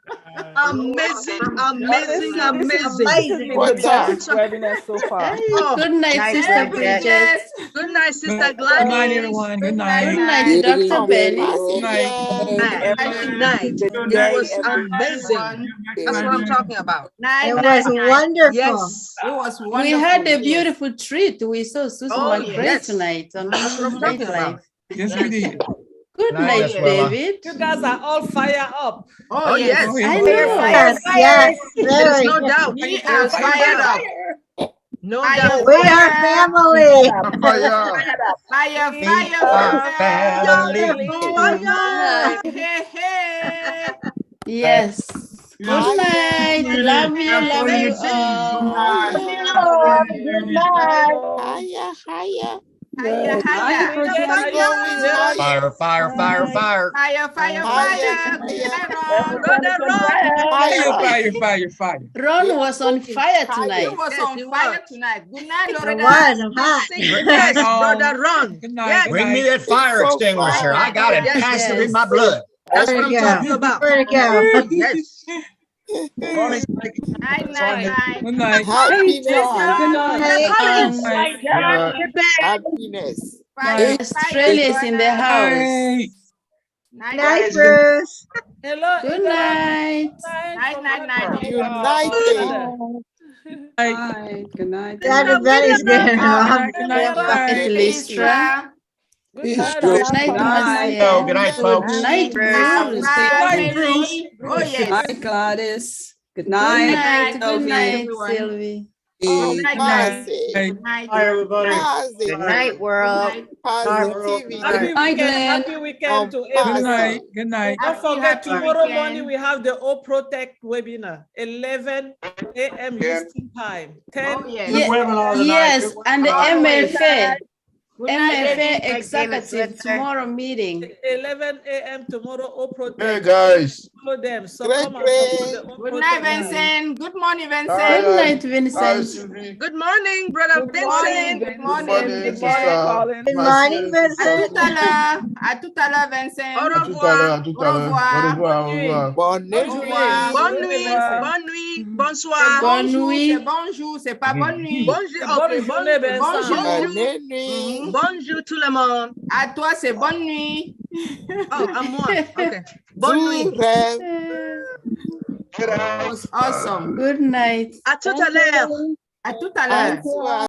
Amazing, amazing, amazing. What's webinar so far? Oh, Good night, Sister Bridget. good night, Sister Gladys. Good night, everyone. Good night. Good night, Dr. Benny. Good night. Good night. It was amazing. That's what I'm talking about. It was wonderful. Yes. It was wonderful. We had a beautiful treat. We saw Susan Oh, McGrath yes. tonight on That's what I'm talking about. Nightlife. Yes, we did. Good night, David. You guys are all fired up. Oh, yes. I know. Yes, yes, There's very. no doubt. We are fired up. No doubt. We are family. Fire, Hey, hey. Yes. Good night. Love you all. Good night. Fire, Fire, fire, fire, fire. Fire. Ron was on fire He tonight. was on fire tonight. Good night, It Loretta. was. I'm hot. Yes, Brother Ron. Good night. Yes. Good Bring me night. that fire extinguisher. I got it. Yes. Pass it in my blood. That's what I'm talking about. Where'd it go? Yes. Night. Good night. Australia is in the house. Hey. Night, Bruce. Good night. Good night. Dr. Benny's getting off. Good night. Bye. Listra. Good night, Marcia. Oh, good night, folks. Good night, Bruce. Good night, Bruce. Oh, yes. Good night, Gladys. Good Good night. night, good night, everyone. Sylvie. Good Night. night. Hi, everybody. Good night, world. Good night, Glenn. Happy weekend to Good everyone. night. Good night. Don't forget, tomorrow morning we have the O Protect webinar, 11 a.m. Eastern time. 10 Yes, and the MFA. Good night, MFA executive tomorrow meeting. 11 a.m. tomorrow. O Protect. Hey, guys. Follow them. So come and support the O Good Protect. night, Vincent. Good morning, Vincent. Good night, Vincent. Good morning, Brother Vincent. Good morning, Good morning, Vincent. À tout à l'heure, Vincent. Au revoir. Bonne nuit. Bonsoir. Bonne nuit. C'est bonjour, c'est pas bonne nuit. Bonjour. Ok, Bonjour. Bonjour tout le monde. À toi, c'est bonne nuit. Oh, à moi. Ok. Bonne nuit. It was awesome. Good night. À tout à l'heure. À tout à l'heure.